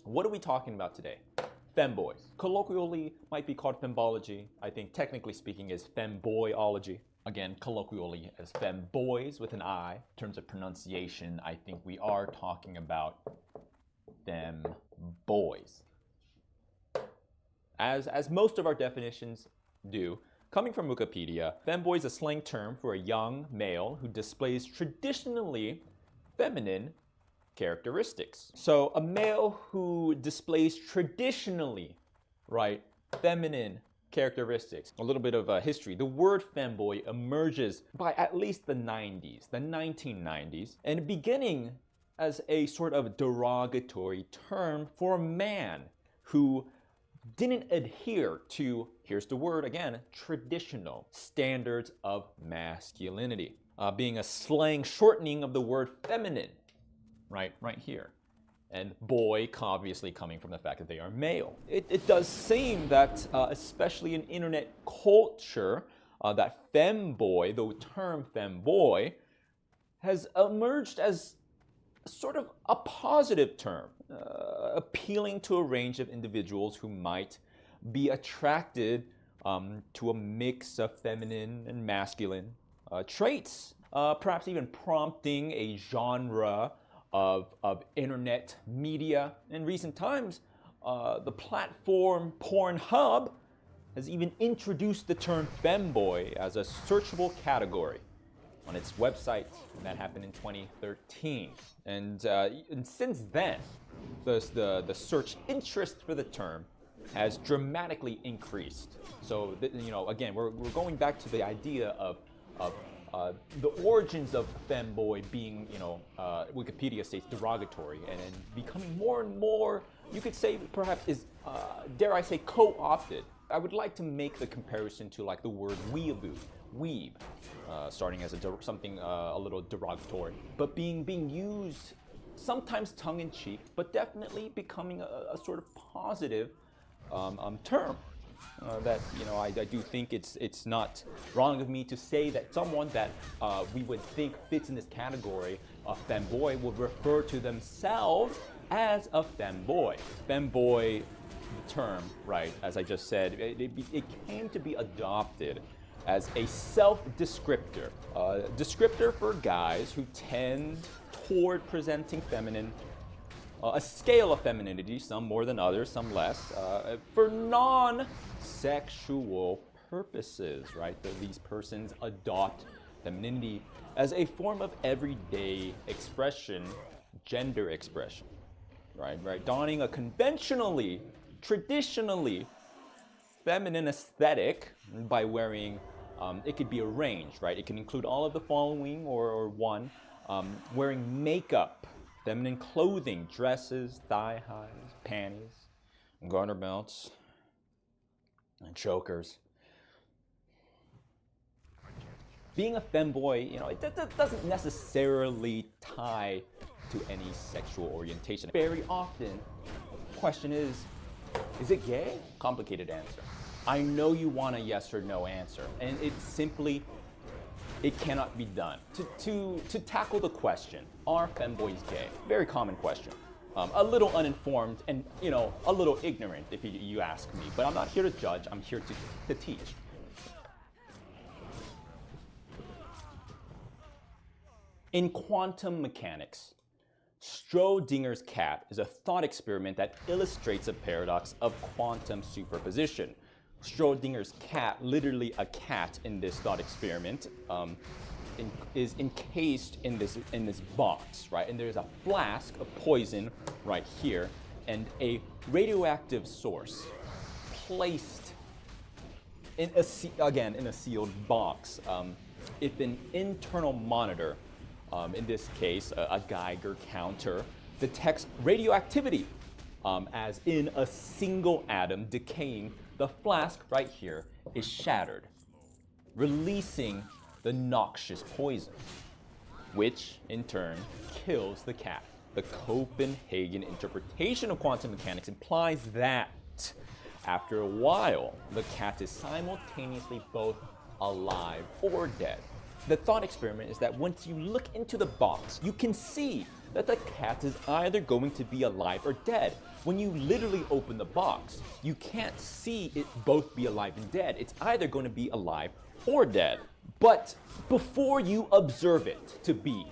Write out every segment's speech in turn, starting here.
What are we talking about today? Femboys. Colloquially might be called fembology. I think technically speaking is femboyology. Again, colloquially as femboys with an I. In terms of pronunciation, I think we are talking about femboys. As most of our definitions do, coming from Wikipedia, femboy is a slang term for a young male who displays traditionally feminine characteristics. So a male who displays traditionally, right, feminine characteristics. A little bit of history. The word femboy emerges by at least the 90s, the 1990s, and beginning as a sort of derogatory term for a man who didn't adhere to, here's the word again, traditional standards of masculinity, being a slang shortening of the word feminine, right here. And boy, obviously coming from the fact that they are male. It does seem that, especially in internet culture, that femboy, the term femboy, has emerged as sort of a positive term, appealing to a range of individuals who might be attracted to a mix of feminine and masculine traits, perhaps even prompting a genre of internet media. In recent times, the platform Pornhub has even introduced the term femboy as a searchable category on its website, and that happened in 2013. And since then, the search interest for the term has dramatically increased. So, again, we're going back to the idea of the origins of femboy being, Wikipedia states derogatory, and becoming more and more, you could say, perhaps is, dare I say, co-opted. I would like to make the comparison to like the word weeaboo, weeb, starting as something a little derogatory, but being used sometimes tongue-in-cheek, but definitely becoming a sort of positive term. That I do think it's not wrong of me to say that someone that we would think fits in this category of femboy would refer to themselves as a femboy. Femboy, the term, right, as I just said, it came to be adopted as a self-descriptor, descriptor for guys who tend toward presenting feminine, a scale of femininity, some more than others, some less, for non-sexual purposes, right? These persons adopt femininity as a form of everyday expression, gender expression, right? Donning a conventionally, traditionally feminine aesthetic by wearing, it could be a range, right? It can include all of the following or one, wearing makeup, feminine clothing, dresses, thigh highs, panties, garter belts, and chokers. Being a femboy, it doesn't necessarily tie to any sexual orientation. Very often, the question is it gay? Complicated answer. I know you want a yes or no answer, and it cannot be done. To tackle the question, are femboys gay? Very common question. A little uninformed and, a little ignorant if you ask me, but I'm not here to judge, I'm here to teach. In quantum mechanics, Schrodinger's cat is a thought experiment that illustrates a paradox of quantum superposition. Schrodinger's cat, literally a cat in this thought experiment, is encased in this box, right? And there's a flask of poison right here, and a radioactive source placed in a sealed box. If an internal monitor, in this case a Geiger counter, detects radioactivity, as in a single atom decaying, the flask right here is shattered, releasing the noxious poison, which in turn kills the cat. The Copenhagen interpretation of quantum mechanics implies that after a while, the cat is simultaneously both alive or dead. The thought experiment is that once you look into the box, you can see that the cat is either going to be alive or dead. When you literally open the box, you can't see it both be alive and dead. It's either going to be alive or dead. But before you observe it to be,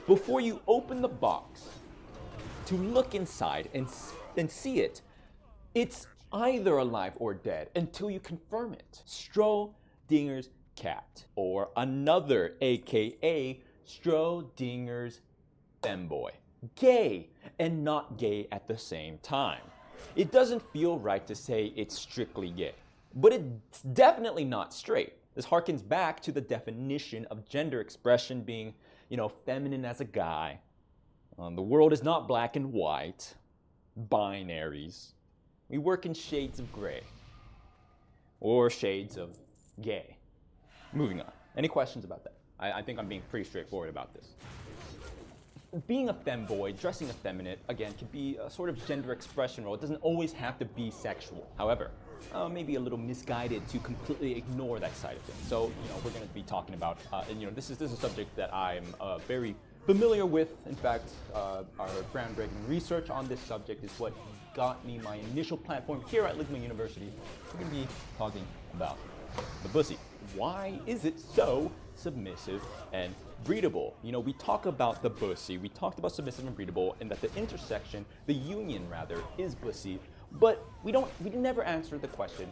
before you open the box to look inside and see it, it's either alive or dead until you confirm it. Schrodinger's cat, or another aka Schrodinger's femboy. Gay and not gay at the same time. It doesn't feel right to say it's strictly gay, but it's definitely not straight. This harkens back to the definition of gender expression being, feminine as a guy. The world is not black and white, binaries. We work in shades of gray, or shades of gay. Moving on. Any questions about that? I think I'm being pretty straightforward about this. Being a femboy, dressing effeminate, again, can be a sort of gender expression role. It doesn't always have to be sexual. However, maybe a little misguided to completely ignore that side of things. So, we're going to be talking about, this is a subject that I'm very familiar with. In fact, our groundbreaking research on this subject is what got me my initial platform here at lvling University. We're going to be talking about the bussy. Why is it so submissive and breedable? We talk about the bussy, we talked about submissive and breedable, and that the intersection, the union rather, is bussy, but we never answer the question,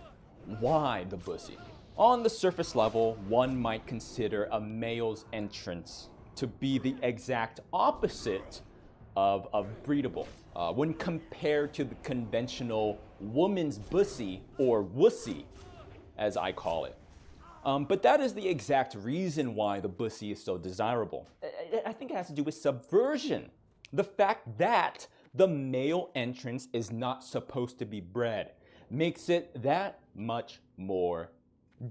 why the bussy? On the surface level, one might consider a male's entrance to be the exact opposite of breedable. When compared to the conventional woman's bussy, or wussy, as I call it. But that is the exact reason why the bussy is so desirable. I think it has to do with subversion. The fact that the male entrance is not supposed to be bred makes it that much more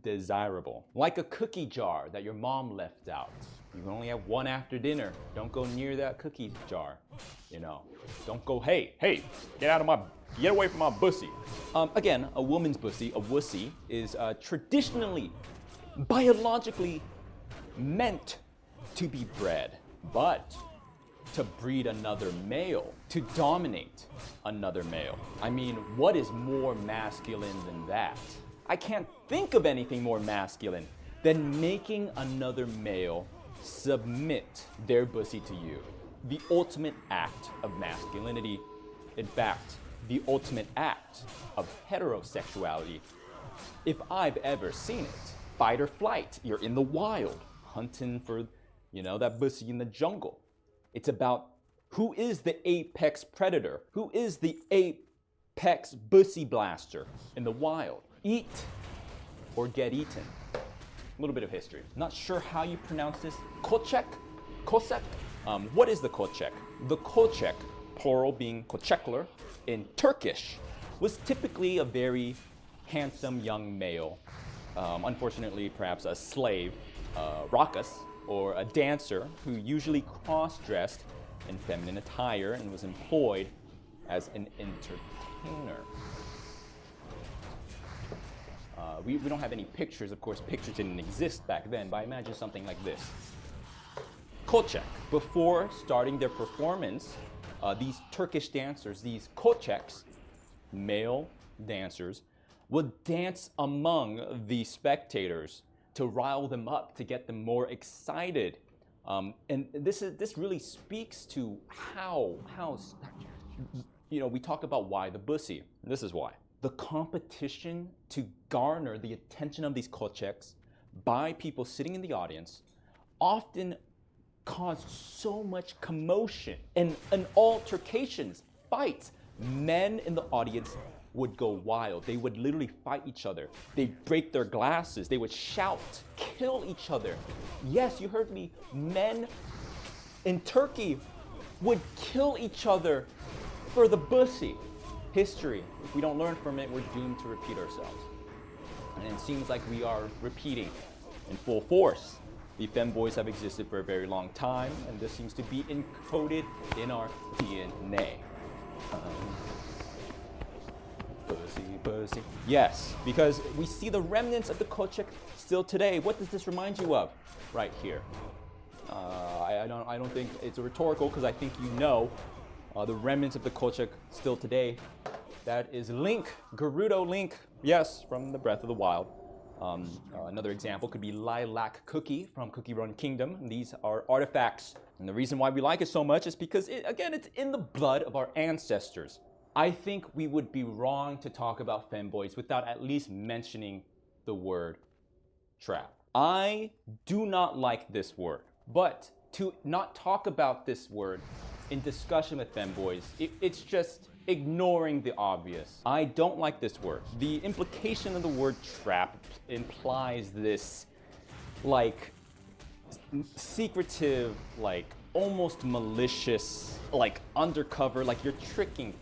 desirable. Like a cookie jar that your mom left out. You can only have one after dinner. Don't go near that cookie jar. Don't go, hey, get away from my bussy. Again, a woman's bussy, a wussy, is traditionally, biologically meant to be bred, but to breed another male, to dominate another male. I mean, what is more masculine than that? I can't think of anything more masculine than making another male submit their bussy to you. The ultimate act of masculinity, in fact, the ultimate act of heterosexuality. If I've ever seen it. Fight or flight, you're in the wild, hunting for, that bussy in the jungle. It's about who is the apex predator, who is the apex bussy blaster in the wild. Eat or get eaten. A little bit of history. Not sure how you pronounce this. Kocek? What is the kocek? The kocek, plural being koçekler, in Turkish, was typically a very handsome young male. Unfortunately, perhaps a slave, raucous, or a dancer who usually cross-dressed in feminine attire and was employed as an entertainer. We don't have any pictures. Of course, pictures didn't exist back then, but I imagine something like this. Kocek. Before starting their performance, these Turkish dancers, these koceks, male dancers, would dance among the spectators to rile them up, to get them more excited. And this really speaks to how we talk about why the bussy. This is why. The competition to garner the attention of these koceks by people sitting in the audience often caused so much commotion and altercations, fights. Men in the audience would go wild. They would literally fight each other. They'd break their glasses. They would shout, kill each other. Yes, you heard me. Men in Turkey would kill each other for the bussy. History. If we don't learn from it, we're doomed to repeat ourselves. And it seems like we are repeating in full force. The femboys have existed for a very long time, and this seems to be encoded in our DNA. Bussy. Yes, because we see the remnants of the kocek still today. What does this remind you of? Right here. I don't think it's a rhetorical, because I think you know the remnants of the culture still today. That is Link, Gerudo Link, yes, from the Breath of the Wild. Another example could be Lilac Cookie from Cookie Run Kingdom. These are artifacts, and the reason why we like it so much is because, again, it's in the blood of our ancestors. I think we would be wrong to talk about femboys without at least mentioning the word trap. I do not like this word, but to not talk about this word in discussion with femboys, it's just ignoring the obvious. I don't like this word. The implication of the word trap implies this, like, secretive, like, almost malicious, like, undercover, like you're tricking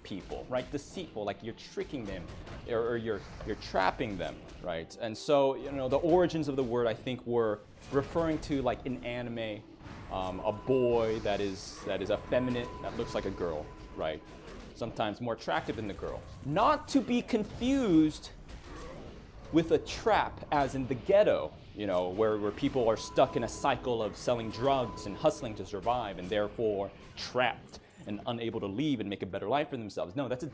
people, right? Deceitful, like you're tricking them, or you're trapping them, right? And so, you know, the origins of the word, I think, were referring to, like, in anime, a boy that is effeminate, that looks like a girl, right? Sometimes more attractive than the girl. Not to be confused with a trap as in the ghetto, you know, where people are stuck in a cycle of selling drugs and hustling to survive, and therefore trapped and unable to leave and make a better life for themselves. No, that's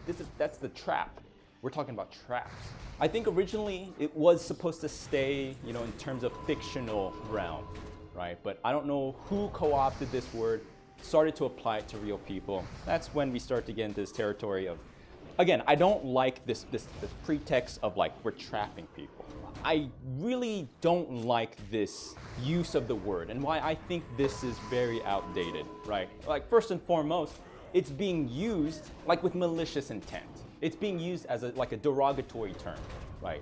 the trap. We're talking about traps. I think originally it was supposed to stay, you know, in terms of fictional realm, right? But I don't know who co-opted this word, started to apply it to real people. That's when we start to get into this territory of, again, I don't like this pretext of, like, we're trapping people. I really don't like this use of the word, and why I think this is very outdated, right? Like, first and foremost, it's being used, like, with malicious intent. It's being used as a derogatory term, right?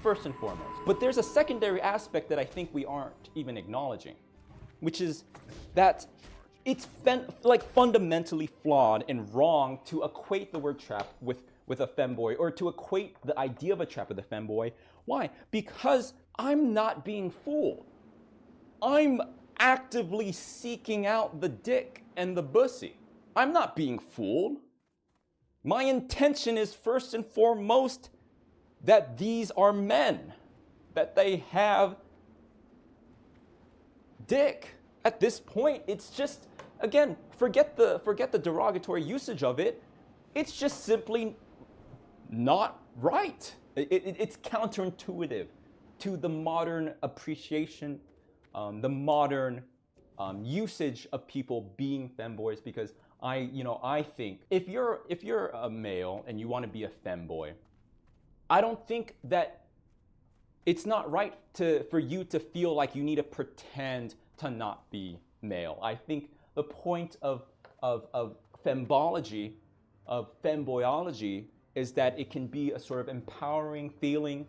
First and foremost. But there's a secondary aspect that I think we aren't even acknowledging, which is that it's fundamentally flawed and wrong to equate the word trap with a femboy, or to equate the idea of a trap with a femboy. Why? Because I'm not being fooled. I'm actively seeking out the dick and the bussy. I'm not being fooled. My intention is first and foremost that these are men, that they have dick. At this point, it's just, again, forget the derogatory usage of it. It's just simply not right. It's counterintuitive to the modern appreciation, the modern usage of people being femboys. Because I think if you're a male and you want to be a femboy, I don't think that it's not right for you to feel like you need to pretend to not be male. I think the point of fembology, of femboyology, is that it can be a sort of empowering feeling.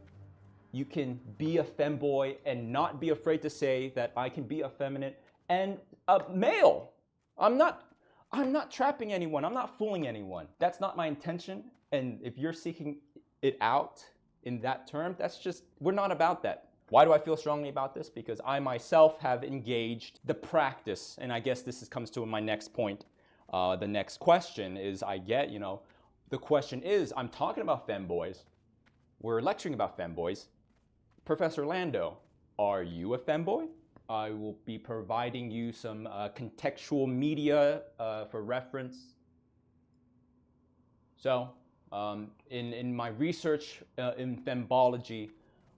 You can be a femboy and not be afraid to say that I can be effeminate and a male. I'm not trapping anyone. I'm not fooling anyone. That's not my intention. And if you're seeking it out in that term, we're not about that. Why do I feel strongly about this? Because I myself have engaged the practice, and I guess this comes to my next point. The next question is, the question is, I'm talking about femboys. We're lecturing about femboys. Professor Lando, are you a femboy? I will be providing you some contextual media for reference. So, in my research in fembology,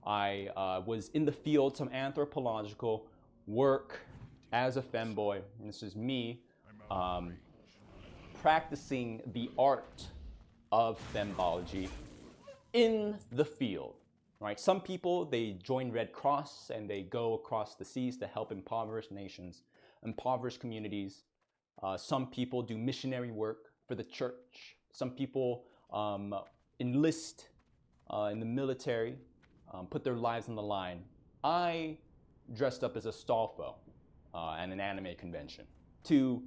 I was in the field, some anthropological work as a femboy. And this is me practicing the art of fembology in the field, right? Some people, they join Red Cross and they go across the seas to help impoverished nations, impoverished communities. Some people do missionary work for the church. Some people enlist in the military, put their lives on the line. I dressed up as a Stolfo at an anime convention. To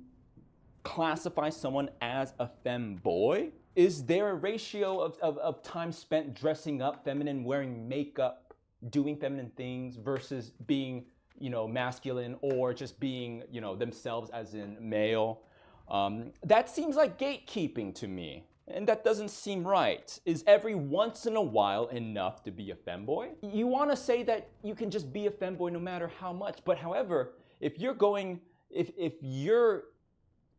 classify someone as a femboy, is there a ratio of time spent dressing up feminine, wearing makeup, doing feminine things versus being, masculine, or just being, themselves as in male? That seems like gatekeeping to me. And that doesn't seem right. Is every once in a while enough to be a femboy? You want to say that you can just be a femboy no matter how much, but however, If you're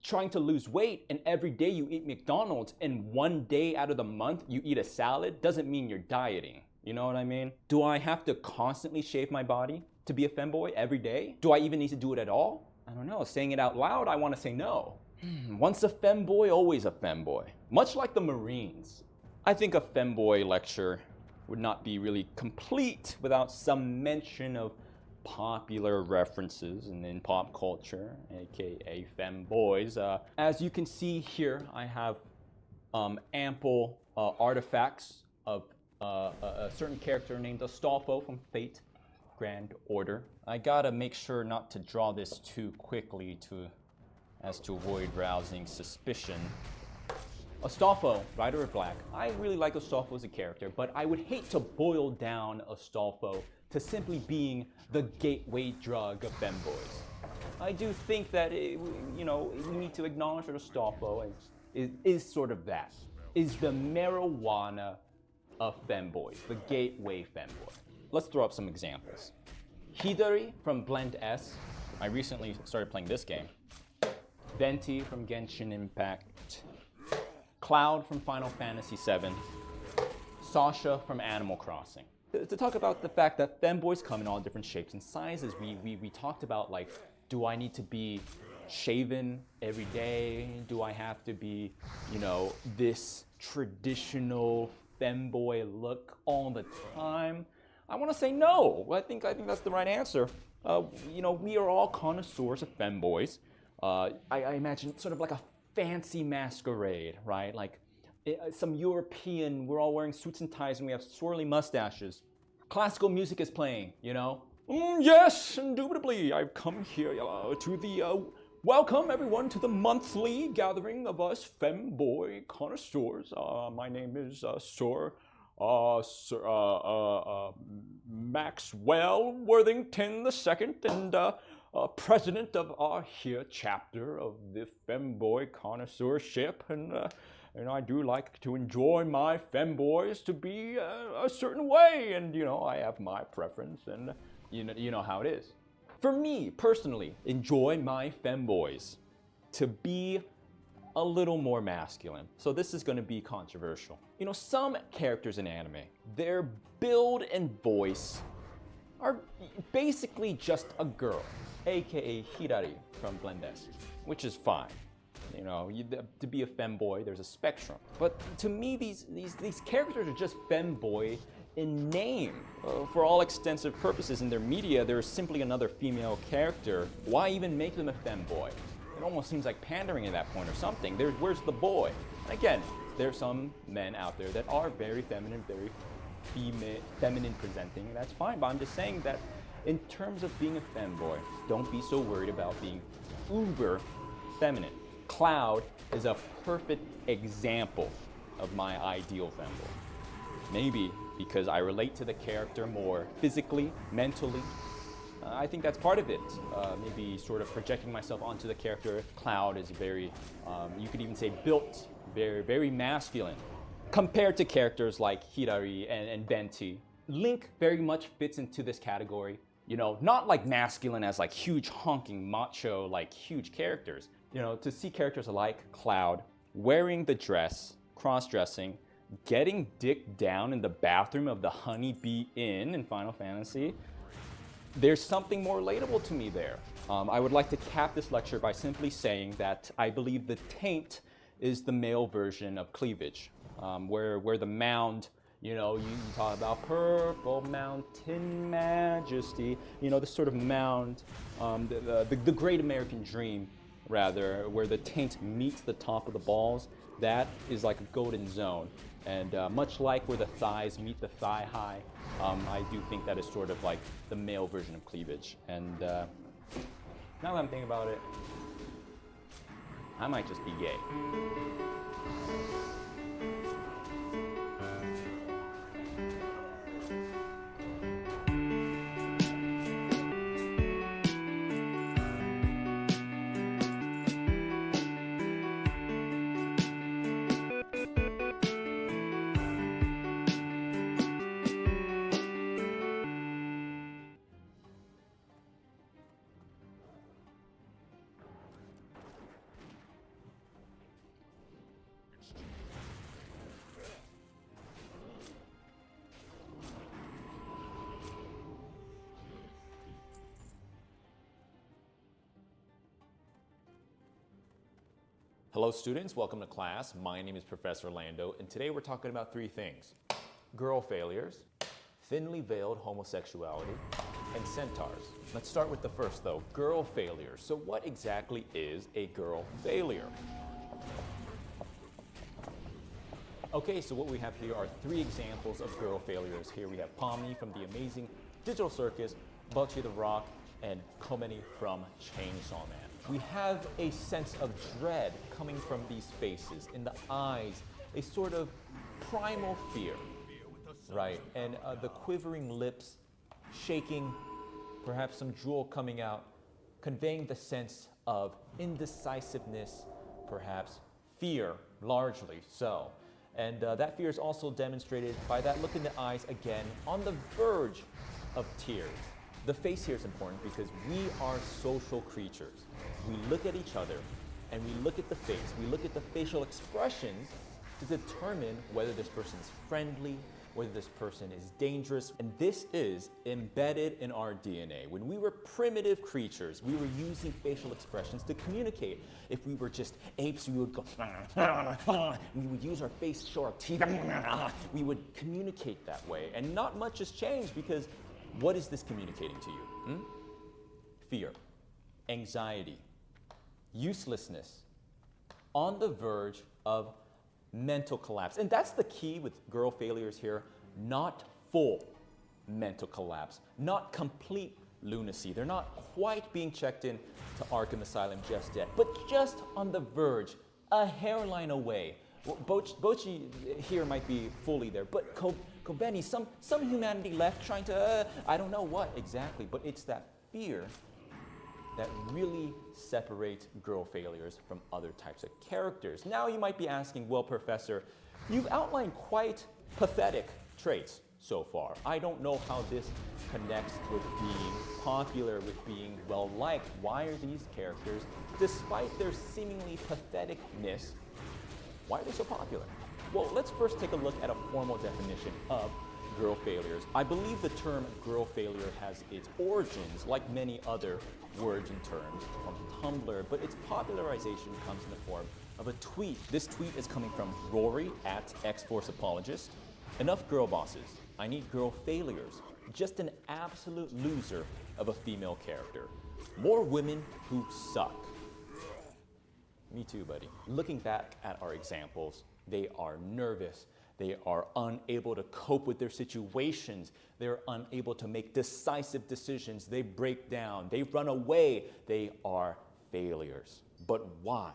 trying to lose weight and every day you eat McDonald's and one day out of the month you eat a salad, doesn't mean you're dieting. You know what I mean? Do I have to constantly shave my body to be a femboy every day? Do I even need to do it at all? I don't know. Saying it out loud, I want to say no. Once a femboy, always a femboy. Much like the Marines. I think a femboy lecture would not be really complete without some mention of popular references in pop culture, aka femboys. As you can see here, I have ample artifacts of a certain character named Astolfo from Fate Grand Order. I gotta make sure not to draw this too quickly as to avoid rousing suspicion. Astolfo, Rider of Black. I really like Astolfo as a character, but I would hate to boil down Astolfo to simply being the gateway drug of femboys. I do think that, we need to acknowledge that Astolfo is sort of that. Is the marijuana of femboys, the gateway femboy. Let's throw up some examples. Hidari from Blend S. I recently started playing this game. Venti from Genshin Impact. Cloud from Final Fantasy VII. Sasha from Animal Crossing. To talk about the fact that femboys come in all different shapes and sizes, we talked about, like, do I need to be shaven every day? Do I have to be, this traditional femboy look all the time? I want to say no. I think that's the right answer. We are all connoisseurs of femboys. I imagine sort of like a fancy masquerade, right? Like some European, we're all wearing suits and ties and we have swirly mustaches. Classical music is playing, Yes, indubitably, I've come here to the welcome everyone to the monthly gathering of us femboy connoisseurs. My name is Sir Maxwell Worthington II, and president of our here chapter of the femboy connoisseurship, and I do like to enjoy my femboys to be a certain way, and I have my preference, and you know how it is. For me personally, enjoy my femboys to be a little more masculine. So this is going to be controversial. Some characters in anime, their build and voice are basically just a girl, aka Hidari from Blend S, which is fine. To be a femboy, there's a spectrum. But to me, these characters are just femboy in name. For all extensive purposes in their media, they're simply another female character. Why even make them a femboy? It almost seems like pandering at that point or something. Where's the boy? And again, there's some men out there that are very feminine, very feminine presenting, and that's fine. But I'm just saying that in terms of being a femboy, don't be so worried about being uber feminine. Cloud is a perfect example of my ideal femboy. Maybe because I relate to the character more physically, mentally. I think that's part of it. Maybe sort of projecting myself onto the character. Cloud is very, you could even say built, very, very masculine. Compared to characters like Hidari and Venti, Link very much fits into this category. Not like masculine as like huge honking macho, like huge characters. To see characters like Cloud wearing the dress, cross-dressing, getting dick down in the bathroom of the Honeybee Inn in Final Fantasy, there's something more relatable to me there. I would like to cap this lecture by simply saying that I believe the taint is the male version of cleavage, where the mound, you talk about purple mountain majesty, this sort of mound, the great American dream, rather, where the taint meets the top of the balls. That is like a golden zone. And much like where the thighs meet the thigh high, I do think that is sort of like the male version of cleavage. And now that I'm thinking about it, I might just be gay. Hello students, welcome to class. My name is Professor Lando, and today we're talking about three things. Girl failures, thinly veiled homosexuality, and centaurs. Let's start with the first though, girl failures. So what exactly is a girl failure? Okay, so what we have here are three examples of girl failures. Here we have Pomni from the amazing Digital Circus, Bocce the Rock, and Komeni from Chainsaw Man. We have a sense of dread coming from these faces, in the eyes, a sort of primal fear, right? And the quivering lips, shaking, perhaps some drool coming out, conveying the sense of indecisiveness, perhaps fear, largely so. And that fear is also demonstrated by that look in the eyes again, on the verge of tears. The face here is important because we are social creatures. We look at each other and we look at the face, we look at the facial expressions to determine whether this person is friendly, whether this person is dangerous. And this is embedded in our DNA. When we were primitive creatures, we were using facial expressions to communicate. If we were just apes, we would go, we would use our face, show our teeth, we would communicate that way. And not much has changed because what is this communicating to you? Fear, anxiety, uselessness, on the verge of mental collapse. And that's the key with girl failures here, not full mental collapse, not complete lunacy. They're not quite being checked in to Arkham Asylum just yet, but just on the verge, a hairline away. Well, Bocce here might be fully there, but Kobeni, some humanity left trying to, I don't know what exactly, but it's that fear that really separates girl failures from other types of characters. Now you might be asking, well, Professor, you've outlined quite pathetic traits so far. I don't know how this connects with being popular, with being well-liked. Why are these characters, despite their seemingly patheticness, why are they so popular? Well, let's first take a look at a formal definition of girl failures. I believe the term girl failure has its origins, like many other words and terms, from Tumblr, but its popularization comes in the form of a tweet. This tweet is coming from Rory at X-Force Apologist. Enough girl bosses. I need girl failures. Just an absolute loser of a female character. More women who suck. Me too, buddy. Looking back at our examples, they are nervous. They are unable to cope with their situations. They're unable to make decisive decisions. They break down. They run away. They are failures. But why?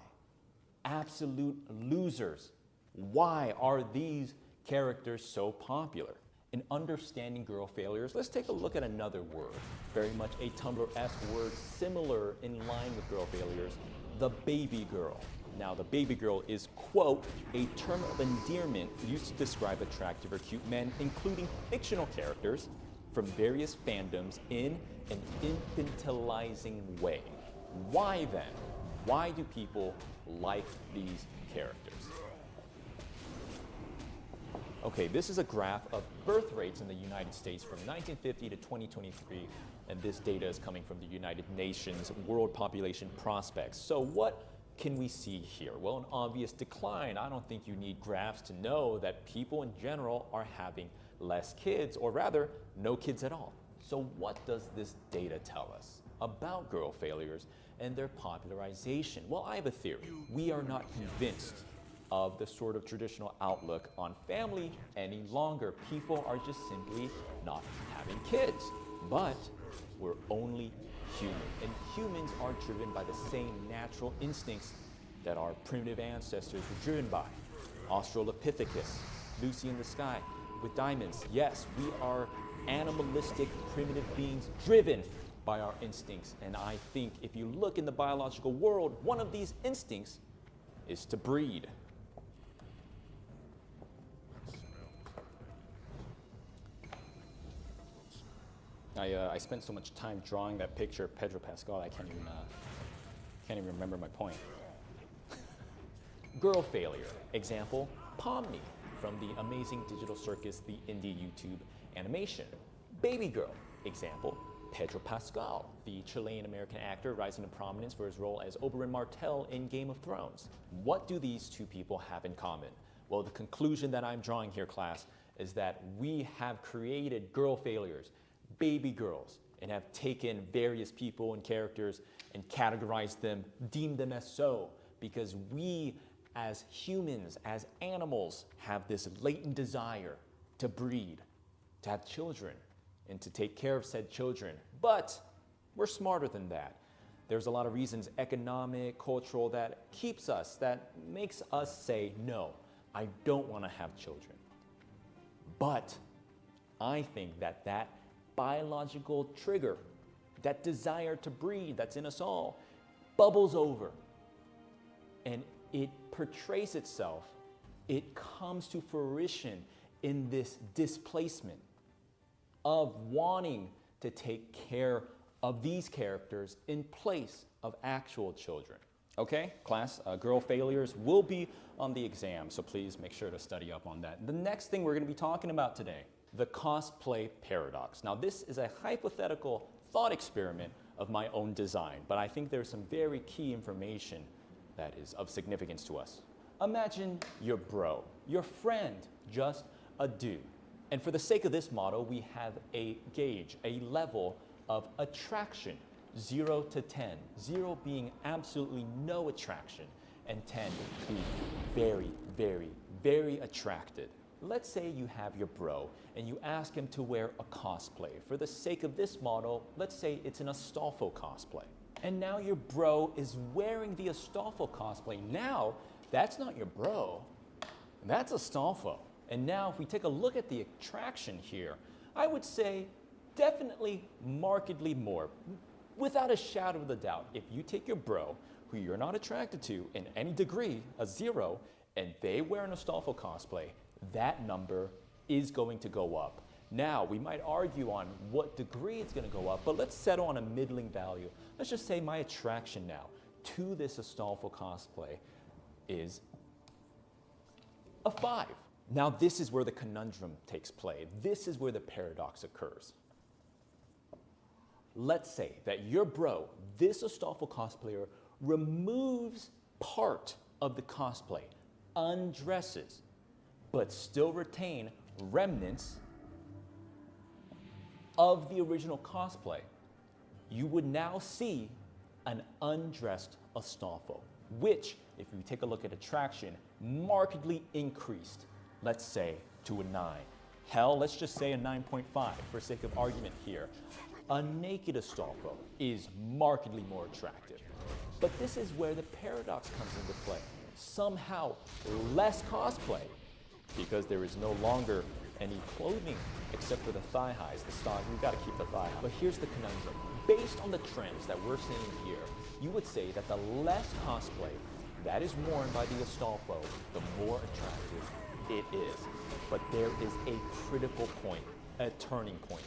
Absolute losers. Why are these characters so popular? In understanding girl failures, let's take a look at another word. Very much a Tumblr-esque word, similar in line with girl failures, the baby girl. Now, the baby girl is, quote, a term of endearment used to describe attractive or cute men, including fictional characters from various fandoms in an infantilizing way. Why then? Why do people like these characters? Okay, this is a graph of birth rates in the United States from 1950 to 2023, and this data is coming from the United Nations World Population Prospects. So what can we see here? Well, an obvious decline. I don't think you need graphs to know that people in general are having less kids, or rather, no kids at all. So what does this data tell us about girl failures and their popularization? Well, I have a theory. We are not convinced of the sort of traditional outlook on family any longer. People are just simply not having kids. But we're only human, and humans are driven by the same natural instincts that our primitive ancestors were driven by. Australopithecus, Lucy in the sky with diamonds. Yes, we are animalistic, primitive beings driven by our instincts. And I think if you look in the biological world, one of these instincts is to breed. I spent so much time drawing that picture of Pedro Pascal, I can't even remember my point. Girl failure. Example, Pomni from the amazing Digital Circus, the indie YouTube animation. Baby girl. Example, Pedro Pascal, the Chilean-American actor rising to prominence for his role as Oberyn Martell in Game of Thrones. What do these two people have in common? Well, the conclusion that I'm drawing here, class, is that we have created girl failures, baby girls, and have taken various people and characters and categorized them, deemed them as so, because we as humans, as animals, have this latent desire to breed, to have children, and to take care of said children. But we're smarter than that. There's a lot of reasons, economic, cultural, that keeps us, that makes us say, no, I don't want to have children. But I think that that biological trigger, that desire to breed that's in us all, bubbles over. And it portrays itself, it comes to fruition in this displacement of wanting to take care of these characters in place of actual children. Okay, class, girl failures will be on the exam, so please make sure to study up on that. The next thing we're going to be talking about today, the cosplay paradox. Now, this is a hypothetical thought experiment of my own design, but I think there's some very key information that is of significance to us. Imagine your bro, your friend, just a dude. And for the sake of this model, we have a gauge, a level of attraction, 0 to 10. 0 being absolutely no attraction, and 10 being very, very, very attracted. Let's say you have your bro and you ask him to wear a cosplay. For the sake of this model, let's say it's an Astolfo cosplay. And now your bro is wearing the Astolfo cosplay. Now, that's not your bro, that's Astolfo. And now if we take a look at the attraction here, I would say definitely markedly more, without a shadow of a doubt. If you take your bro, who you're not attracted to in any degree, a 0, and they wear an Astolfo cosplay, that number is going to go up. Now, we might argue on what degree it's going to go up, but let's settle on a middling value. Let's just say my attraction now to this Astolfo cosplay is a 5. Now, this is where the conundrum takes play. This is where the paradox occurs. Let's say that your bro, this Astolfo cosplayer, removes part of the cosplay, undresses, but still retain remnants of the original cosplay. You would now see an undressed Astolfo, which, if you take a look at attraction, markedly increased, let's say, to a 9. Hell, let's just say a 9.5 for sake of argument here. A naked Astolfo is markedly more attractive. But this is where the paradox comes into play. Somehow, less cosplay, because there is no longer any clothing except for the thigh highs, the stock. We've got to keep the thigh high. But here's the conundrum. Based on the trends that we're seeing here, you would say that the less cosplay that is worn by the Astolfo, the more attractive it is. But there is a critical point, a turning point.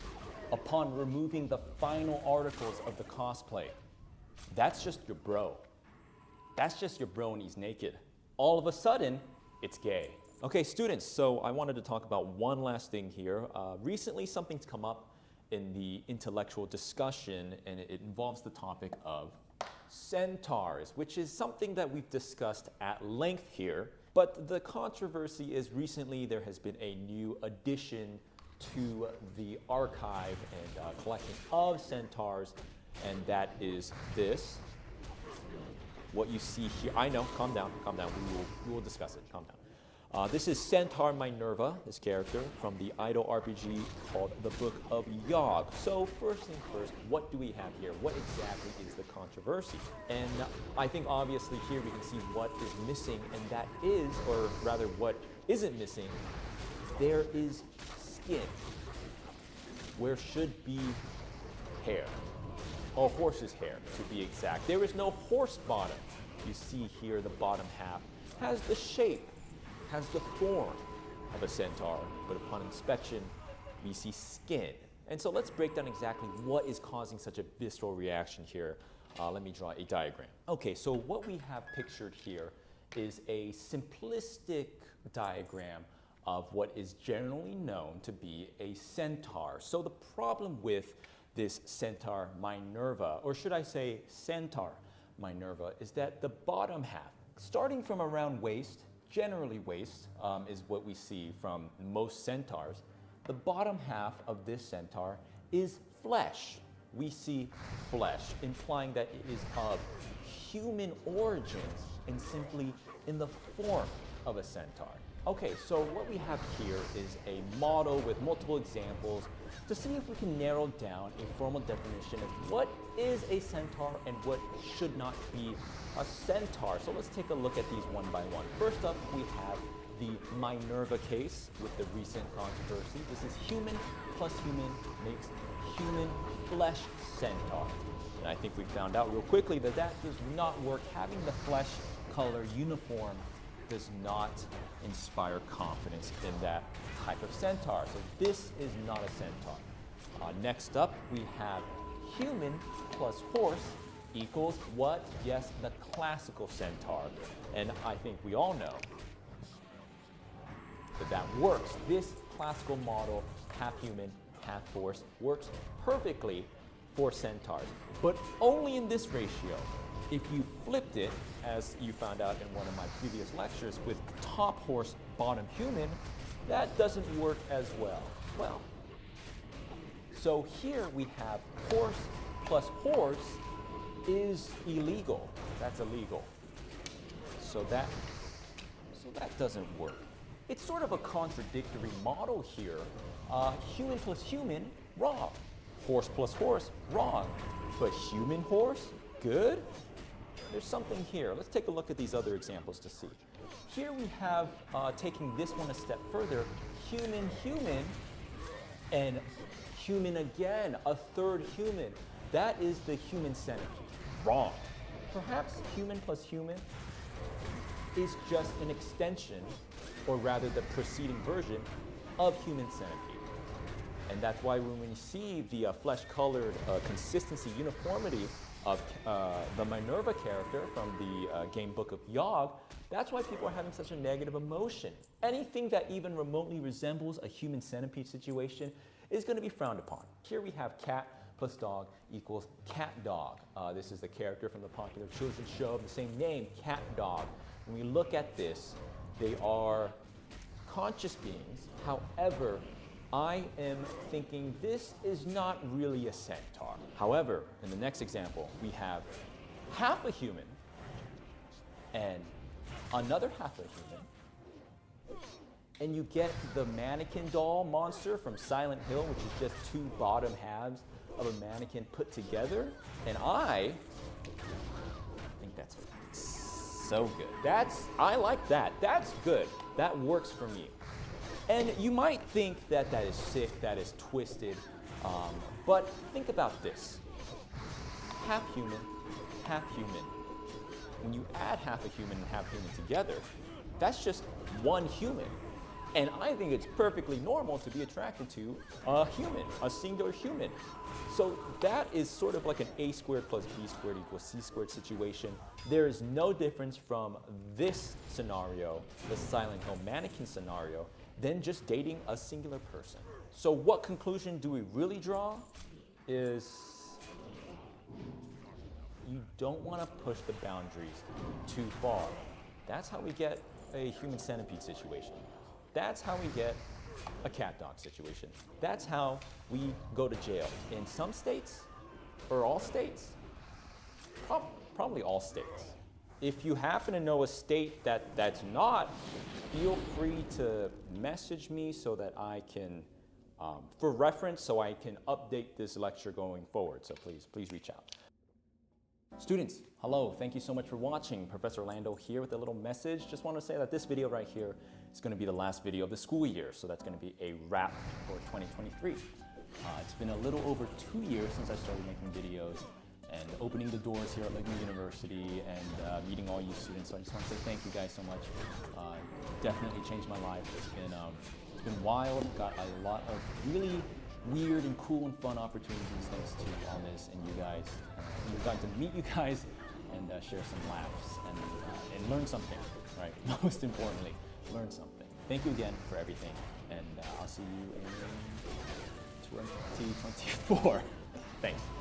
Upon removing the final articles of the cosplay, that's just your bro. That's just your bro and he's naked. All of a sudden, it's gay. Okay, students, so I wanted to talk about one last thing here. Recently, something's come up in the intellectual discussion, and it involves the topic of centaurs, which is something that we've discussed at length here. But the controversy is recently there has been a new addition to the archive and collection of centaurs, and that is this. What you see here, I know, calm down, we will discuss it, calm down. This is Centaur Minerva, this character from the idle RPG called The Book of Yogg. So first things first, what do we have here? What exactly is the controversy? And I think obviously here we can see what is missing, and that is, or rather what isn't missing, there is skin, where should be hair, or horse's hair to be exact. There is no horse bottom. You see here the bottom half has the shape, has the form of a centaur, but upon inspection, we see skin. And so let's break down exactly what is causing such a visceral reaction here. Let me draw a diagram. Okay, so what we have pictured here is a simplistic diagram of what is generally known to be a centaur. So the problem with this centaur Minerva, or should I say centaur Minerva, is that the bottom half, starting from around waist, generally waist is what we see from most centaurs, the bottom half of this centaur is flesh. We see flesh, implying that it is of human origins and simply in the form of a centaur. Okay, so what we have here is a model with multiple examples to see if we can narrow down a formal definition of what is a centaur and what should not be a centaur. So let's take a look at these one by one. First up, we have the Minerva case with the recent controversy. This is human plus human makes human flesh centaur. And I think we found out real quickly that that does not work. Having the flesh color uniform does not inspire confidence in that type of centaur. So this is not a centaur. Next up, we have human plus horse equals what? Yes, the classical centaur. And I think we all know that that works. This classical model, half human, half horse, works perfectly for centaurs, but only in this ratio. If you flipped it, as you found out in one of my previous lectures, with top horse, bottom human, that doesn't work as well. So here we have horse plus horse is illegal. That's illegal. So that doesn't work. It's sort of a contradictory model here. Human plus human, wrong. Horse plus horse, wrong. But human horse, good? There's something here. Let's take a look at these other examples to see. Here we have, taking this one a step further, human, human, and human again, a third human. That is the human centipede. Wrong. Perhaps human plus human is just an extension, or rather the preceding version, of human centipede. And that's why when we see the flesh-colored consistency, uniformity of the Minerva character from the game book of Yogg, that's why people are having such a negative emotion. Anything that even remotely resembles a human centipede situation is going to be frowned upon. Here we have cat plus dog equals cat dog. This is the character from the popular children's show of the same name, Cat Dog. When we look at this, they are conscious beings. However, I am thinking this is not really a centaur. However, in the next example, we have half a human and another half a human. And you get the mannequin doll monster from Silent Hill, which is just two bottom halves of a mannequin put together. And I think that's so good. I like that. That's good. That works for me. And you might think that that is sick, that is twisted, but think about this. Half human, half human. When you add half a human and half human together, that's just one human. And I think it's perfectly normal to be attracted to a human, a singular human. So that is sort of like an a squared plus b squared equals c squared situation. There is no difference from this scenario, the Silent Hill mannequin scenario, than just dating a singular person. So what conclusion do we really draw is you don't want to push the boundaries too far. That's how we get a human centipede situation. That's how we get a cat dog situation. That's how we go to jail. In some states, or all states, probably all states. If you happen to know a state that's not, feel free to message me so that I can, for reference, so I can update this lecture going forward. So please reach out. Students, hello, thank you so much for watching. Professor Orlando here with a little message. Just want to say that this video right here is going to be the last video of the school year, so that's going to be a wrap for 2023. It's been a little over 2 years since I started making videos and opening the doors here at Lakeland University and meeting all you students. So I just want to say thank you guys so much. Definitely changed my life. It's been wild. Got a lot of really weird and cool and fun opportunities thanks to all this and you guys. We've gotten to meet you guys and share some laughs and learn something, right? Most importantly, learn something. Thank you again for everything, and I'll see you in 2024. Thanks.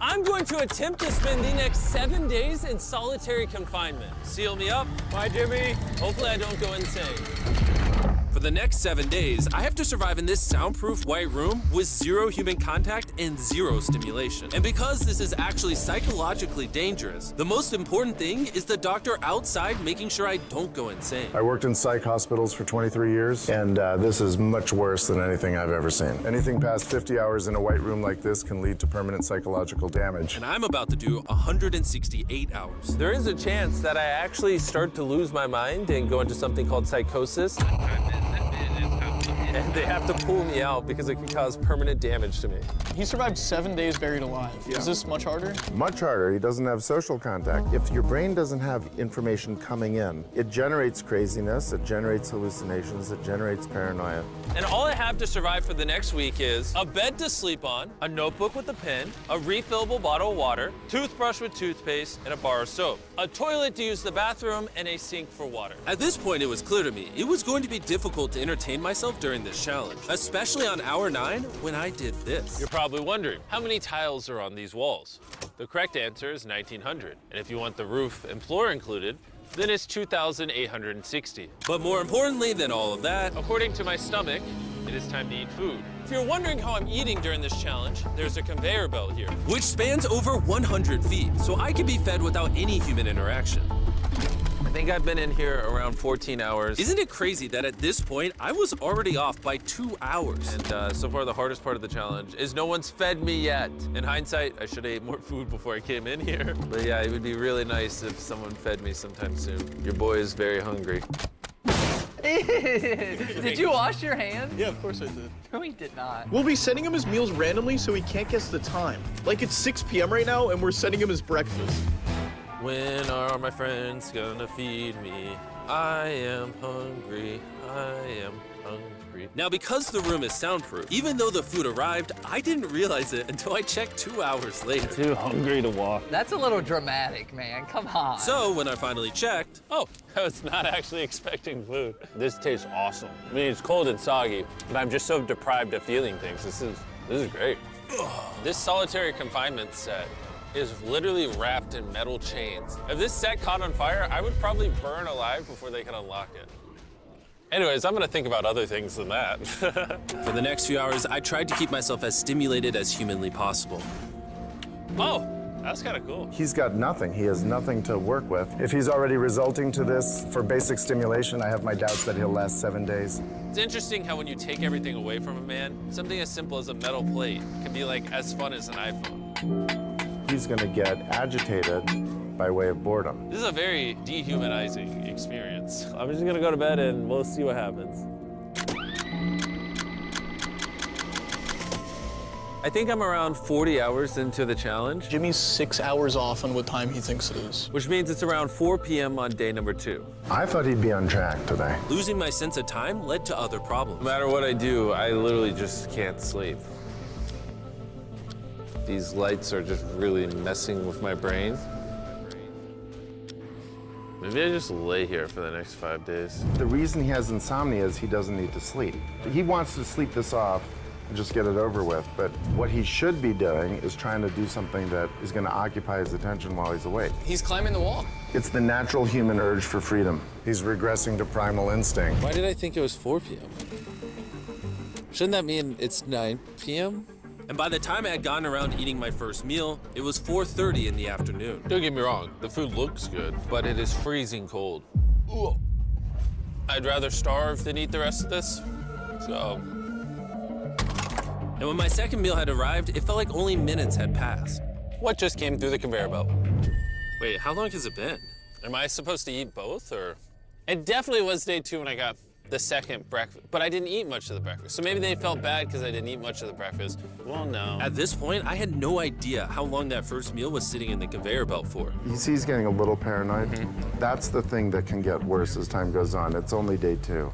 I'm going to attempt to spend the next 7 days in solitary confinement. Seal me up. Bye, Jimmy. Hopefully I don't go insane. For the next 7 days, I have to survive in this soundproof white room with 0 human contact and 0 stimulation. And because this is actually psychologically dangerous, the most important thing is the doctor outside making sure I don't go insane. I worked in psych hospitals for 23 years, and this is much worse than anything I've ever seen. Anything past 50 hours in a white room like this can lead to permanent psychological damage. And I'm about to do 168 hours. There is a chance that I actually start to lose my mind and go into something called psychosis. And they have to pull me out because it can cause permanent damage to me. He survived 7 days buried alive. Yeah. Is this much harder? Much harder. He doesn't have social contact. If your brain doesn't have information coming in, it generates craziness, it generates hallucinations, it generates paranoia. And all I have to survive for the next week is a bed to sleep on, a notebook with a pen, a refillable bottle of water, toothbrush with toothpaste, and a bar of soap, a toilet to use the bathroom, and a sink for water. At this point, it was clear to me it was going to be difficult to entertain myself during this challenge, especially on hour 9 when I did this. You're probably wondering, how many tiles are on these walls? The correct answer is 1,900. And if you want the roof and floor included, then it's 2,860. But more importantly than all of that, according to my stomach, it is time to eat food. If you're wondering how I'm eating during this challenge, there's a conveyor belt here, which spans over 100 feet, so I can be fed without any human interaction. I think I've been in here around 14 hours. Isn't it crazy that at this point, I was already off by 2 hours? And so far, the hardest part of the challenge is no one's fed me yet. In hindsight, I should have ate more food before I came in here. But yeah, it would be really nice if someone fed me sometime soon. Your boy is very hungry. Did you wash your hands? Yeah, of course I did. No, he did not. We'll be sending him his meals randomly so he can't guess the time. Like it's 6 p.m. right now and we're sending him his breakfast. When are my friends gonna feed me? I am hungry, I am hungry. Now, because the room is soundproof, even though the food arrived, I didn't realize it until I checked 2 hours later. Too hungry to walk. That's a little dramatic, man. Come on. So when I finally checked, Oh, I was not actually expecting food. This tastes awesome. I mean, it's cold and soggy, but I'm just so deprived of feeling things. This is great. this solitary confinement set is literally wrapped in metal chains. If this set caught on fire, I would probably burn alive before they could unlock it. Anyways, I'm gonna think about other things than that. For the next few hours, I tried to keep myself as stimulated as humanly possible. Oh, that's kind of cool. He's got nothing. He has nothing to work with. If he's already resulting to this for basic stimulation, I have my doubts that he'll last 7 days. It's interesting how when you take everything away from a man, something as simple as a metal plate can be like as fun as an iPhone. He's gonna get agitated by way of boredom. This is a very dehumanizing experience. I'm just gonna go to bed and we'll see what happens. I think I'm around 40 hours into the challenge, Jimmy's 6 hours off on what time he thinks it is. which means it's around 4 p.m. on day number 2. I thought he'd be on track today. Losing my sense of time led to other problems. No matter what I do, I literally just can't sleep. These lights are just really messing with my brain. Maybe I just lay here for the next 5 days. The reason he has insomnia is he doesn't need to sleep. He wants to sleep this off and just get it over with, but what he should be doing is trying to do something that is going to occupy his attention while he's awake. He's climbing the wall. It's the natural human urge for freedom. He's regressing to primal instinct. Why did I think it was 4 p.m.? Shouldn't that mean it's 9 p.m.? And by the time I had gotten around eating my first meal, it was 4:30 in the afternoon. Don't get me wrong, the food looks good, but it is freezing cold. Ooh. I'd rather starve than eat the rest of this, so. And when my second meal had arrived, it felt like only minutes had passed. What just came through the conveyor belt? Wait, how long has it been? Am I supposed to eat both, or? It definitely was day 2 when I got the second breakfast, but I didn't eat much of the breakfast. So maybe they felt bad because I didn't eat much of the breakfast. Well, no. At this point, I had no idea how long that first meal was sitting in the conveyor belt for. You see he's getting a little paranoid? That's the thing that can get worse as time goes on. It's only day 2.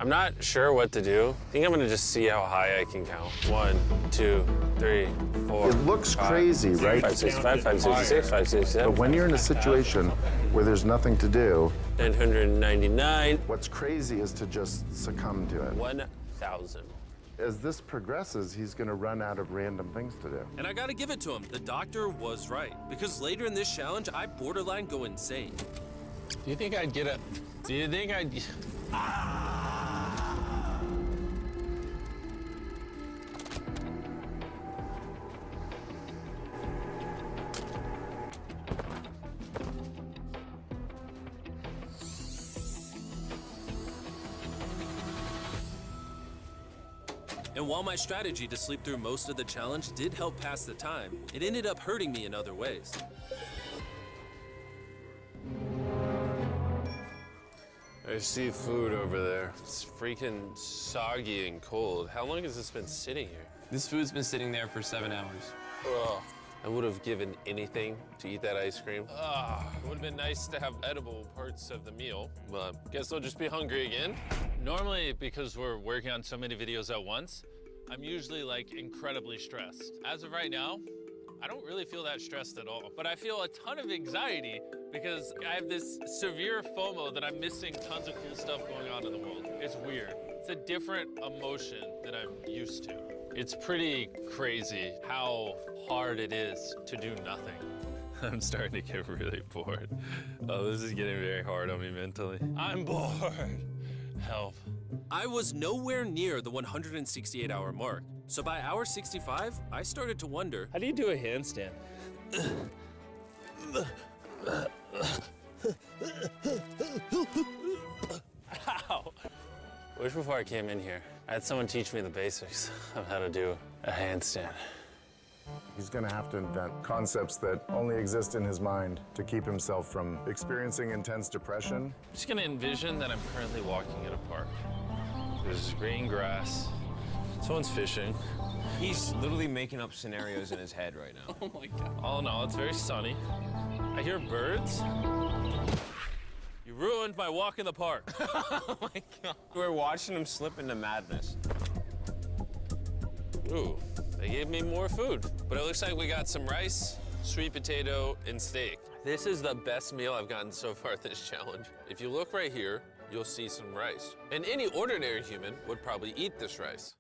I'm not sure what to do. I think I'm gonna just see how high I can count. 1, 2, 3, 4. It looks crazy, right? 565, 566, 567. But when you're in a situation where there's nothing to do, 999. what's crazy is to just succumb to it. 1,000. As this progresses, he's going to run out of random things to do. And I gotta give it to him, the doctor was right. Because later in this challenge, I borderline go insane. Do you think I'd get a... Do you think I'd... And while my strategy to sleep through most of the challenge did help pass the time, it ended up hurting me in other ways. I see food over there. It's freaking soggy and cold. How long has this been sitting here? This food's been sitting there for 7 hours. Ugh. I would have given anything to eat that ice cream. It would have been nice to have edible parts of the meal, but guess I'll just be hungry again. Normally, because we're working on so many videos at once, I'm usually like incredibly stressed. As of right now, I don't really feel that stressed at all, but I feel a ton of anxiety because I have this severe FOMO that I'm missing tons of cool stuff going on in the world. It's weird. It's a different emotion than I'm used to. It's pretty crazy how hard it is to do nothing. I'm starting to get really bored. Oh, this is getting very hard on me mentally. I'm bored. Help. I was nowhere near the 168-hour mark. So by hour 65, I started to wonder, How do you do a handstand? Ow. I wish before I came in here, I had someone teach me the basics of how to do a handstand. He's going to have to invent concepts that only exist in his mind to keep himself from experiencing intense depression. I'm just gonna envision that I'm currently walking in a park. There's green grass. Someone's fishing. He's literally making up scenarios in his head right now. Oh my God. All in all, it's very sunny. I hear birds. you ruined my walk in the park. Oh my God. We're watching him slip into madness. Ooh, they gave me more food. But it looks like we got some rice, sweet potato, and steak. This is the best meal I've gotten so far this challenge. If you look right here, you'll see some rice. And any ordinary human would probably eat this rice.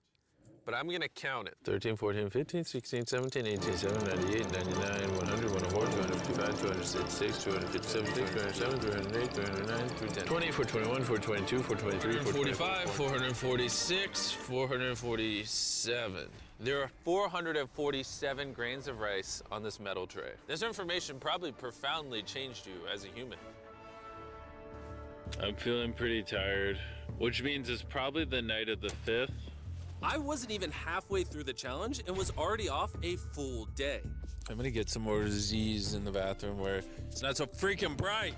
But I'm gonna count it. 13, 14, 15, 16, 17, 18, 17, 98, 99, 100, 104, 255, 266, 257, 207, 308, 309, 310. 20, 421, 422, 423, 445, 446, 447. There are 447 grains of rice on this metal tray. This information probably profoundly changed you as a human. I'm feeling pretty tired, which means it's probably the night of the 5th. I wasn't even halfway through the challenge and was already off a full day. I'm gonna get some more Z's in the bathroom where it's not so freaking bright.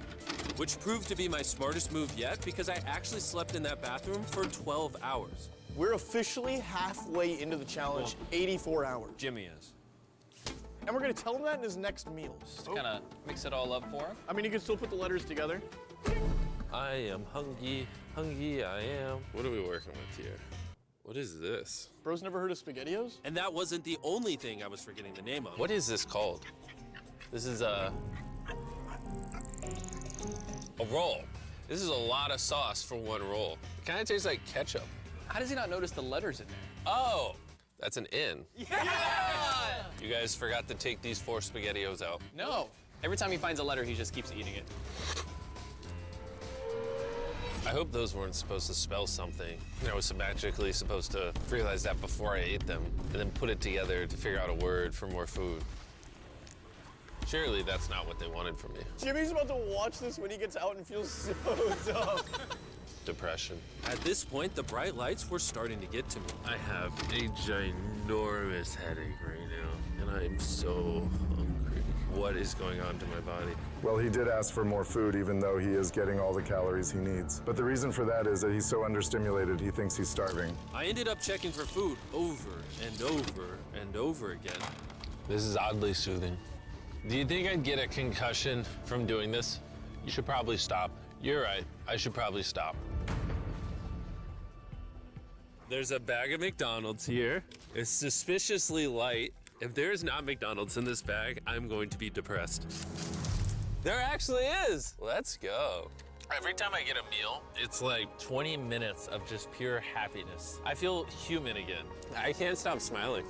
Which proved to be my smartest move yet because I actually slept in that bathroom for 12 hours. We're officially halfway into the challenge, 84 hours. Jimmy is. And we're gonna tell him that in his next meal. Just kind of mix it all up for him. I mean, you can still put the letters together. I am hungry, hungry I am. What are we working with here? What is this? Bro's never heard of SpaghettiOs? And that wasn't the only thing I was forgetting the name of. What is this called? This is a roll. This is a lot of sauce for one roll. It kind of tastes like ketchup. How does he not notice the letters in there? Oh, that's an N. Yeah! You guys forgot to take these 4 SpaghettiOs out. No. Every time he finds a letter, he just keeps eating it. I hope those weren't supposed to spell something. I was magically supposed to realize that before I ate them, and then put it together to figure out a word for more food. Surely that's not what they wanted from me. Jimmy's about to watch this when he gets out and feels so dumb. Depression. At this point, the bright lights were starting to get to me. I have a ginormous headache right now, and I'm so hungry. What is going on to my body? Well, he did ask for more food, even though he is getting all the calories he needs. But the reason for that is that he's so understimulated, he thinks he's starving. I ended up checking for food over and over and over again. This is oddly soothing. Do you think I'd get a concussion from doing this? You should probably stop. You're right, I should probably stop. There's a bag of McDonald's here. It's suspiciously light. If there's not McDonald's in this bag, I'm going to be depressed. There actually is. Let's go. Every time I get a meal, it's like 20 minutes of just pure happiness. I feel human again. I can't stop smiling.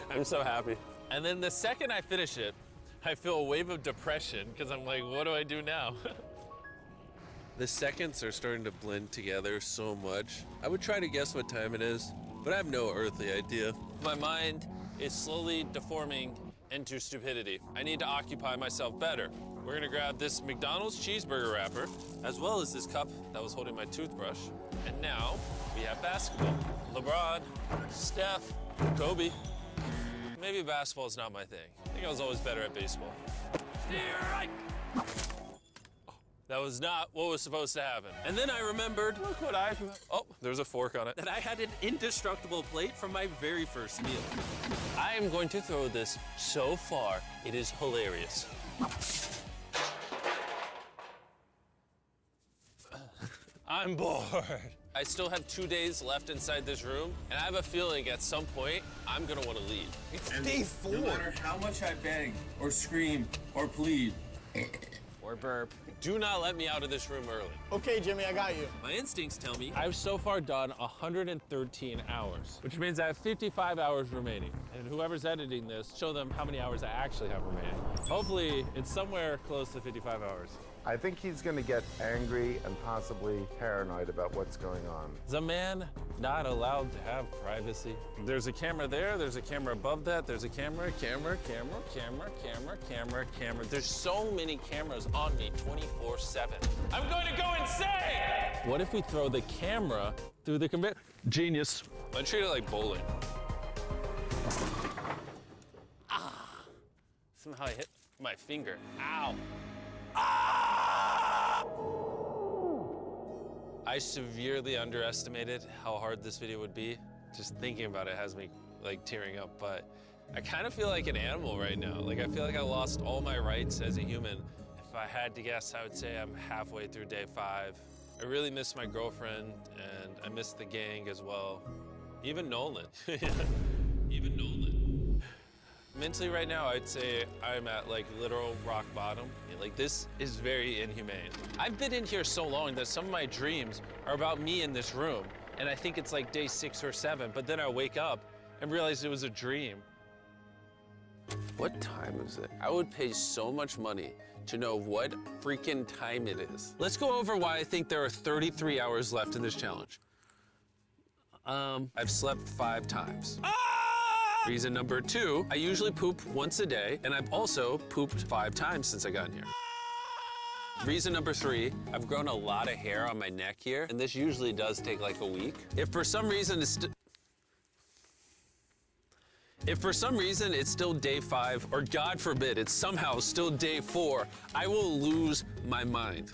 I'm so happy. And then the second I finish it, I feel a wave of depression because I'm like, what do I do now? The seconds are starting to blend together so much. I would try to guess what time it is, but I have no earthly idea. My mind is slowly deforming into stupidity. I need to occupy myself better. We're gonna grab this McDonald's cheeseburger wrapper, as well as this cup that was holding my toothbrush. And now we have basketball. LeBron, Steph, Kobe. Maybe basketball is not my thing. I think I was always better at baseball. Strike! That was not what was supposed to happen. And then I remembered, look what oh, there's a fork on it. That I had an indestructible plate from my very first meal. I am going to throw this so far, it is hilarious. I'm bored. I still have 2 days left inside this room, and I have a feeling at some point, I'm gonna wanna leave. It's day 4. No matter how much I beg, or scream, or plead, Or burp. Do not let me out of this room early. Okay, Jimmy, I got you. My instincts tell me I've so far done 113 hours, which means I have 55 hours remaining. And whoever's editing this, show them how many hours I actually have remaining. Hopefully, it's somewhere close to 55 hours. I think he's going to get angry and possibly paranoid about what's going on. Is a man not allowed to have privacy? There's a camera there, there's a camera above that, there's a camera. There's so many cameras on me 24/7. I'm going to go insane! What if we throw the camera through the conveyor? Genius. I treat it like bowling. Somehow I hit my finger. Ow. I severely underestimated how hard this video would be. Just thinking about it has me like tearing up, but I kind of feel like an animal right now. Like I feel like I lost all my rights as a human. If I had to guess, I would say I'm halfway through day 5. I really miss my girlfriend and I miss the gang as well. Even Nolan. Even Nolan. Mentally right now, I'd say I'm at like literal rock bottom. Like this is very inhumane. I've been in here so long that some of my dreams are about me in this room. And I think it's like day 6 or 7, but then I wake up and realize it was a dream. What time is it? I would pay so much money to know what freaking time it is. Let's go over why I think there are 33 hours left in this challenge. I've slept 5 times. Reason number 2, I usually poop once a day, and I've also pooped 5 times since I got in here. Reason number 3, I've grown a lot of hair on my neck here, and this usually does take like a week. If for some reason it's still day 5, or God forbid, it's somehow still day 4, I will lose my mind.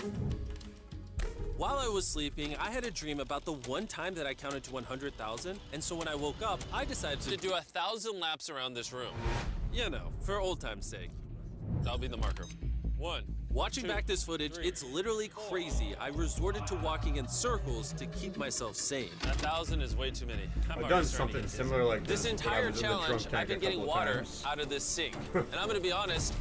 while I was sleeping, I had a dream about the one time that I counted to 100,000. And so when I woke up, I decided To do 1,000 laps around this room. you know, for old time's sake. That'll be the marker. 1. Watching 2, back this footage, 3, it's literally crazy. I resorted to walking in circles to keep myself sane. 1,000 is way too many. I've done something similar like This this. entire challenge, I've been getting water out of this sink. And I'm gonna be honest,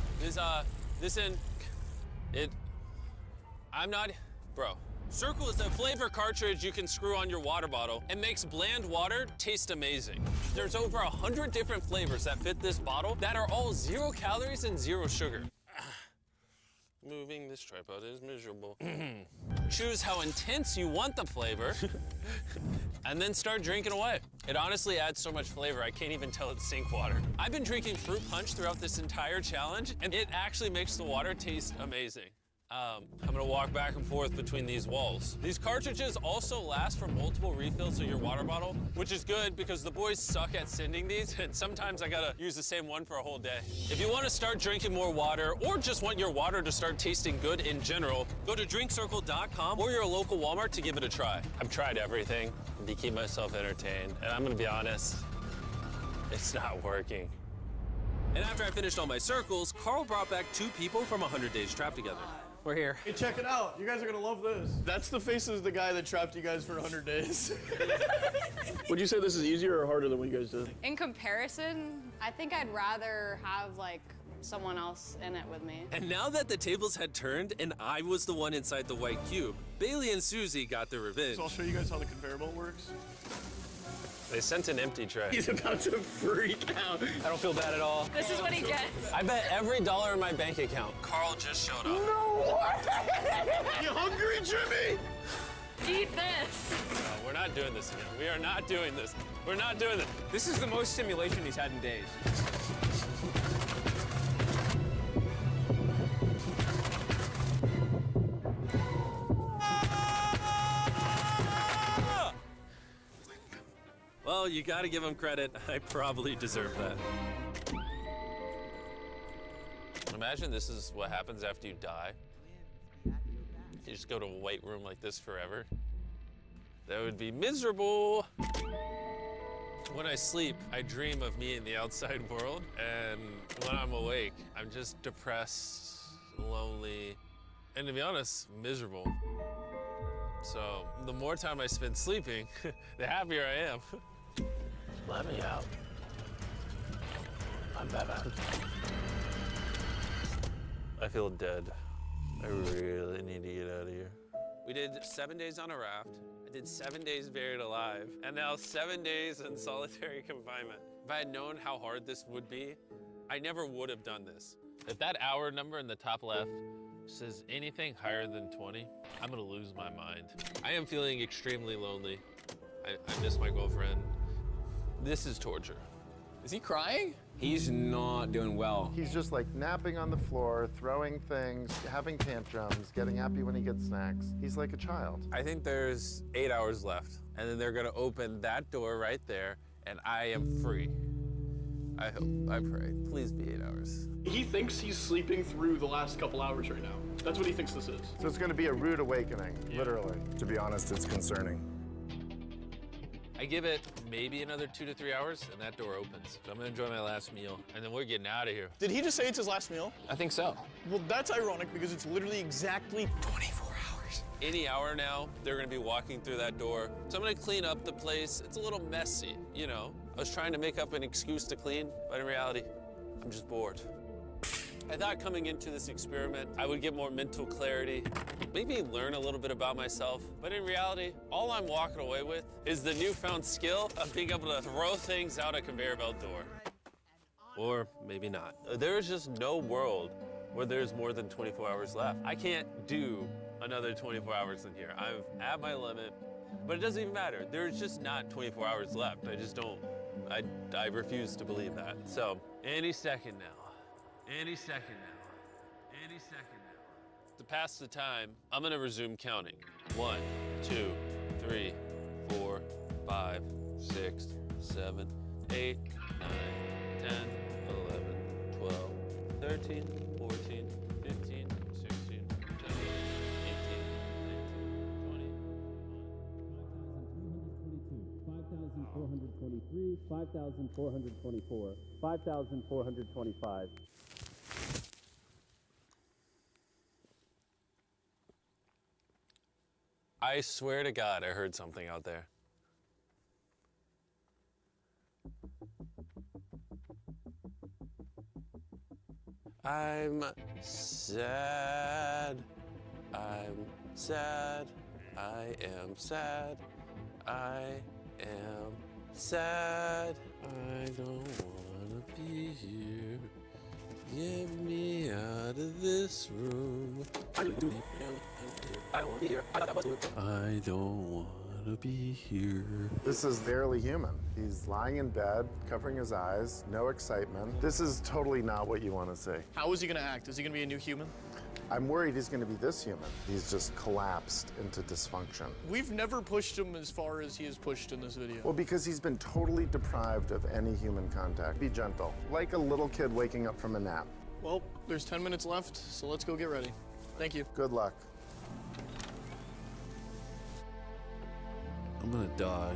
bro. Circle is a flavor cartridge you can screw on your water bottle and makes bland water taste amazing. There's over 100 different flavors that fit this bottle that are all 0 calories and 0 sugar. Moving this tripod is miserable. Choose how intense you want the flavor and then start drinking away. It honestly adds so much flavor, I can't even tell it's sink water. I've been drinking fruit punch throughout this entire challenge and it actually makes the water taste amazing. I'm gonna walk back and forth between these walls. These cartridges also last for multiple refills of your water bottle, which is good because the boys suck at sending these, and sometimes I gotta use the same one for a whole day. If you wanna start drinking more water, or just want your water to start tasting good in general, go to drinkcircle.com or your local Walmart to give it a try. I've tried everything to keep myself entertained, and I'm gonna be honest, it's not working. And after I finished all my circles, Carl brought back 2 people from 100 Days Trapped Together. We're here. Hey, check it out. You guys are gonna love this. That's the face of the guy that trapped you guys for 100 days. Would you say this is easier or harder than what you guys did? In comparison, I think I'd rather have like someone else in it with me. And now that the tables had turned and I was the one inside the white cube, Bailey and Susie got their revenge. So I'll show you guys how the conveyor belt works. They sent an empty tray. He's about to freak out. I don't feel bad at all. This is what he gets. I bet every dollar in my bank account. Carl just showed up. No way! You hungry, Jimmy? Eat this. No, we're not doing this again. We are not doing this. We're not doing this. This is the most stimulation he's had in days. Well, you gotta give him credit. I probably deserve that. Imagine this is what happens after you die. You just go to a white room like this forever. That would be miserable. When I sleep, I dream of me in the outside world. And when I'm awake, I'm just depressed, lonely, and to be honest, miserable. So the more time I spend sleeping, the happier I am. Let me out. I'm Batman. I feel dead. I really need to get out of here. We did 7 days on a raft. I did 7 days buried alive. And now 7 days in solitary confinement. If I had known how hard this would be, I never would have done this. If that hour number in the top left says anything higher than 20, I'm gonna lose my mind. I am feeling extremely lonely. I miss my girlfriend. This is torture. Is he crying? He's not doing well. He's just like napping on the floor, throwing things, having tantrums, getting happy when he gets snacks. He's like a child. I think there's 8 hours left, and then they're gonna open that door right there, and I am free. I hope, I pray. Please be 8 hours. He thinks he's sleeping through the last couple hours right now. That's what he thinks this is. So it's going to be a rude awakening, literally. To be honest, it's concerning. I give it maybe another 2 to 3 hours, and that door opens. So I'm gonna enjoy my last meal, and then we're getting out of here. Did he just say it's his last meal? I think so. Well, that's ironic because it's literally exactly 24 hours. Any hour now, they're gonna be walking through that door. So I'm gonna clean up the place. It's a little messy, you know. I was trying to make up an excuse to clean, but in reality, I'm just bored. I thought coming into this experiment, I would get more mental clarity, maybe learn a little bit about myself, but in reality, all I'm walking away with is the newfound skill of being able to throw things out a conveyor belt door. Or maybe not. There is just no world where there's more than 24 hours left. I can't do another 24 hours in here. I'm at my limit, but it doesn't even matter. There's just not 24 hours left. I just don't, I refuse to believe that. So, any second now. Any second now. Any second now. To pass the time, I'm gonna resume counting. 1, 2, 3, 4, 5, 6, 7, 8, 9, 10, 11, 12, 13, 14, 15, 16, 17, 18, 19, 20. 5,423, 5,424, 5,425. I swear to God, I heard something out there. I'm sad. I'm sad. I am sad. I am sad. I don't wanna be here. Get me out of this room. I don't wanna be here. I don't wanna be here. This is barely human. He's lying in bed, covering his eyes, no excitement. This is totally not what you want to see. How is he gonna act? Is he gonna be a new human? I'm worried he's going to be this human. He's just collapsed into dysfunction. We've never pushed him as far as he is pushed in this video. Well, because he's been totally deprived of any human contact. Be gentle, like a little kid waking up from a nap. Well, there's 10 minutes left, so let's go get ready. Thank you. Good luck. I'm gonna die.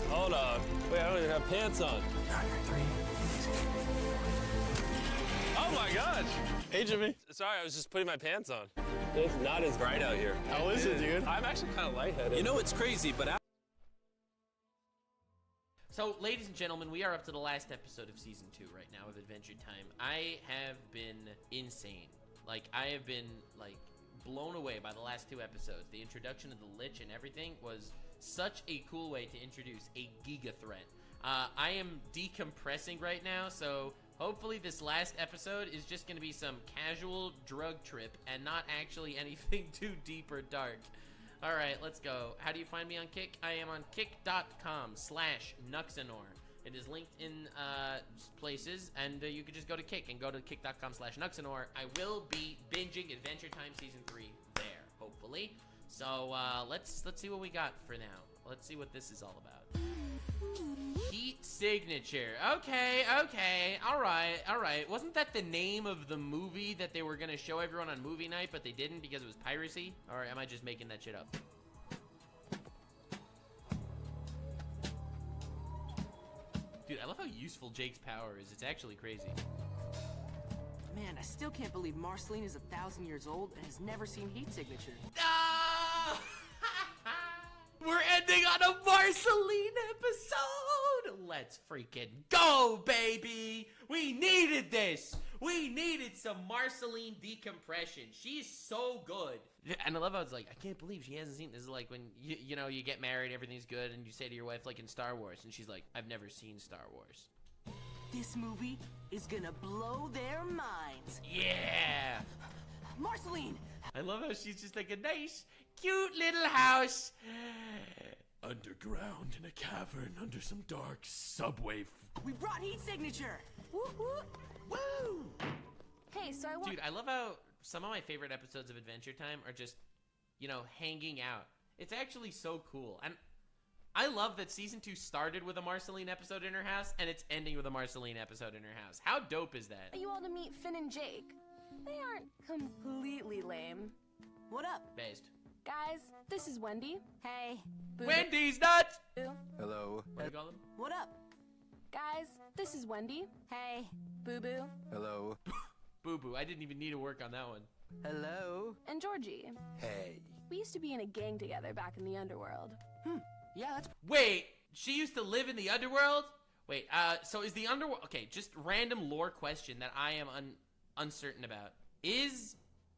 Hold on. Wait, I don't even have pants on. Oh my gosh! Hey, Jimmy. Sorry, I was just putting my pants on. It's not as bright out here. How is it, dude? I'm actually kind of lightheaded. You know, it's crazy, but So, ladies and gentlemen, we are up to the last episode of Season 2 right now of Adventure Time. I have been insane. Like, I have been, like, blown away by the last 2 episodes. The introduction of the Lich and everything was such a cool way to introduce a Giga threat. I am decompressing right now, so hopefully this last episode is just going to be some casual drug trip and not actually anything too deep or dark. All right, let's go. How do you find me on Kick? I am on kick.com/Nuxanor. It is linked in places, and you can just go to Kick and go to kick.com/Nuxanor. I will be binging Adventure Time Season 3 there, hopefully. So let's see what we got for now. Let's see what this is all about. Heat signature. Okay, all right. Wasn't that the name of the movie that they were gonna show everyone on movie night, but they didn't because it was piracy? Or am I just making that shit up? Dude, I love how useful Jake's power is. It's actually crazy. Man, I still can't believe Marceline is 1,000 years old and has never seen heat signature. Ah! We're ending on a Marceline episode! Let's freaking go, baby! We needed this! We needed some Marceline decompression. She's so good. And I love how it's like, I can't believe she hasn't seen this. Is like when, you know, you get married, everything's good, and you say to your wife, like in Star Wars, and she's like, I've never seen Star Wars. This movie is gonna blow their minds. Yeah! Marceline! I love how she's just like a nice, cute little house. Underground in a cavern under some dark subway. We brought heat signature! Woo woo! Woo! Hey, so I want. Dude, I love how some of my favorite episodes of Adventure Time are just, you know, hanging out. It's actually so cool. And I love that Season 2 started with a Marceline episode in her house, and it's ending with a Marceline episode in her house. How dope is that? You all to meet Finn and Jake. They aren't completely lame. What up? Based. Guys, this is Wendy. Hey. Boo. Wendy's nuts! Hello. What do you call them? What up? Guys, this is Wendy. Hey. Boo Boo. Hello. Boo Boo. I didn't even need to work on that one. Hello. And Georgie. Hey. We used to be in a gang together back in the underworld. Yeah, that's... Wait, she used to live in the underworld? Wait, so is the underworld... Okay, just random lore question that I am uncertain about. Is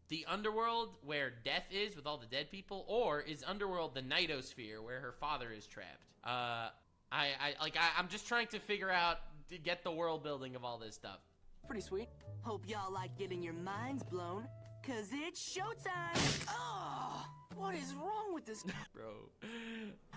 the underworld where death is with all the dead people, or is underworld the Nightosphere where her father is trapped? I'm just trying to figure out to get the world building of all this stuff. Pretty sweet. Hope y'all like getting your minds blown, cause it's showtime! Oh, what is wrong with this? Bro.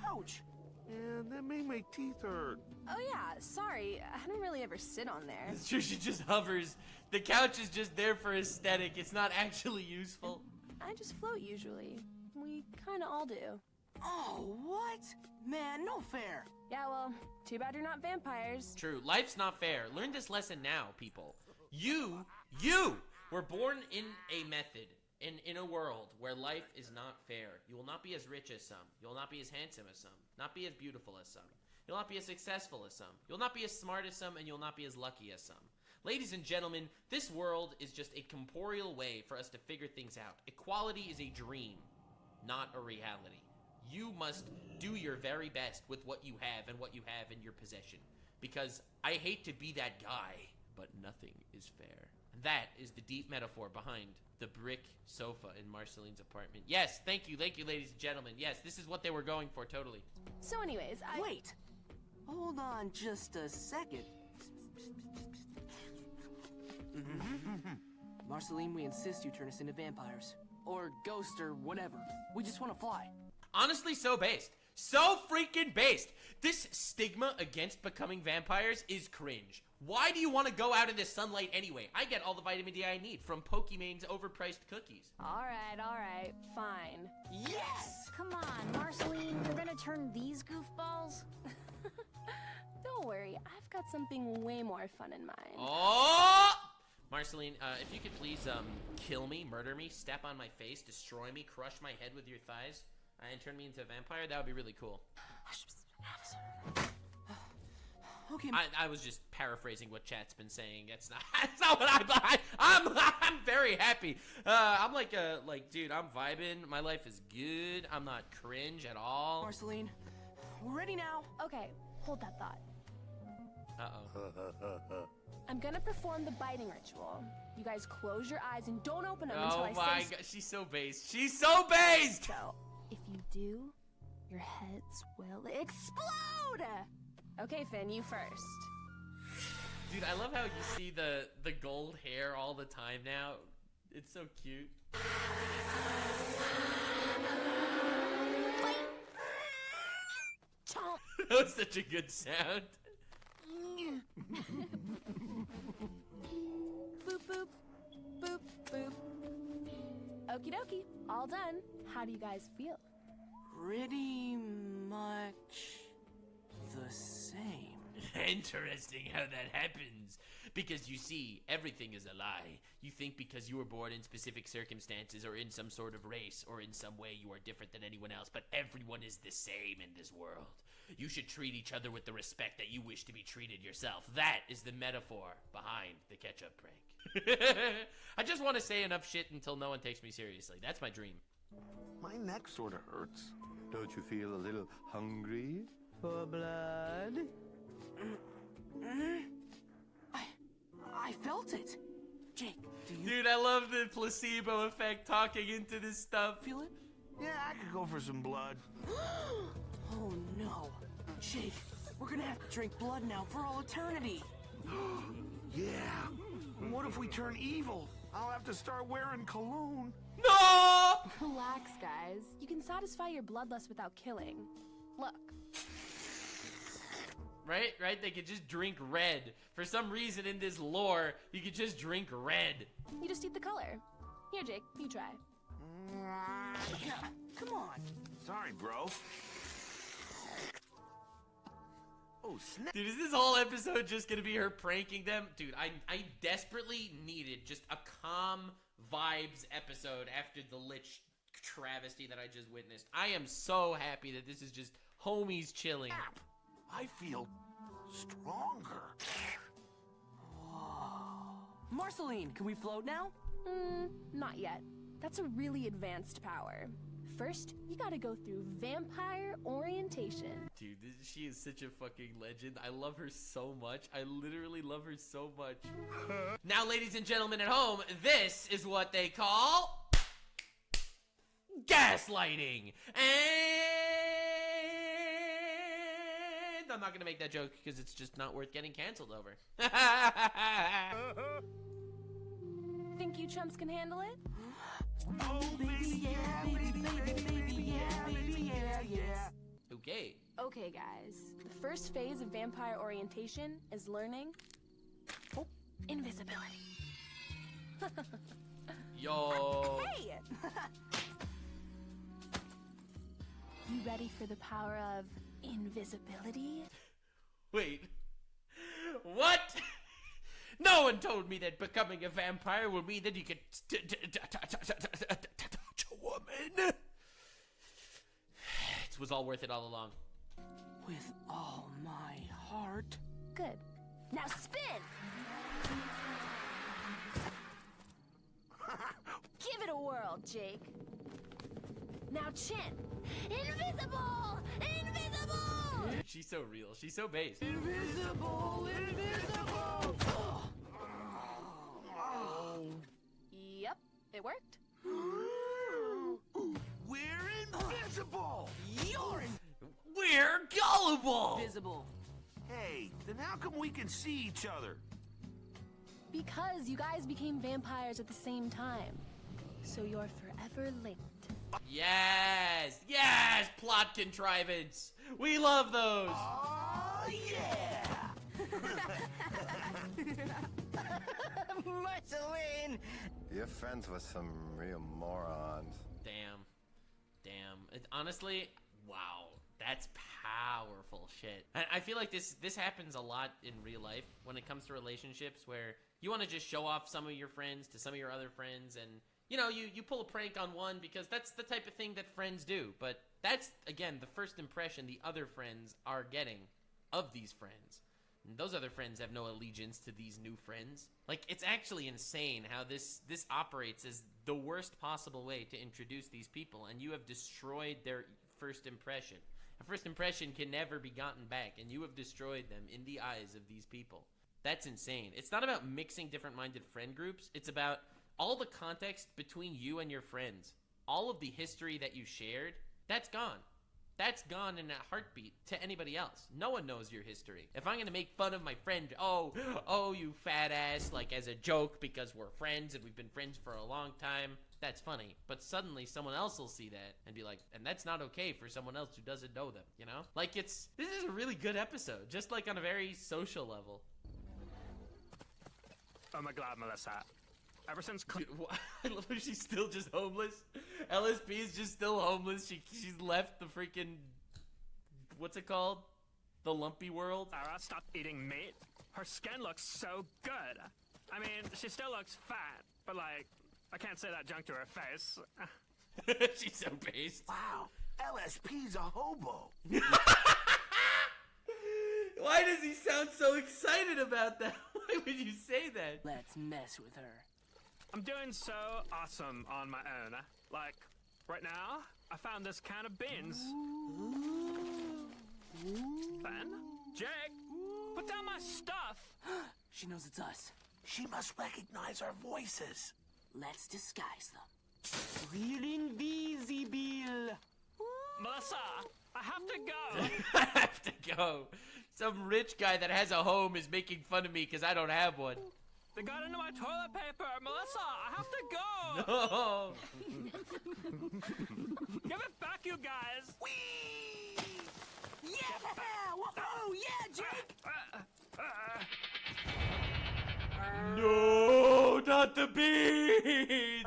Ouch. Yeah, that made my teeth hurt. Oh yeah, sorry. I didn't really ever sit on there. It's true, she just hovers. The couch is just there for aesthetic. It's not actually useful. I just float usually. We kinda all do. Oh, what? Man, no fair. Yeah, well, too bad you're not vampires. True, life's not fair. Learn this lesson now, people. You were born in a method, in a world where life is not fair. You will not be as rich as some. You will not be as handsome as some. Not be as beautiful as some. You'll not be as successful as some. You'll not be as smart as some, and you'll not be as lucky as some. Ladies and gentlemen, this world is just a corporeal way for us to figure things out. Equality is a dream, not a reality. You must do your very best with what you have and what you have in your possession. Because I hate to be that guy, but nothing is fair. And that is the deep metaphor behind the brick sofa in Marceline's apartment. Yes, thank you, ladies and gentlemen. Yes, this is what they were going for, totally. So anyways, Wait. Hold on just a second. Marceline, we insist you turn us into vampires. Or ghosts or whatever. We just want to fly. Honestly, so based. So freaking based. This stigma against becoming vampires is cringe. Why do you want to go out in the sunlight anyway? I get all the vitamin D I need from Pokemon's overpriced cookies. all right, fine. Yes! Come on, Marceline, you're gonna turn these goofballs? Don't worry, I've got something way more fun in mind. Oh! Marceline, if you could please, kill me, murder me, step on my face, destroy me, crush my head with your thighs, and turn me into a vampire, that would be really cool. Okay. I was just paraphrasing what chat's been saying. That's not what I'm very happy. I'm like, dude, I'm vibing. My life is good. I'm not cringe at all. Marceline, we're ready now. Okay, hold that thought. Uh-oh. I'm gonna perform the biting ritual. You guys close your eyes and don't open them until I say... Oh my god, she's so based. She's so based! So, if you do, your heads will explode! Okay, Finn, you first. Dude, I love how you see the gold hair all the time now. It's so cute. Chomp! That was such a good sound. Boop, boop, boop, boop. Okie dokie, all done. How do you guys feel? Pretty much the same. Interesting how that happens. Because you see, everything is a lie. You think because you were born in specific circumstances or in some sort of race or in some way you are different than anyone else, but everyone is the same in this world. You should treat each other with the respect that you wish to be treated yourself. That is the metaphor behind the ketchup prank. I just want to say enough shit until no one takes me seriously. That's my dream. My neck sort of hurts. Don't you feel a little hungry for blood? I felt it. Jake, do you... Dude, I love the placebo effect talking into this stuff. Feel it? Yeah, I could go for some blood. Oh no. Jake, we're gonna have to drink blood now for all eternity. Yeah. What if we turn evil? I'll have to start wearing cologne. No! Relax, guys. You can satisfy your bloodlust without killing. Look. Right? They could just drink red. For some reason in this lore, you could just drink red. You just eat the color. Here, Jake, you try. Come on. Sorry, bro. Oh, snap. Dude, is this whole episode just gonna be her pranking them? Dude, I desperately needed just a calm vibes episode after the Lich travesty that I just witnessed. I am so happy that this is just homies chilling. I feel stronger. Marceline, can we float now? Not yet. That's a really advanced power. First, you gotta go through vampire orientation. Dude, she is such a fucking legend. I love her so much. I literally love her so much. Now, ladies and gentlemen at home, this is what they call gaslighting. And I'm not gonna make that joke because it's just not worth getting canceled over. Think you chumps can handle it? Oh, baby, yeah, baby, yeah. Okay. Okay, guys. The first phase of vampire orientation is learning invisibility. Yo. Hey! You ready for the power of invisibility? Wait. What? No one told me that becoming a vampire will mean that you can touch a woman. It was all worth it all along. With all my heart. Good. Now spin! Give it a whirl, Jake. Now chin. Invisible! Invisible! Dude, she's so real. She's so based. Invisible! Invisible! Yep, it worked. We're invisible! We're gullible! Visible. Hey, then how come we can see each other? Because you guys became vampires at the same time. So you're forever linked. Yes! Yes! Plot contrivance! We love those! Oh, yeah! Marceline! You're friends with some real morons. Damn. Honestly, wow. That's powerful shit. And I feel like this happens a lot in real life when it comes to relationships where you want to just show off some of your friends to some of your other friends and, you know, you pull a prank on one because that's the type of thing that friends do. But that's, again, the first impression the other friends are getting of these friends. And those other friends have no allegiance to these new friends. Like, it's actually insane how this operates as the worst possible way to introduce these people, and you have destroyed their first impression. A first impression can never be gotten back, and you have destroyed them in the eyes of these people. That's insane. It's not about mixing different-minded friend groups. It's about all the context between you and your friends. All of the history that you shared, that's gone. That's gone in a heartbeat to anybody else. No one knows your history. If I'm gonna make fun of my friend, oh, you fat ass, like as a joke because we're friends and we've been friends for a long time, that's funny. But suddenly someone else will see that and be like, and that's not okay for someone else who doesn't know them, you know? Like this is a really good episode, just like on a very social level. Oh my god, Melissa. Ever since I love how she's still just homeless. LSP is just still homeless. She's left the freaking, what's it called? The lumpy world. Sarah stopped eating meat. Her skin looks so good. I mean, she still looks fat, but like, I can't say that junk to her face. She's so based. Wow, LSP's a hobo. Why does he sound so excited about that? Why would you say that? Let's mess with her. I'm doing so awesome on my own. Like, right now, I found this can of beans. Then, Jake, put down my stuff. She knows it's us. She must recognize our voices. Let's disguise them. Real invisible. Melissa, I have to go. I have to go. Some rich guy that has a home is making fun of me because I don't have one. They got into my toilet paper. Melissa, I have to go. No. Give it back, you guys. Whee! Yeah! Whoa! Yeah, Jake! No, not the beans!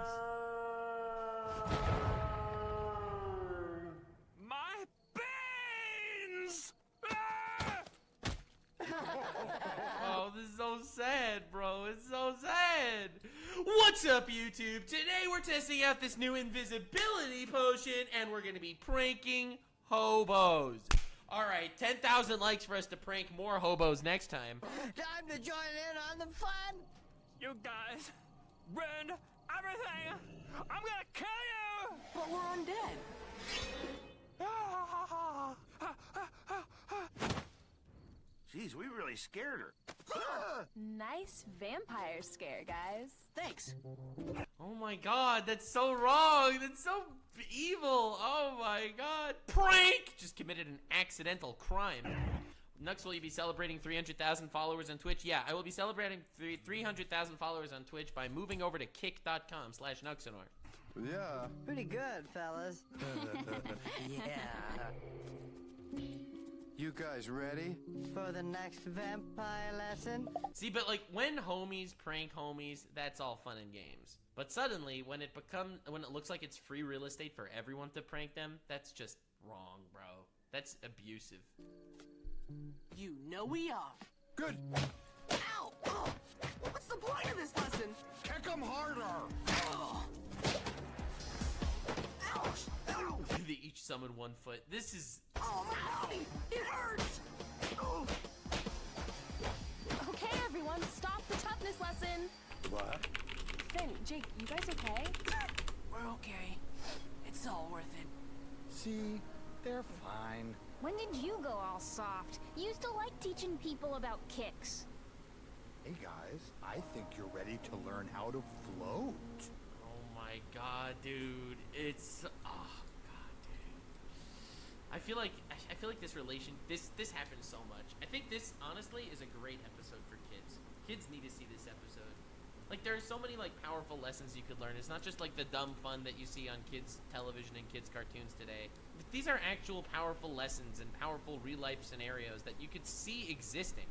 My beans! Oh, this is so sad, bro. It's so sad. What's up, YouTube? Today we're testing out this new invisibility potion, and we're gonna be pranking hobos. All right, 10,000 likes for us to prank more hobos next time. Time to join in on the fun. You guys ruined everything. I'm gonna kill you. But we're undead. Jeez, we really scared her. Nice vampire scare, guys. Thanks. Oh my god, that's so wrong. That's so evil. Oh my god. Prank! Just committed an accidental crime. Nux, will you be celebrating 300,000 followers on Twitch? Yeah, I will be celebrating 300,000 followers on Twitch by moving over to kick.com/Nuxanor. Yeah. Pretty good, fellas. Yeah. You guys ready? For the next vampire lesson? See, but like when homies prank homies, that's all fun and games. But suddenly, when it looks like it's free real estate for everyone to prank them, that's just wrong, bro. That's abusive. You know we are. Good. Ow! Oh, what's the point of this lesson? Kick him harder. Oh. Ouch! Ow! They each summon 1 foot. This is... Oh, my body! It hurts! Oh. Okay, everyone, stop the toughness lesson. What? Finn, Jake, you guys okay? We're okay. It's all worth it. See, they're fine. When did you go all soft? You used to like teaching people about kicks. Hey guys, I think you're ready to learn how to float. Oh my god, dude. It's... Oh, god, dude. I feel like this happens so much. I think this, honestly, is a great episode for kids. Kids need to see this episode. Like, there are so many, like, powerful lessons you could learn. It's not just, like, the dumb fun that you see on kids' television and kids' cartoons today. These are actual powerful lessons and powerful real-life scenarios that you could see existing.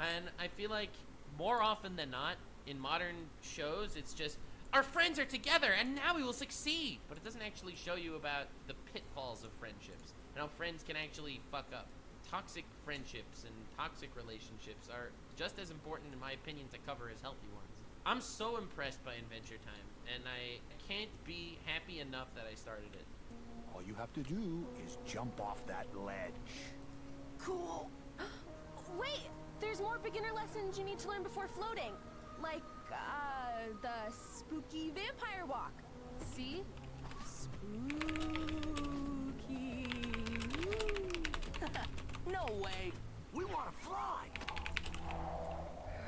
And I feel like more often than not, in modern shows, it's just, our friends are together and now we will succeed. But it doesn't actually show you about the pitfalls of friendships and how friends can actually fuck up. Toxic friendships and toxic relationships are just as important, in my opinion, to cover as healthy ones. I'm so impressed by Adventure Time, and I can't be happy enough that I started it. All you have to do is jump off that ledge. Cool. Wait, There's more beginner lessons you need to learn before floating. Like, the spooky vampire walk. See? Spooky. No way. We want to fly.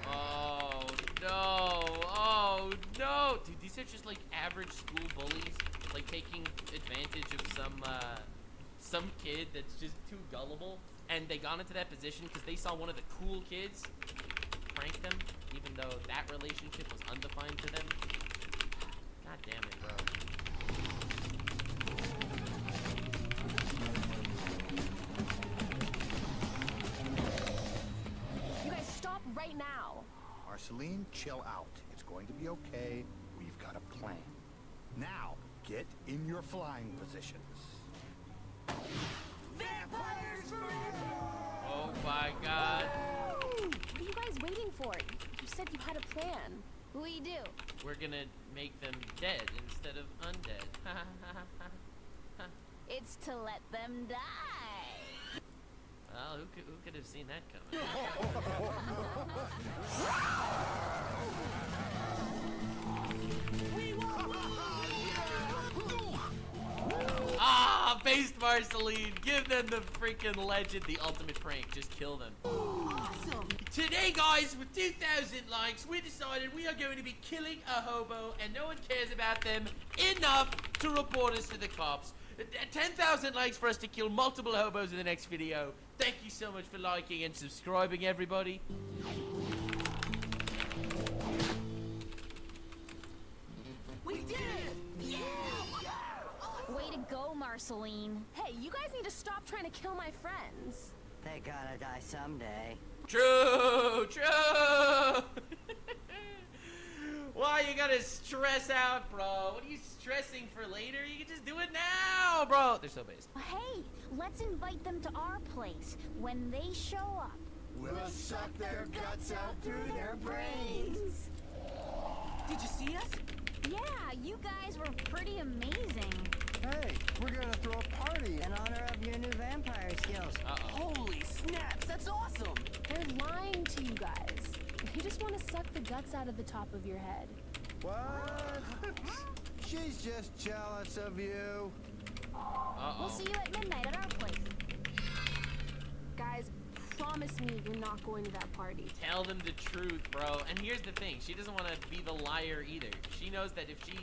Oh no! Oh no! Dude, these are just like average school bullies, like taking advantage of some kid that's just too gullible, and they got into that position because they saw one of the cool kids prank them, even though that relationship was undefined to them. God damn it, bro. You guys stop right now. Marceline, chill out. It's going to be okay. We've got a plan. Now, get in your flying positions. Vampires forever! Oh my god. What are you guys waiting for? You said you had a plan. We do. We're gonna make them dead instead of undead. It's to let them die. Well, who could have seen that coming? Ah, based Marceline. Give them the freaking legend, the ultimate prank. Just kill them. Awesome. Today, guys, with 2,000 likes, we decided we are going to be killing a hobo, and no one cares about them enough to report us to the cops. 10,000 likes for us to kill multiple hobos in the next video. Thank you so much for liking and subscribing, everybody. We did it! Yeah! Way to go, Marceline. Hey, you guys need to stop trying to kill my friends. They gotta die someday. True, true. Why you gotta stress out, bro? What are you stressing for later? You can just do it now, bro. They're so based. Hey, let's invite them to our place when they show up. We'll suck their guts out through their brains. Did you see us? Yeah, you guys were pretty amazing. Hey, we're gonna throw a party In honor of your new vampire skills. Holy snaps, that's awesome! They're lying to you guys. They just want to suck the guts out of the top of your head. What? She's just jealous of you. We'll see you at midnight at our place. Guys, promise me you're not going to that party. Tell them the truth, bro. And here's the thing. She doesn't want to be the liar either. She knows that if she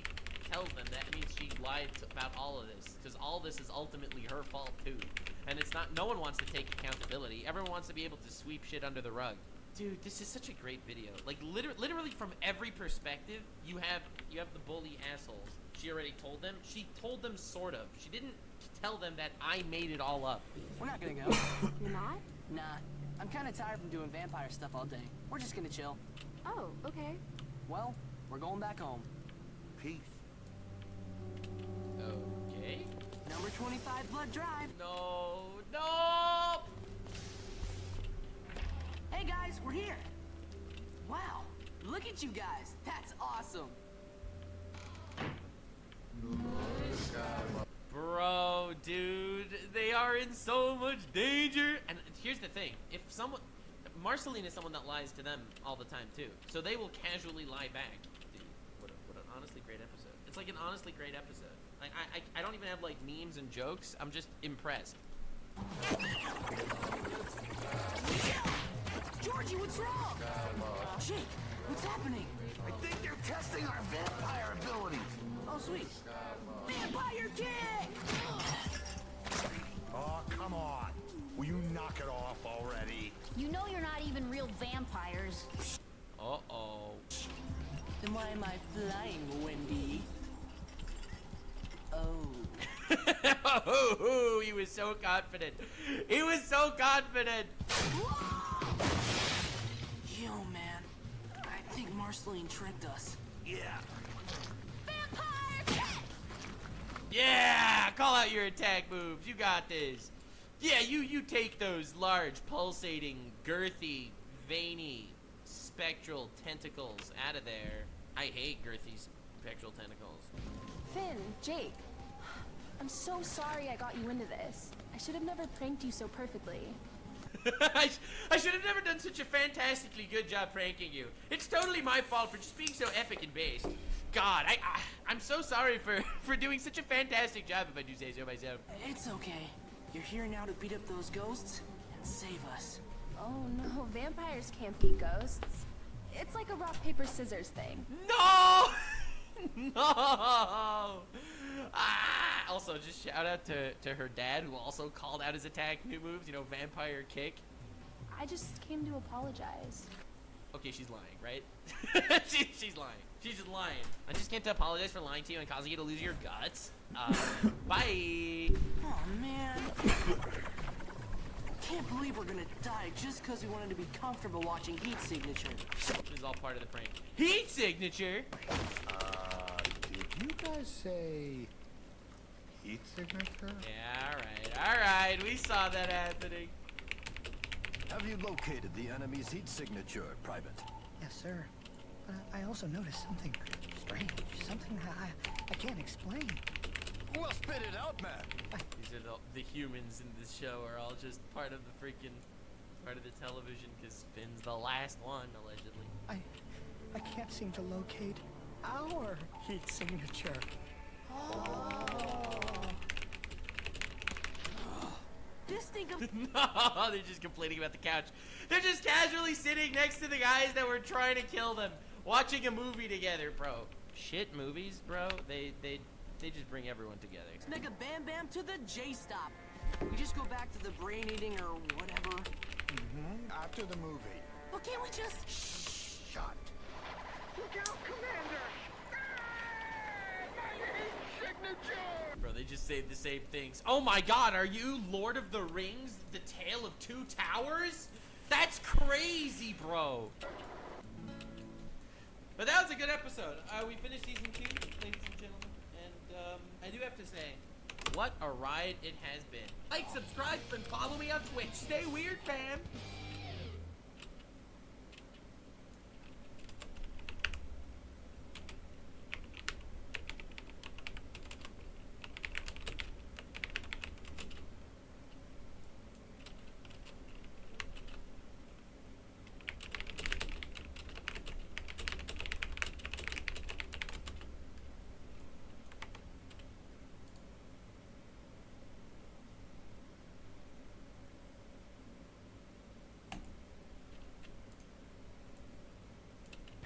tells them, that means she lied about all of this. Because all this is ultimately her fault, too. And it's not, no one wants to take accountability. Everyone wants to be able to sweep shit under the rug. Dude, this is such a great video. Like, literally from every perspective, you have the bully assholes. She already told them. She told them sort of. She didn't tell them that I made it all up. We're not gonna go. You're not? Nah. I'm kinda tired from doing vampire stuff all day. We're just gonna chill. Oh, okay. Well, we're going back home. Peace. Okay. Number 25 Blood Drive. No, no! Hey guys, we're here. Wow, look at you guys. That's awesome. Bro, dude, they are in so much danger. And here's the thing. If someone... Marceline is someone that lies to them all the time, too. So they will casually lie back. Dude, what an honestly great episode. It's like an honestly great episode. Like, I don't even have, like, memes and jokes. I'm just impressed. Georgie, what's wrong? Jake, what's happening? I think they're testing our vampire abilities. Oh, sweet. Vampire kick! Oh, come on. Will you knock it off already? You know you're not even real vampires. Uh-oh. Then why am I flying, Wendy? Oh. Oh, he was so confident. He was so confident. Yo, man. I think Marceline tricked us. Yeah. Vampire kick! Yeah, call out your attack moves. You got this. Yeah, you take those large, pulsating, girthy, veiny, spectral tentacles out of there. I hate girthy, spectral tentacles. Finn, Jake, I'm so sorry I got you into this. I should have never pranked you so perfectly. I should have never done such a fantastically good job pranking you. It's totally my fault for just being so epic and based. God, I'm so sorry for doing such a fantastic job, if I do say so myself. It's okay. You're here now to beat up those ghosts and save us. Oh no, vampires can't be ghosts. It's like a rock, paper, scissors thing. No! No! Also, just shout out to her dad, who also called out his attack moves, you know, vampire kick. I just came to apologize. Okay, she's lying, right? she's lying. She's just lying. I just came to apologize for lying to you and causing you to lose your guts. Bye! Oh, man. Can't believe we're gonna die just because we wanted to be comfortable watching Heat Signature. This is all part of the prank. Heat Signature? Did you guys say Heat Signature? Yeah, alright. We saw that happening. Have you located the enemy's heat signature, Private? Yes, sir. But I also noticed something strange. Something I can't explain. Well, spit it out, man. These are the humans in this show are all just part of the television, because Finn's the last one, allegedly. I can't seem to locate our heat signature. This thing of No, they're just complaining about the couch. They're just casually sitting next to the guys that were trying to kill them, watching a movie together, bro. Shit movies, bro. They just bring everyone together. Let's make a Bam Bam to the J-Stop. We just go back to the brain eating or whatever. After the movie. Well, can't we just Shut. Look out, Commander! Bro, they just say the same things. Oh my god, are you Lord of the Rings, the Tale of Two Towers? That's crazy, bro. But that was a good episode. We finished season 2, ladies and gentlemen. And I do have to say, what a ride it has been. Like, subscribe, and follow me on Twitch. Stay weird, fam.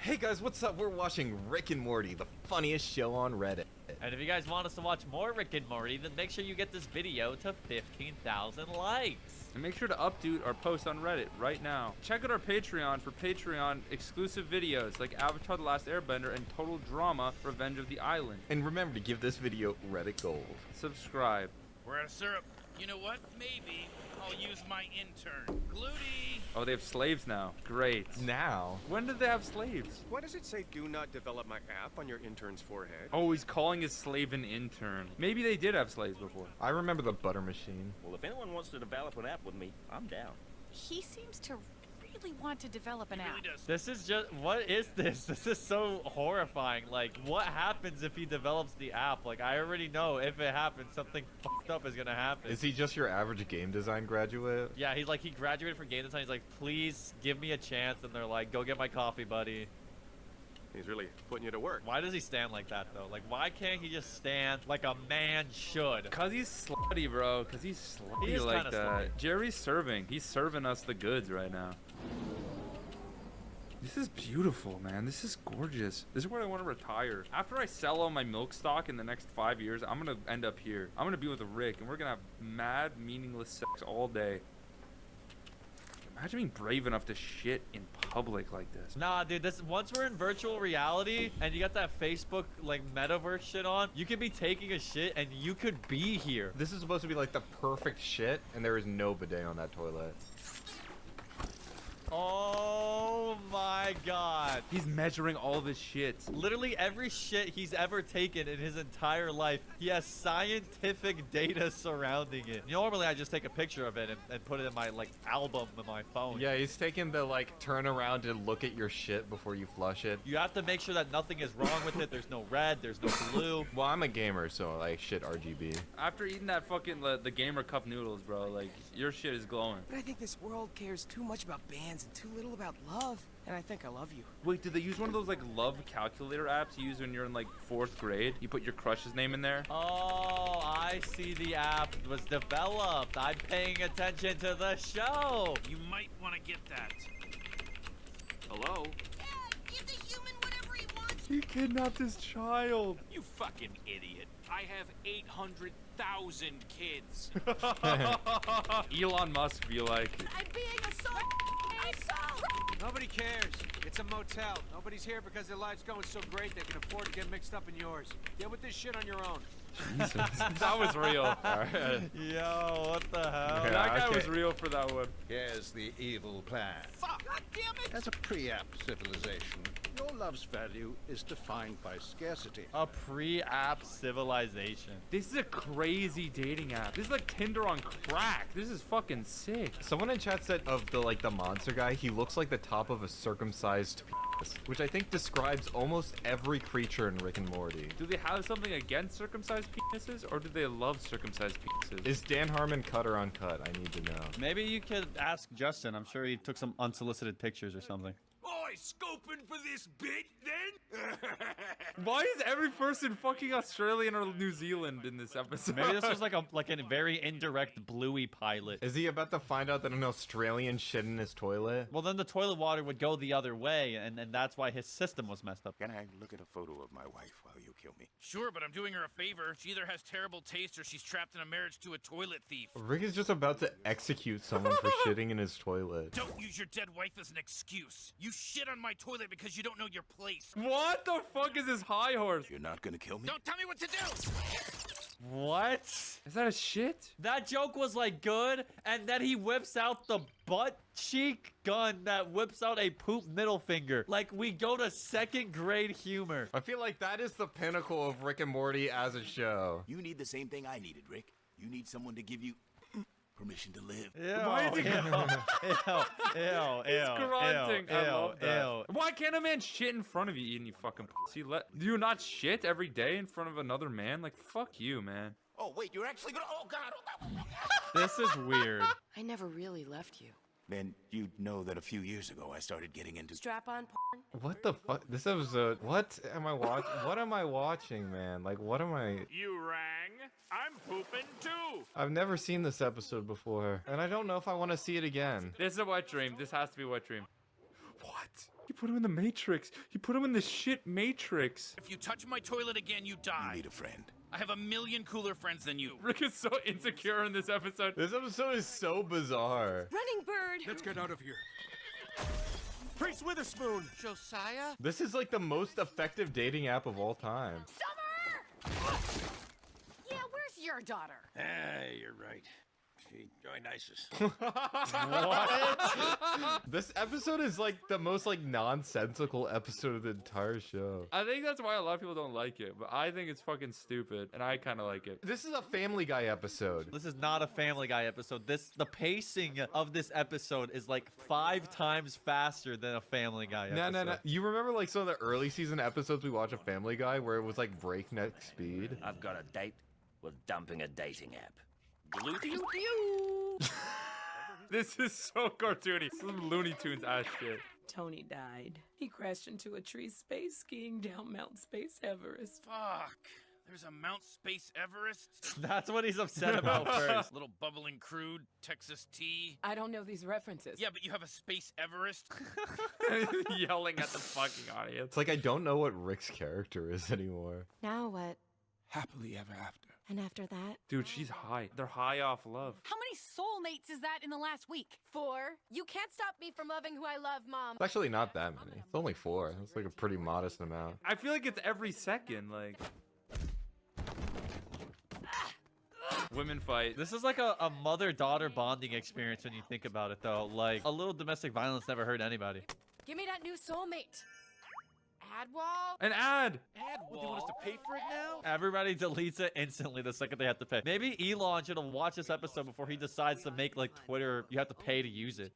Hey guys, what's up? We're watching Rick and Morty, the funniest show on Reddit. And if you guys want us to watch more Rick and Morty, then make sure you get this video to 15,000 likes. And make sure to update our post on Reddit right now. Check out our Patreon for Patreon exclusive videos like Avatar: The Last Airbender and Total Drama: Revenge of the Island. And remember to give this video Reddit gold. Subscribe. We're out of syrup. You know what? Maybe I'll use my intern, Gluty. Oh, they have slaves now. Great. Now? When did they have slaves? Why does it say do not develop my app on your intern's forehead? Oh, he's calling his slave an intern. Maybe they did have slaves before. I remember the butter machine. Well, if anyone wants to develop an app with me, I'm down. He seems to really want to develop an app. This is just, what is this? This is so horrifying. Like, what happens if he develops the app? Like, I already know if it happens, something fucked up is gonna happen. Is he just your average game design graduate? Yeah, he's like, he graduated from game design. He's like, please give me a chance. And they're like, go get my coffee, buddy. He's really putting you to work. Why does he stand like that, though? Like, why can't he just stand like a man should? Cause he's slutty, bro. Cause he's slutty He is like kinda that. slutty. Jerry's serving. He's serving us the goods right now. This is beautiful, man. This is gorgeous. This is where I want to retire. After I sell all my milk stock in the next 5 years, I'm going to end up here. I'm going to be with Rick, and we're going to have mad, meaningless sex all day. Imagine being brave enough to shit in public like this. Nah, dude, this once we're in virtual reality and you got that Facebook like metaverse shit on, you could be taking a shit and you could be here. This is supposed to be like the perfect shit, and there is no bidet on that toilet. Oh my god. He's measuring all of his shit. Literally every shit he's ever taken in his entire life, he has scientific data surrounding it. Normally, I just take a picture of it and put it in my, like, album on my phone. Yeah, he's taking the, like, turn around and look at your shit before you flush it. You have to make sure that nothing is wrong with it. There's no red, there's no blue. Well, I'm a gamer, so, like, shit RGB. After eating that fucking, the gamer cup noodles, bro, like, your shit is glowing. But I think this world cares too much about bands and too little about love. And I think I love you. Wait, did they use one of those, like, love calculator apps you use when you're in, like, 4th grade? You put your crush's name in there? Oh, I see the app was developed. I'm paying attention to the show. You might want to get that. Hello? Give the human whatever he wants. He kidnapped his child. You fucking idiot. I have 800,000 kids. Elon Musk be like. I'm being assaulted. Nobody cares. It's a motel. Nobody's here because their life's going so great they can afford to get mixed up in yours. Deal with this shit on your own. Jesus. That was real. Yo, what the hell? Yeah, that guy was real for that one. Here's the evil plan. Fuck! God damn it! As a pre-app civilization, your love's value is defined by scarcity. A pre-app civilization. This is a crazy dating app. This is like Tinder on crack. This is fucking sick. Someone in chat said of the, like, the monster guy, he looks like the top of a circumcised penis, which I think describes almost every creature in Rick and Morty. Do they have something against circumcised penises, or do they love circumcised penises? Is Dan Harmon cut or uncut? I need to know. Maybe you could ask Justin. I'm sure he took some unsolicited pictures or something. Oi, scoping for this bit, then? Why is every person fucking Australian or New Zealand in this episode? Maybe this was like a very indirect Bluey pilot. Is he about to find out that an Australian shit in his toilet? Well, then the toilet water would go the other way, and that's why his system was messed up. Can I look at a photo of my wife while you kill me? Sure, but I'm doing her a favor. She either has terrible taste or she's trapped in a marriage to a toilet thief. Rick is just about to execute someone for shitting in his toilet. Don't use your dead wife as an excuse. You shit on my toilet because you don't know your place. What the fuck is this high horse? You're not gonna kill me? Don't tell me what to do! What? Is that a shit? That joke was like good, and then he whips out the butt cheek gun that whips out a poop middle finger. Like we go to 2nd grade humor. I feel like that is the pinnacle of Rick and Morty as a show. You need the same thing I needed, Rick. You need someone to give you permission to live. Why is he grunting? I love that. Why can't a man shit in front of you, you fucking pussy? Do you not shit every day in front of another man? Like, fuck you, man. Oh, wait, you're actually gonna... Oh, God. This is weird. I never really left you. Then you'd know that a few years ago I started getting into... Strap-on porn? What the fuck? This episode... What am I watching? What am I watching, man? Like, what am I... You rang. I'm pooping too. I've never seen this episode before, and I don't know if I want to see it again. This is a wet dream. This has to be a wet dream. What? He put him in the Matrix. He put him in the shit Matrix. If you touch my toilet again, you die. You need a friend. I have a million cooler friends than you. Rick is so insecure in this episode. This episode is so bizarre. Running bird! Let's get out of here. Priest Witherspoon! Josiah? This is like the most effective dating app of all time. Summer! Yeah, where's your daughter? You're right. She joined ISIS. What? This episode is like the most like nonsensical episode of the entire show. I think that's why a lot of people don't like it, but I think it's fucking stupid, and I kind of like it. This is a Family Guy episode. This is not a Family Guy episode. The pacing of this episode is like 5 times faster than a Family Guy episode. No. You remember like some of the early season episodes we watch of Family Guy where it was like breakneck speed? I've got a date with dumping a dating app. This is so cartoony. Some Looney Tunes ass shit. Tony died. He crashed into a tree space skiing down Mount Space Everest. Fuck. There's a Mount Space Everest? That's what he's upset about first. Little bubbling crude, Texas tea. I don't know these references. Yeah, but you have a Space Everest? Yelling at the fucking audience. It's like I don't know what Rick's character is anymore. Now what? Happily ever after. And after that? Dude, she's high. They're high off love. How many soulmates is that in the last week? 4. You can't stop me from loving who I love, Mom. It's actually not that many. It's only 4. It's like a pretty modest amount. I feel like it's every second, like... Women fight. This is like a mother-daughter bonding experience when you think about it, though. Like, a little domestic violence never hurt anybody. Give me that new soulmate. Ad wall? An ad! Ad What, do you want us to pay for it now? Everybody deletes it instantly the second they have to pay. Maybe Elon should have watched this episode before he decides to make like Twitter. You have to pay to use it.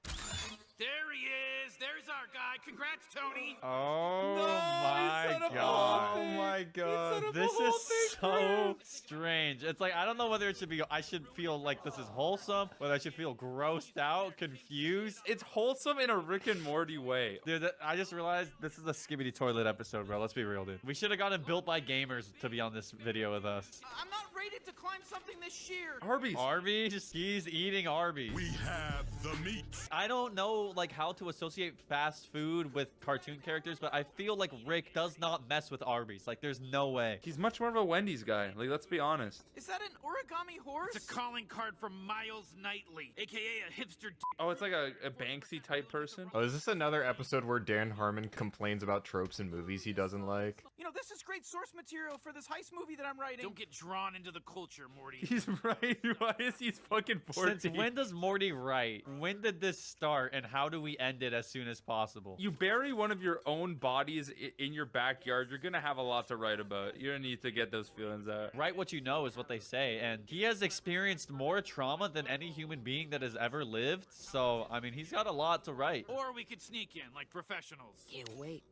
There he is. There's our guy. Congrats, Tony. Oh my god. Oh my god. This is so strange. It's like, I don't know whether it should be, I should feel like this is wholesome, whether I should feel grossed out, confused. It's wholesome in a Rick and Morty way. Dude, I just realized this is a Skibbity Toilet episode, bro. Let's be real, dude. We should have gotten Built by Gamers to be on this video with us. I'm not rated to climb something this sheer. Arby's. Arby's? He's eating Arby's. We have the meat. I don't know like how to associate fast food with cartoon characters, but I feel like Rick does not mess with Arby's. Like, there's no way. He's much more of a Wendy's guy. Like, let's be honest. Is that an origami horse? It's a calling card from Miles Knightley, aka a hipster. Oh, it's like a Banksy type person. Oh, is this another episode where Dan Harmon complains about tropes in movies he doesn't like? You know, this is great source material for this heist movie that I'm writing. Don't get drawn into the culture, Morty. He's right. Why is he fucking 14? Since when does Morty write? When did this start, and how do we end it as soon as possible? You bury one of your own bodies in your backyard, you're gonna have a lot to write about. You don't need to get those feelings out. Write what you know is what they say, and he has experienced more trauma than any human being that has ever lived, so, I mean, he's got a lot to write. Or we could sneak in, like professionals. Can't wait.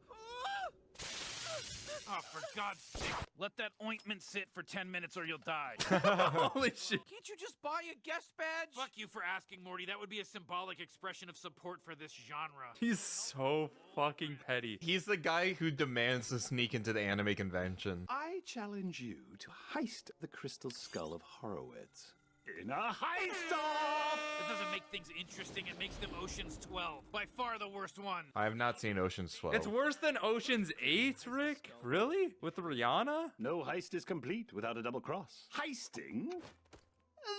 Oh, for God's sake. Let that ointment sit for 10 minutes or you'll die. Holy shit. Can't you just buy a guest badge? Fuck you for asking, Morty. That would be a symbolic expression of support for this genre. He's so fucking petty. He's the guy who demands to sneak into the anime convention. I challenge you to heist the crystal skull of Horowitz. In a heist-off! That doesn't make things interesting. It makes them Ocean's 12. By far the worst one. I have not seen Ocean's 12. It's worse than Ocean's 8, Rick? Really? With Rihanna? No heist is complete without a double cross. Heisting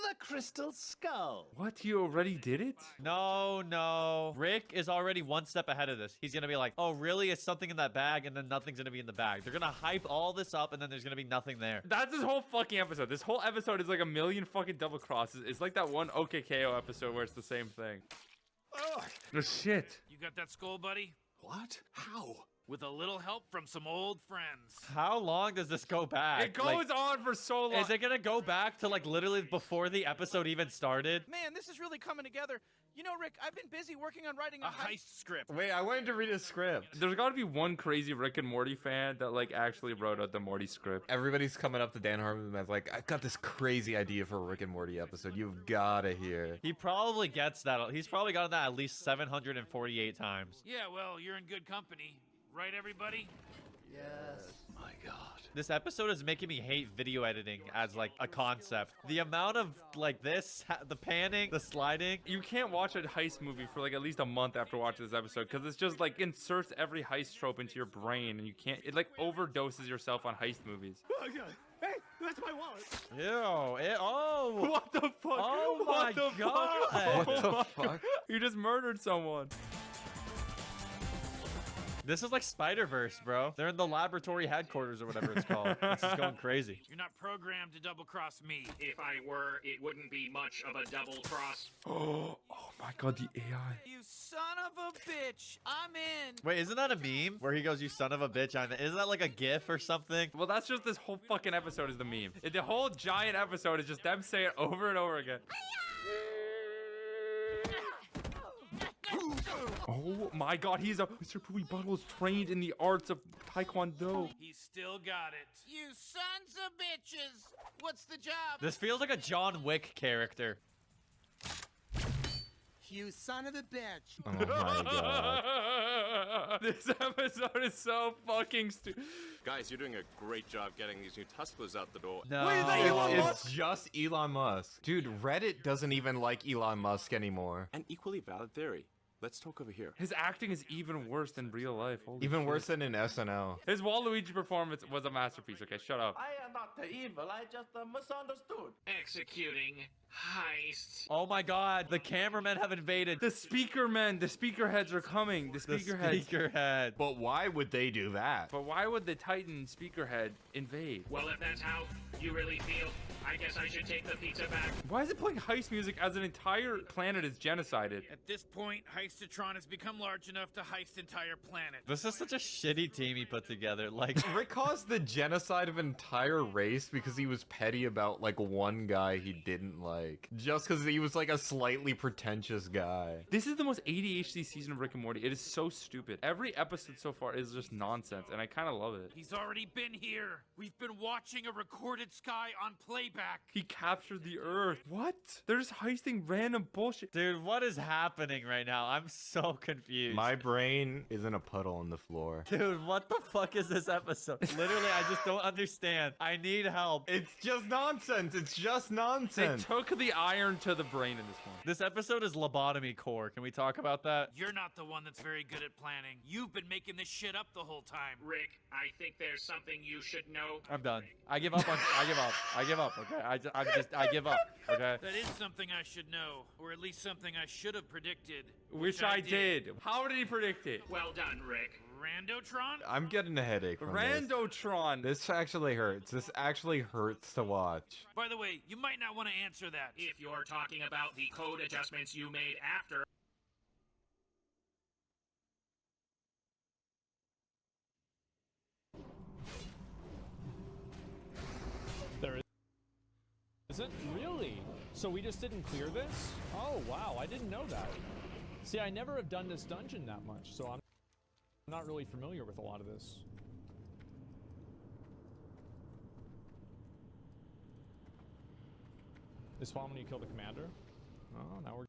the crystal skull. What? You already did it? No. Rick is already one step ahead of this. He's gonna be like, oh, really? It's something in that bag, and then nothing's gonna be in the bag. They're gonna hype all this up, and then there's gonna be nothing there. That's this whole fucking episode. This whole episode is like a million fucking double crosses. It's like that one OKKO episode where it's the same thing. Ugh. Oh, shit. You got that skull, buddy? What? How? With a little help from some old friends. How long does this go back? It goes on for so long. Is it gonna go back to like literally before the episode even started? Man, this is really coming together. You know, Rick, I've been busy working on writing a heist script. Wait, I wanted to read a script. There's gotta be one crazy Rick and Morty fan that like actually wrote out the Morty script. Everybody's coming up to Dan Harmon and like, I've got this crazy idea for a Rick and Morty episode. You've gotta hear. He probably gets that. He's probably gotten that at least 748 times. Yeah, well, you're in good company. Right, everybody? Yes. My God. This episode is making me hate video editing as like a concept. The amount of like this, the panning, the sliding. You can't watch a heist movie for like at least a month after watching this episode because it's just like inserts every heist trope into your brain and you can't, it like overdoses yourself on heist movies. Oh, God. Hey, that's my wallet. Ew. Oh. What the fuck? Oh What my the God. fuck? What the fuck? You just murdered someone. This is like Spider-Verse, bro. They're in the laboratory headquarters or whatever it's called. This is going crazy. You're not programmed to double-cross me. If I were, it wouldn't be much of a double cross. Oh my God, the AI. You son of a bitch. I'm in. Wait, isn't that a meme where he goes, you son of a bitch? Isn't that like a GIF or something? Well, that's just this whole fucking episode is the meme. The whole giant episode is just them saying it over and over again. Oh my God, Mr. Pooey Butthole is trained in the arts of Taekwondo. He's still got it. You sons of bitches. What's the job? This feels like a John Wick character. You son of a bitch. Oh my God. This episode is so fucking stupid. Guys, you're doing a great job getting these new Tusklers out the door. No. Wait, is that Elon Musk? It's just Elon Musk. Dude, Reddit doesn't even like Elon Musk anymore. An equally valid theory. Let's talk over here. His acting is even worse than real life. Holy Even shit. worse than in SNL. His Waluigi performance was a masterpiece. Okay, shut up. I am not the evil, I just misunderstood. Executing heists. Oh my God, the cameramen have invaded. The speaker men, the speaker heads are coming. The speaker heads. Speakerhead. But why would they do that? But why would the Titan speaker head invade? Well, if that's how you really feel, I guess I should take the pizza back. Why is it playing heist music as an entire planet is genocided? At this point, heist Heistatron has become large enough to heist entire planet. This is such a shitty team he put together. Like, Rick caused the genocide of an entire race because he was petty about like one guy he didn't like. Just because he was like a slightly pretentious guy. This is the most ADHD season of Rick and Morty. It is so stupid. Every episode so far is just nonsense, and I kind of love it. He's already been here. We've been watching a recorded sky on playback. He captured the Earth. What? They're just heisting random bullshit. dude, what is happening right now? I'm so confused. My brain is in a puddle on the floor. Dude, what the fuck is this episode? Literally, I just don't understand. I need help. It's just nonsense. It's just They nonsense. took the iron to the brain in this one. This episode is lobotomy core. Can we talk about that? You're not the one that's very good at planning. You've been making this shit up the whole time. Rick, I think there's something you should know. I'm done. I give up on. I give up. I give up. Okay. I give up. Okay. That is something I should know, or at least something I should have predicted. Which I did. How did he predict it? Well done, Rick. Randotron? I'm getting a headache from this. Randotron. This actually hurts. This actually hurts to watch. By the way, you might not want to answer that. If you're talking about the code adjustments you made after. There isn't? Really? So we just didn't clear this? Oh, wow, I didn't know that. See, I never have done this dungeon that much, so I'm not really familiar with a lot of this. Is spawn when you kill the commander? Oh, now we're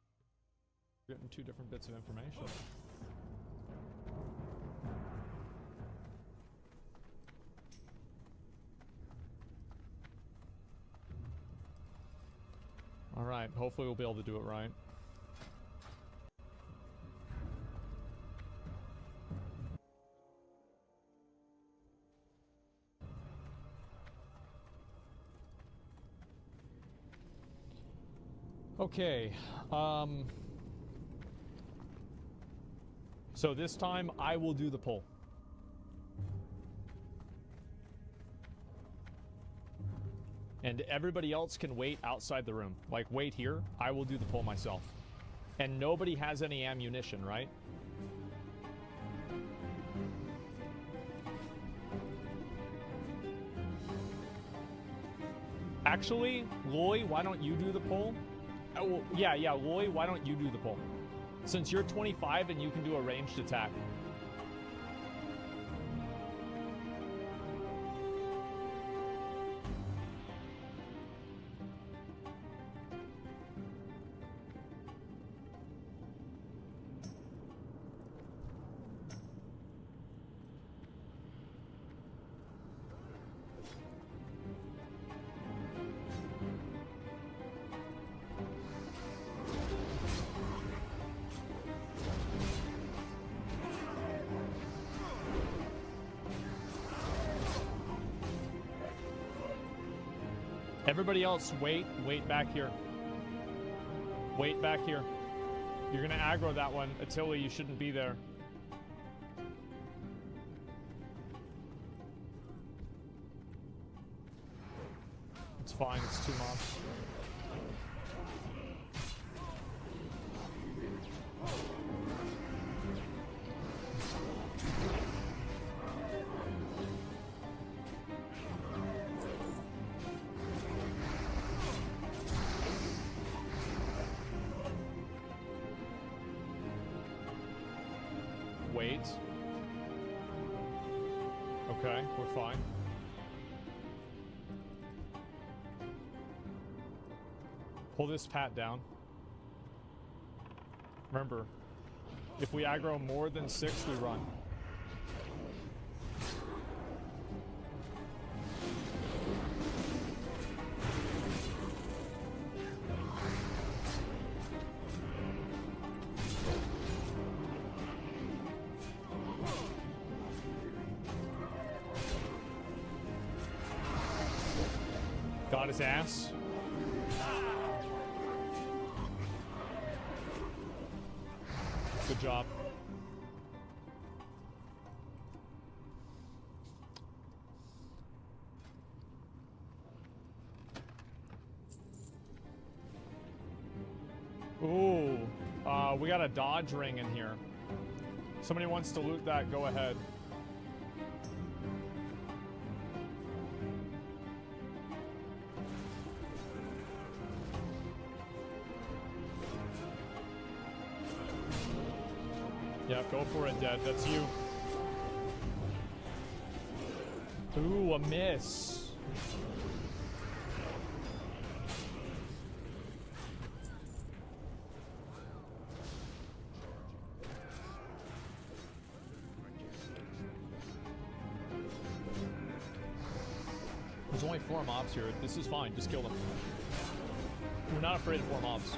getting two different bits of information. Alright, hopefully we'll be able to do it right. Okay, so this time I will do the pull. And everybody else can wait outside the room. Like, wait here. I will do the pull myself. And nobody has any ammunition, right? Actually, Loy, why don't you do the pull? Oh, well, yeah, Loy, why don't you do the pull? Since you're 25 and you can do a ranged attack. Everybody else, wait back here. Wait back here. You're gonna aggro that one. Attila, you shouldn't be there. It's fine, it's 2 mobs. Wait. Okay, we're fine. Pull this pat down. Remember, if we aggro more than 6, we run. Got his ass. Good job. Ooh. We got a dodge ring in here. Somebody wants to loot that, go ahead. Yeah, go for it, Dead. That's you. Ooh, a miss. There's only 4 mobs here. This is fine. Just kill them. We're not afraid of 4 mobs.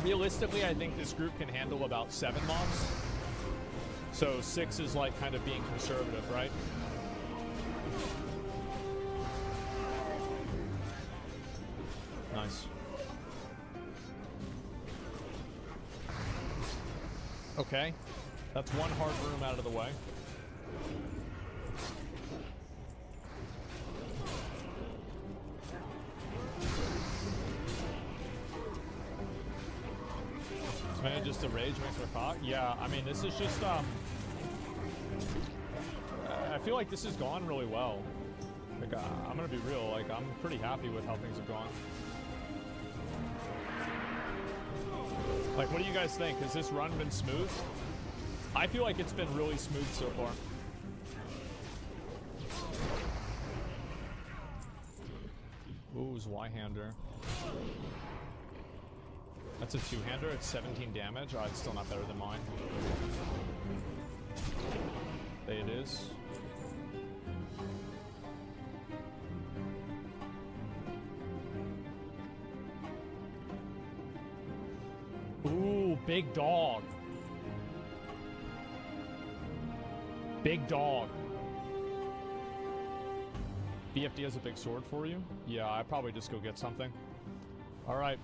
Realistically, I think this group can handle about 7 mobs. So 6 is like kind of being conservative, right? Nice. Okay. That's one hard room out of the way. Just a rage makes her cock. Yeah, I mean, this is just, I feel like this has gone really well. Like, I'm gonna be real, like, I'm pretty happy with how things have gone. Like, what do you guys think? Has this run been smooth? I feel like it's been really smooth so far. Ooh, Zweihander. That's a 2-hander, it's 17 damage. Oh, it's still not better than mine. There it is. Ooh, big dog. Big dog. BFD has a big sword for you? Yeah, I'd probably just go get something. Alright.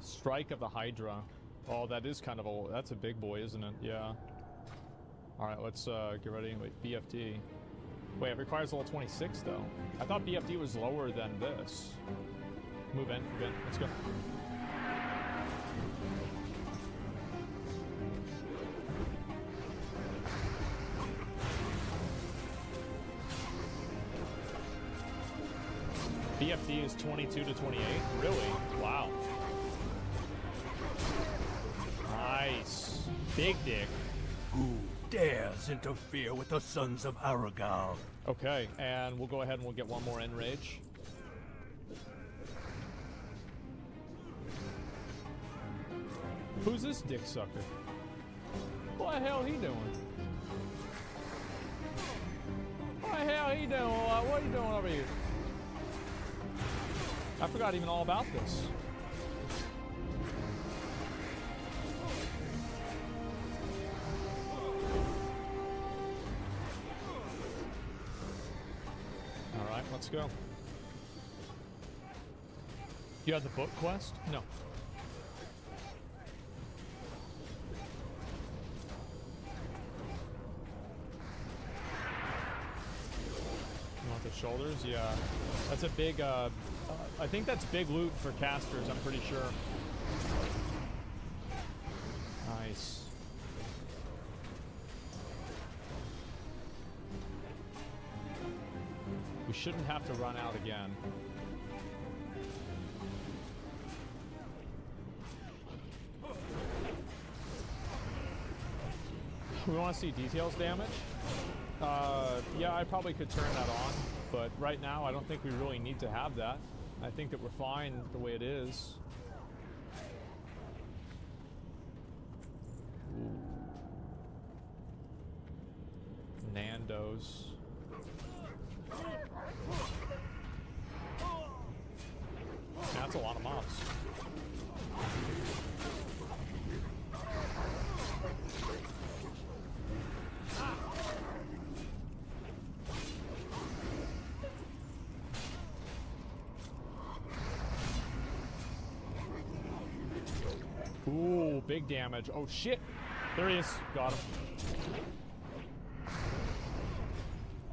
Strike of the Hydra. Oh, that is kind of a... That's a big boy, isn't it? Yeah. Alright, let's get ready. Wait, BFD. Wait, it requires level 26, though. I thought BFD was lower than this. Move in. Let's go. BFD is 22 to 28? Really? Wow. Nice. Big dick. Who dares interfere with the sons of Aragal? Okay, and we'll go ahead and we'll get one more enrage. Who's this dick sucker? What the hell he doing? What the hell he doing? What are you doing over here? I forgot even all about this. Alright, let's go. You had the book quest? No. You want the shoulders? Yeah. That's a big, I think that's big loot for casters, I'm pretty sure. Nice. We shouldn't have to run out again. We want to see details damage? Yeah, I probably could turn that on, but right now I don't think we really need to have that. I think that we're fine the way it is. Ooh. Nando's. That's a lot of mobs. Ooh, big damage. Oh shit. There he is. Got him.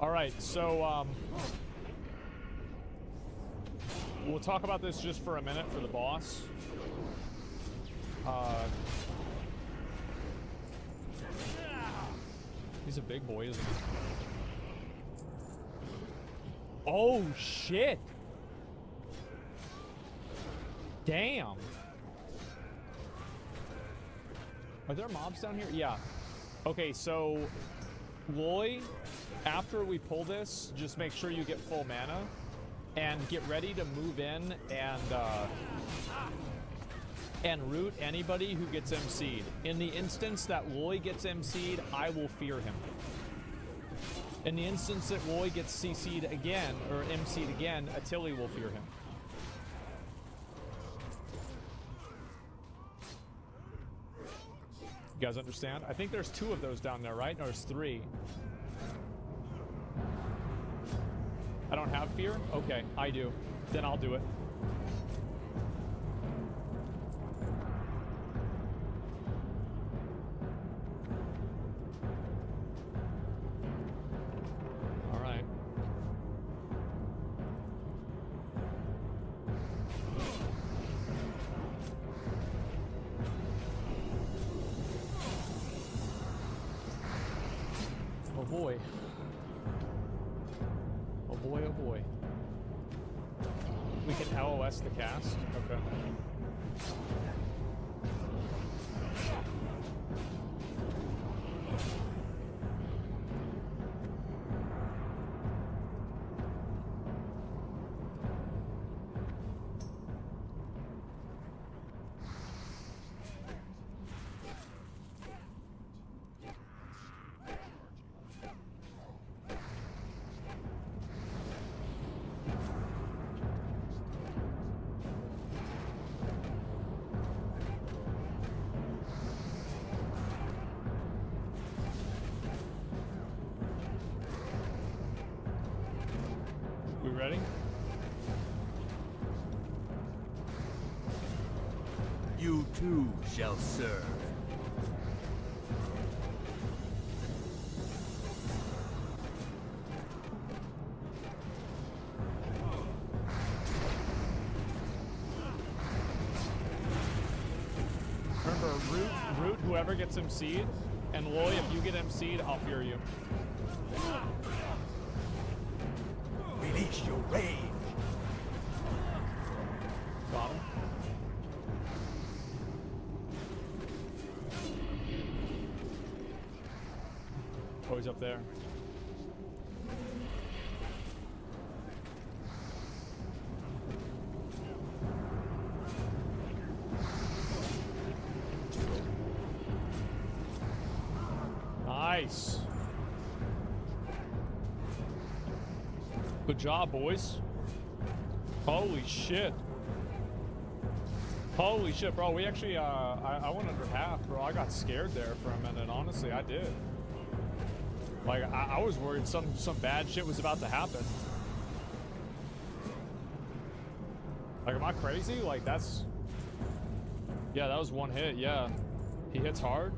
Alright, so we'll talk about this just for a minute for the boss. He's a big boy, isn't he? Oh, shit. Damn. Are there mobs down here? Yeah. Okay, so Loy, after we pull this, just make sure you get full mana and get ready to move in and root anybody who gets MC'd. In the instance that Loy gets MC'd, I will fear him. In the instance that Loy gets CC'd again, or MC'd again, Attili will fear him. You guys understand? I think there's 2 of those down there, right? No, there's 3. I don't have fear? Okay, I do. Then I'll do it. All right. Oh boy. Oh boy, oh boy. We can LOS the cast? Okay. Ready? You too shall serve. Remember, root whoever gets MC'd, and Loy, if you get MC'd, I'll fear you. Release your rage. Got him. Oh, he's up there. Nice. Good job, boys. Holy shit. Holy shit, bro. We actually, I went under half, bro. I got scared there for a minute. Honestly, I did. Like, I was worried some bad shit was about to happen. Like, am I crazy? Like, that's... Yeah, that was one hit, yeah. He hits hard.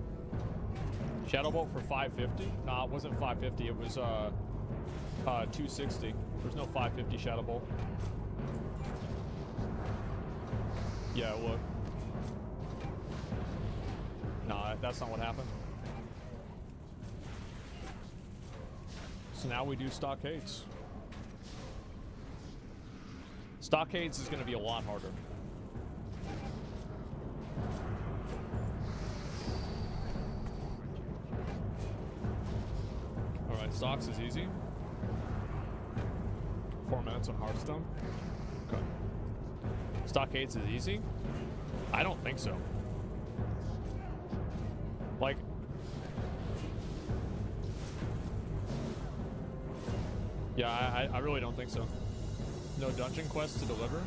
Shadow Bolt for 550? Nah, it wasn't 550. It was, 260. There's no 550 Shadow Bolt. Yeah, look. Nah, that's not what happened. So now we do Stockades. Stockades is going to be a lot harder. Alright, Stocks is easy. 4 minutes on Hearthstone. Okay. Stockades is easy? I don't think so. Like... Yeah, I really don't think so. No dungeon quests to deliver?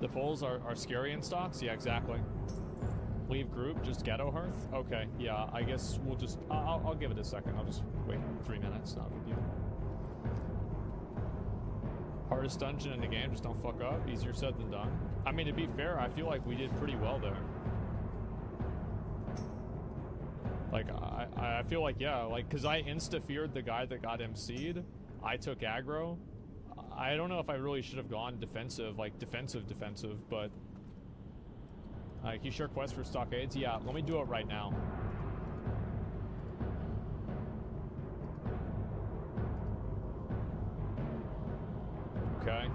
The polls are scary in Stocks? Yeah, exactly. Leave group, just Ghetto Hearth? Okay, yeah, I guess we'll just... I'll give it a second. I'll just wait 3 minutes, not a big deal. Hardest dungeon in the game, just don't fuck up. Easier said than done. I mean, to be fair, I feel like we did pretty well there. Like, I feel like, yeah, like, because I insta-feared the guy that got MC'd. I took aggro. I don't know if I really should have gone defensive, like defensive, but... can you share quests for stockades? Yeah, let me do it right now. Okay.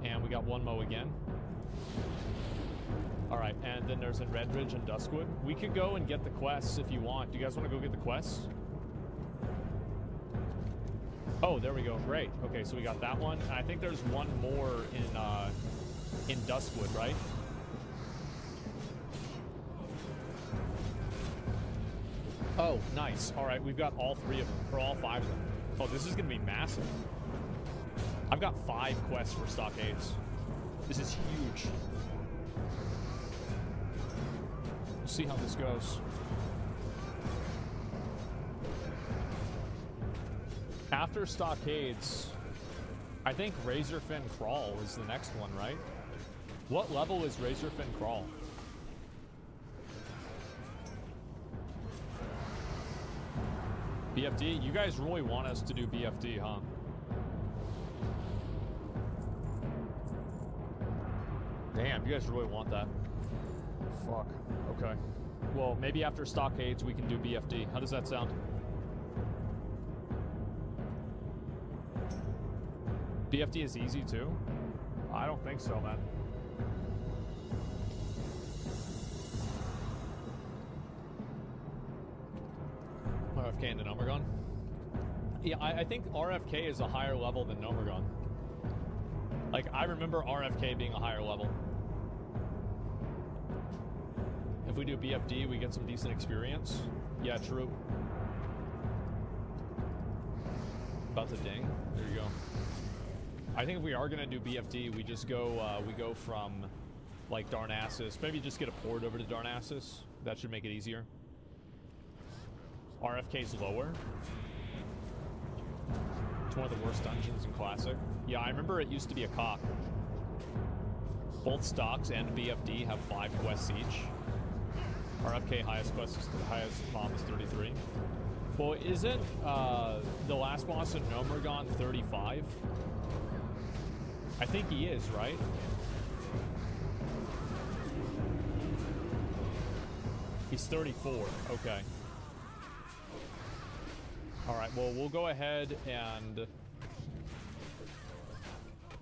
And we got one mo again. Alright, and then there's in Redridge and Duskwood. We could go and get the quests if you want. Do you guys want to go get the quests? Oh, there we go. Great. Okay, so we got that one. And I think there's one more in Duskwood, right? Oh, nice. Alright, we've got all 3 of them, or all 5 of them. Oh, this is going to be massive. I've got 5 quests for stockades. This is huge. We'll see how this goes. After stockades, I think Razorfin Crawl is the next one, right? What level is Razorfin Crawl? BFD? You guys really want us to do BFD, huh? Damn, you guys really want that. Fuck. Okay. Well, maybe after stockades we can do BFD. How does that sound? BFD is easy too? I don't think so, man. RFK into Nomergon? Yeah, I think RFK is a higher level than Nomergon. Like, I remember RFK being a higher level. If we do BFD, we get some decent experience. Yeah, true. About to ding. There you go. I think if we are gonna do BFD, we just go, we go from, like, Darnassus. Maybe just get a port over to Darnassus. That should make it easier. RFK's lower. It's one of the worst dungeons in Classic. Yeah, I remember it used to be a cock. Both stocks and BFD have 5 quests each. RFK highest quest is, highest mom is 33. Well, isn't the last boss in Nomergon 35? I think he is, right? He's 34. Okay. Alright, well, we'll go ahead and...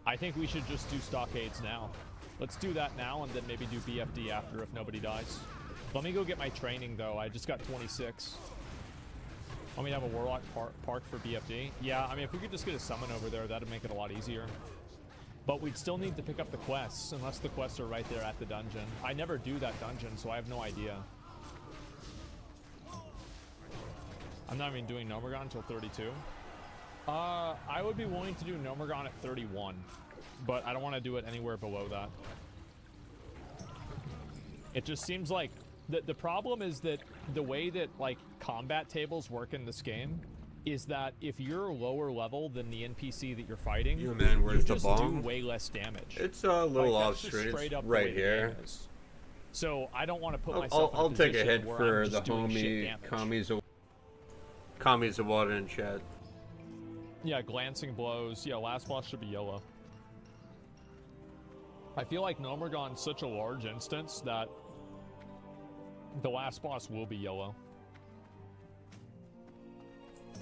I think we should just do stockades now. Let's do that now and then maybe do BFD after if nobody dies. Let me go get my training, though. I just got 26. Want me to have a Warlock park for BFD? Yeah, I mean, if we could just get a summon over there, that'd make it a lot easier. But we'd still need to pick up the quests, unless the quests are right there at the dungeon. I never do that dungeon, so I have no idea. I'm not even doing Nomergon until 32. I would be willing to do Nomergon at 31, but I don't want to do it anywhere below that. It just seems like the problem is that the way that like combat tables work in this game is that if you're lower level than the NPC that you're fighting, you man, where's the just bomb? do way less damage. It's a little like, off screen. It's right here. So I don't want to put myself. I'll in a take a position hit where for I'm the just doing shit homie damage. Kami's of water in chat. Yeah, glancing blows. Yeah, last boss should be yellow. I feel like Nomergon's such a large instance that the last boss will be yellow.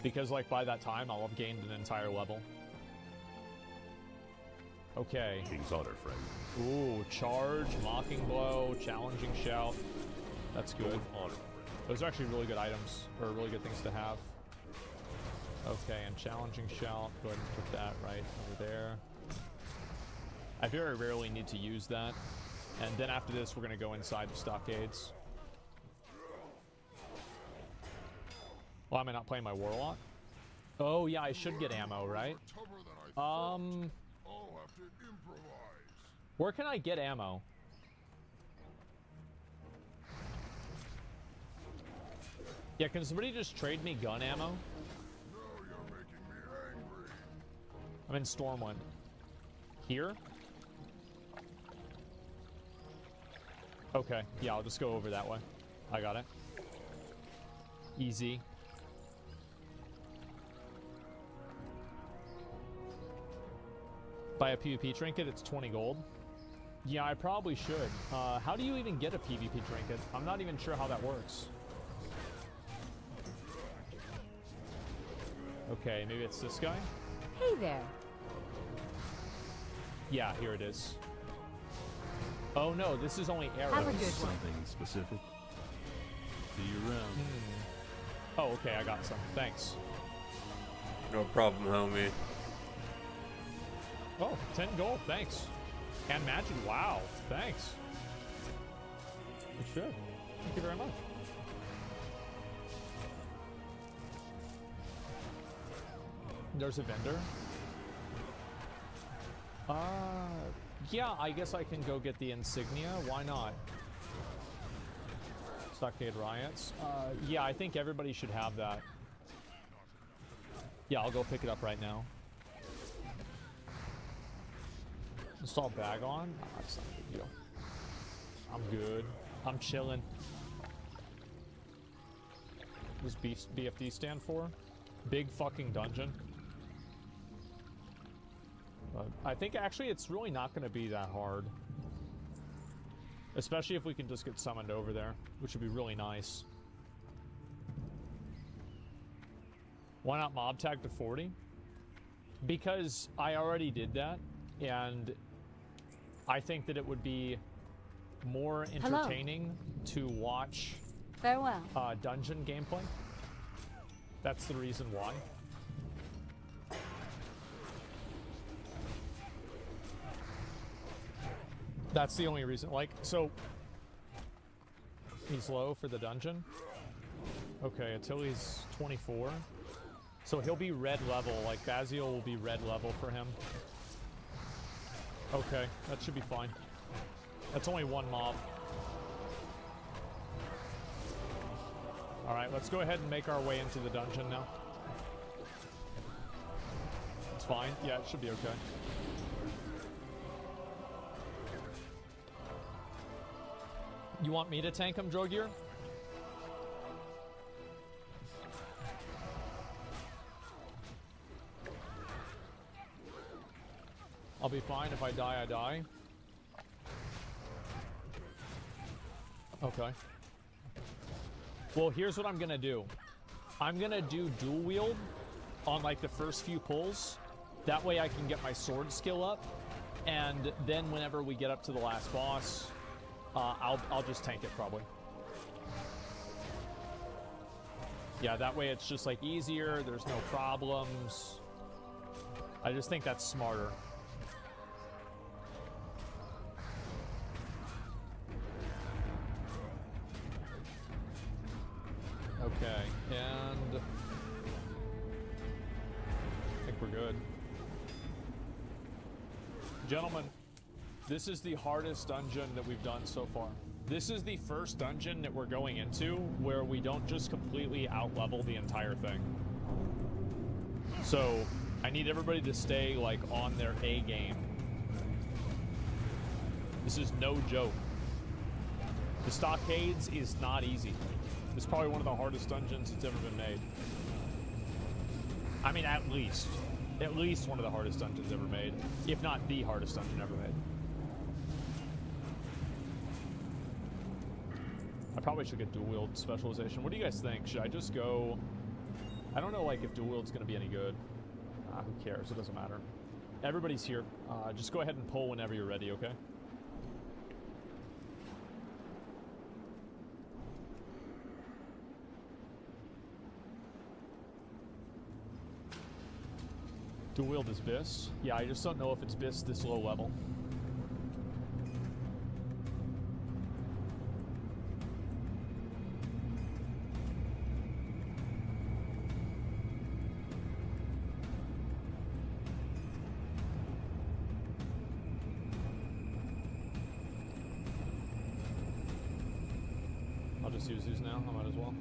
Because, like, by that time, I'll have gained an entire level. Okay. King's honor, friend. Ooh, charge, mocking blow, challenging shout. That's good. Those are actually really good items, or really good things to have. Okay, and challenging shout. Go ahead and put that right over there. I very rarely need to use that. And then after this, we're going to go inside the stockades. Well, am I not playing my Warlock? Oh, yeah, I should get ammo, right? Where can I get ammo? Yeah, can somebody just trade me gun ammo? I'm in Stormwind. Here? Okay, yeah, I'll just go over that way. I got it. Easy. Buy a PvP trinket, it's 20 gold. Yeah, I probably should. How do you even get a PvP trinket? I'm not even sure how that works. Okay, maybe it's this guy? Hey there. Yeah, here it is. Oh no, this is only arrows. Have a good one. Something specific. See you around. Oh, okay, I got some. Thanks. No problem, homie. Oh, 10 gold, thanks. And magic, wow, thanks. Sure. Thank you very much. There's a vendor. Yeah, I guess I can go get the insignia. Why not? Stockade Riots. Yeah, I think everybody should have that. Yeah, I'll go pick it up right now. Install bag on? Nah, that's not a big deal. I'm good. I'm chilling. What does BFD stand for? Big fucking dungeon. I think actually it's really not going to be that hard. Especially if we can just get summoned over there, which would be really nice. Why not mob tag to 40? Because I already did that, and I think that it would be more entertaining to watch Farewell. Dungeon gameplay. That's the reason why. That's the only reason. Like, so he's low for the dungeon. Okay, until he's 24. So he'll be red level. Like, Basil will be red level for him. Okay, that should be fine. That's only one mob. Alright, let's go ahead and make our way into the dungeon now. It's fine. Yeah, it should be okay. You want me to tank him, Drogear? I'll be fine. If I die, I die. Okay. Well, here's what I'm gonna do. I'm gonna do dual wield on like the first few pulls. That way I can get my sword skill up. And then whenever we get up to the last boss, I'll just tank it probably. Yeah, that way it's just like easier. There's no problems. I just think that's smarter. Okay, and I think we're good. Gentlemen, this is the hardest dungeon that we've done so far. This is the first dungeon that we're going into where we don't just completely out-level the entire thing. So, I need everybody to stay, like, on their A game. This is no joke. The Stockades is not easy. It's probably one of the hardest dungeons that's ever been made. I mean, at least one of the hardest dungeons ever made, if not the hardest dungeon ever made. I probably should get dual wield specialization. What do you guys think? Should I just go? I don't know, like, if dual wield's gonna be any good. Who cares? It doesn't matter. Everybody's here. Just go ahead and pull whenever you're ready, okay? Dual wield is Biss. Yeah, I just don't know if it's Biss this low level. I'll just use these now. I might as well.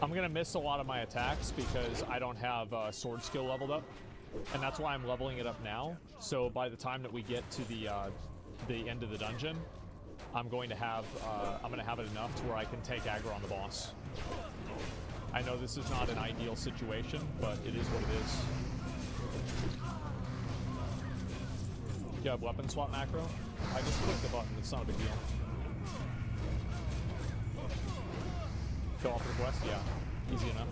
I'm gonna miss a lot of my attacks because I don't have sword skill leveled up, and that's why I'm leveling it up now. So by the time that we get to the the end of the dungeon, I'm going to have it enough to where I can take aggro on the boss. I know this is not an ideal situation, but it is what it is. Do you have weapon swap macro? I just clicked the button, it's not a big deal. Go off the quest? Yeah. Easy enough.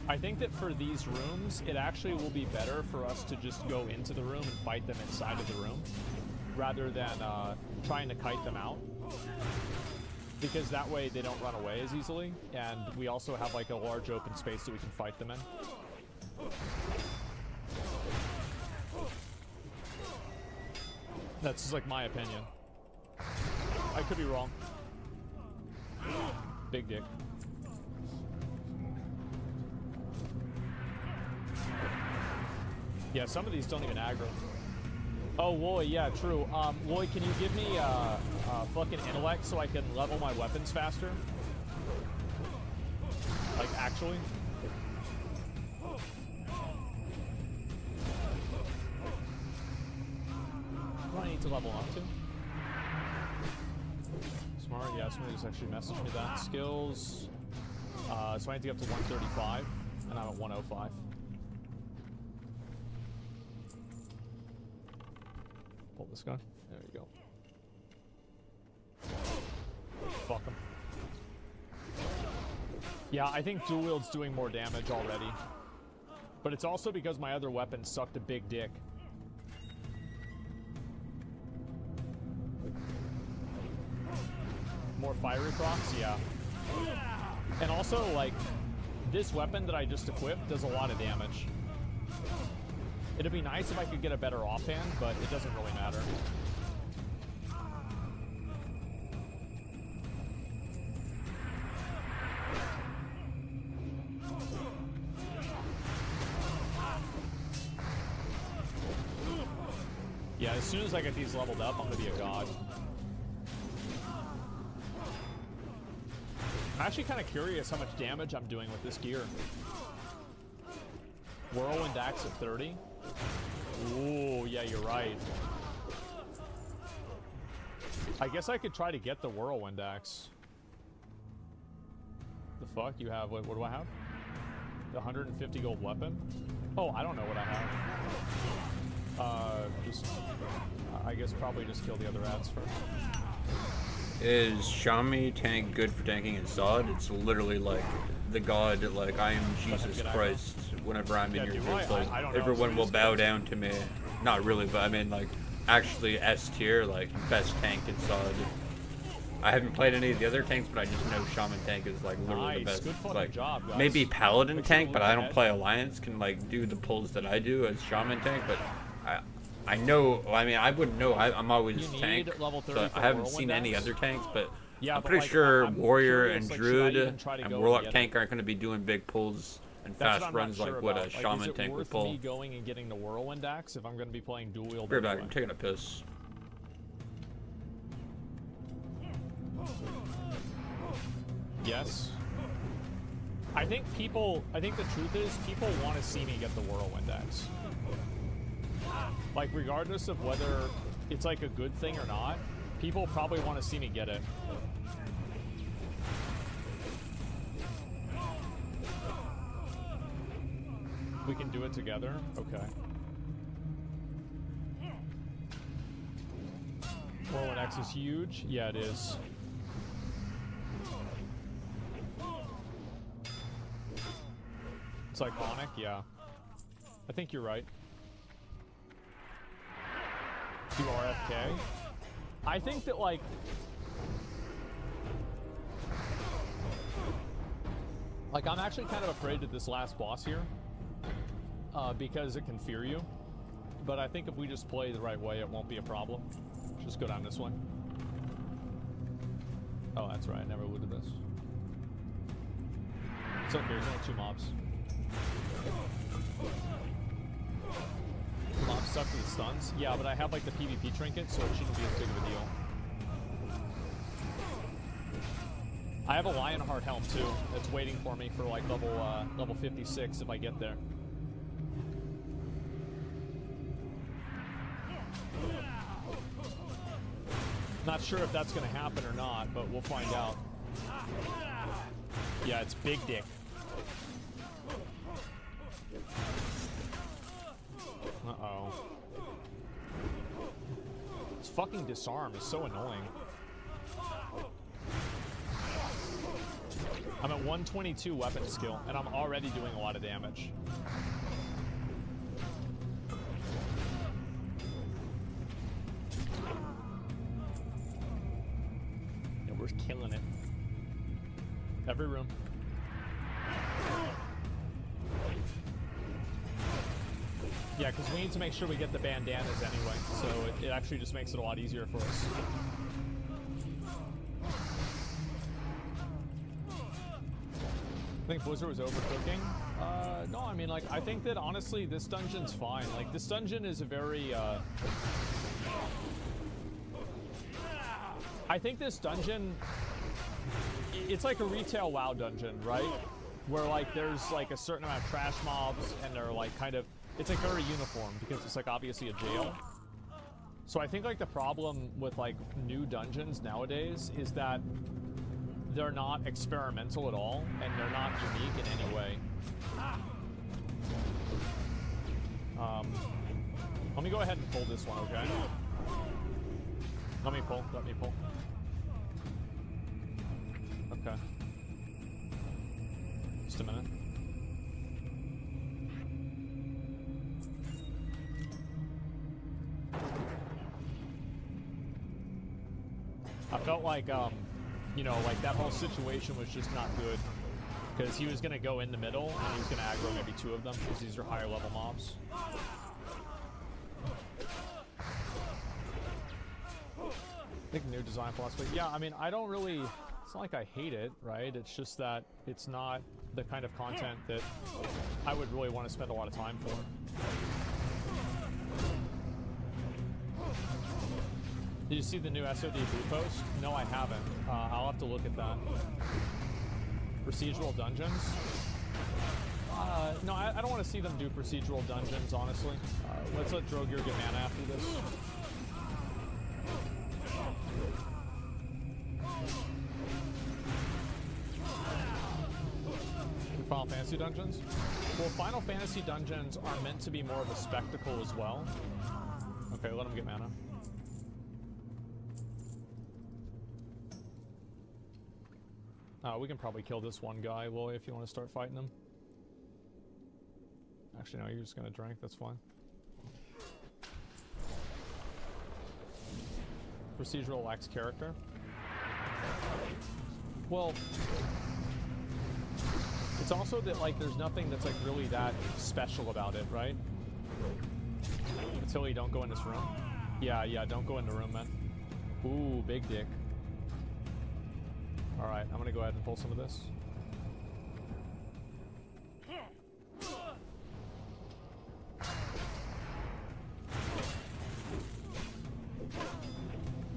I think that for these rooms, it actually will be better for us to just go into the room and fight them inside of the room, rather than trying to kite them out. Because that way they don't run away as easily, and we also have like a large open space that we can fight them in. That's just like my opinion. I could be wrong. Big dick. Yeah, some of these don't even aggro. Oh, Loy, yeah, true. Loy, can you give me fucking intellect so I can level my weapons faster? Like, actually? What do I need to level up to? Smart, yeah, somebody just actually messaged me that. Skills. So I need to get up to 135, and I'm at 105. Pull this guy. There you go. Fuck him. Yeah, I think dual wield's doing more damage already. But it's also because my other weapon sucked a big dick. More fiery procs? Yeah. And also, like, this weapon that I just equipped does a lot of damage. It'd be nice if I could get a better offhand, but it doesn't really matter. Yeah, as soon as I get these leveled up, I'm gonna be a god. I'm actually kind of curious how much damage I'm doing with this gear. Whirlwind Axe at 30. Ooh, yeah, you're right. I guess I could try to get the Whirlwind Axe. The fuck? You have, what do I have? The 150 gold weapon? Oh, I don't know what I have. I guess probably just kill the other ads first. Is Shami tank good for tanking in Zod? It's literally like the god, like I am Jesus Christ. Whenever I'm in your group, like everyone will bow down to me. Not really, but I mean like actually S tier, like best tank in Zod. I haven't played any of the other tanks, but I just know Shaman tank is like literally the best. Good fucking like job, guys. maybe Paladin tank, but I don't play Alliance. Can like do the pulls that I do as Shaman tank, but I know. I mean, I wouldn't know. I'm always tank. So I haven't seen any other tanks, but yeah, I'm pretty sure Warrior and Druid and Warlock tank aren't going to be doing big pulls and fast runs like what a Shaman tank would pull. Is it worth me going and getting the Whirlwind Axe if I'm going to be playing dual wield? Bear back, I'm taking a piss. Yes. I think the truth is people want to see me get the Whirlwind Axe. Like, regardless of whether it's like a good thing or not, people probably want to see me get it. We can do it together? Okay. Whirlwind Axe is huge? Yeah, it is. It's iconic, yeah. I think you're right. Do RFK? I think that, like... I'm actually kind of afraid of this last boss here. Because it can fear you. But I think if we just play the right way, it won't be a problem. Just go down this way. Oh, that's right. I never looted this. It's okay. There's only 2 mobs. Mobs stuck with the stuns? Yeah, but I have, like, the PvP trinket, so it shouldn't be as big of a deal. I have a Lionheart helm too. That's waiting for me for like level 56 if I get there. Not sure if that's gonna happen or not, but we'll find out. Yeah, it's Big Dick. Uh-oh. This fucking disarm is so annoying. I'm at 122 weapon skill, and I'm already doing a lot of damage. Yeah, we're killing it. Every room. Yeah, because we need to make sure we get the bandanas anyway, so it actually just makes it a lot easier for us. I think Blizzard was overcooking. No, I mean, like, I think that honestly, this dungeon's fine. Like, this dungeon is a very, I think this dungeon, it's like a retail WoW dungeon, right? Where, like, there's, like, a certain amount of trash mobs, and they're, like, kind of, it's, like, very uniform, because it's, like, obviously a jail. So I think, like, the problem with, like, new dungeons nowadays is that they're not experimental at all, and they're not unique in any way. Let me go ahead and pull this one, okay? Let me pull. Okay. Just a minute. I felt like, you know, like that whole situation was just not good. Because he was going to go in the middle, and he was going to aggro maybe 2 of them, because these are higher level mobs. I think new design philosophy. Yeah, I mean, I don't really, it's not like I hate it, right? It's just that it's not the kind of content that I would really want to spend a lot of time for. Did you see the new SOD blue post? No, I haven't. I'll have to look at that. Procedural dungeons? No, I don't want to see them do procedural dungeons, honestly. Let's let Drogear get mana after this. Final Fantasy dungeons? Well, Final Fantasy dungeons are meant to be more of a spectacle as well. Okay, let him get mana. We can probably kill this one guy, Willie, if you want to start fighting him. Actually, no, you're just gonna drink, that's fine. Procedural X character. Well, it's also that, like, there's nothing that's, like, really that special about it, right? Until you don't go in this room. Yeah, don't go in the room, man. Ooh, big dick. Alright, I'm gonna go ahead and pull some of this.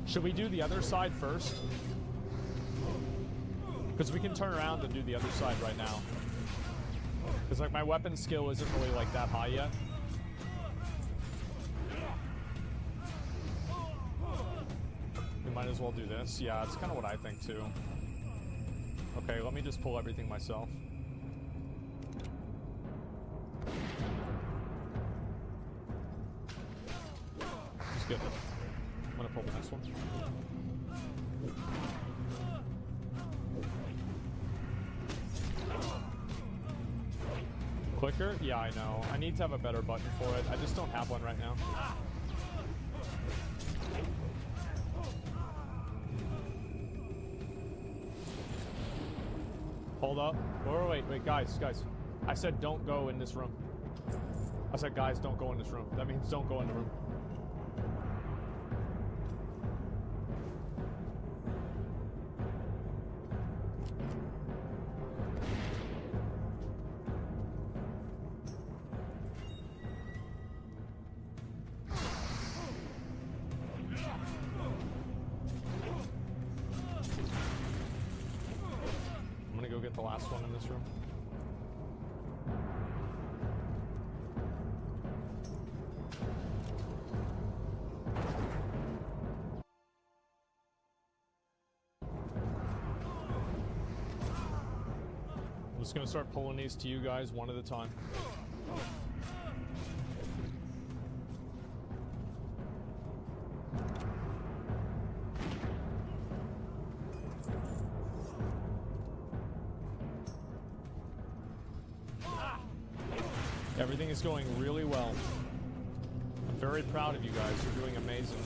Should we do the other side first? Because we can turn around and do the other side right now. Because, like, my weapon skill isn't really, like, that high yet. We might as well do this. Yeah, it's kind of what I think, too. Okay, let me just pull everything myself. Just get it. I'm gonna pull the next one. Clicker? Yeah, I know. I need to have a better button for it. I just don't have one right now. Hold up. Wait, guys. I said don't go in this room. I said, guys, don't go in this room. That means don't go in the room. the last one in this room. I'm just gonna start pulling these to you guys one at a time. Everything is going really well. I'm very proud of you guys. You're doing amazing.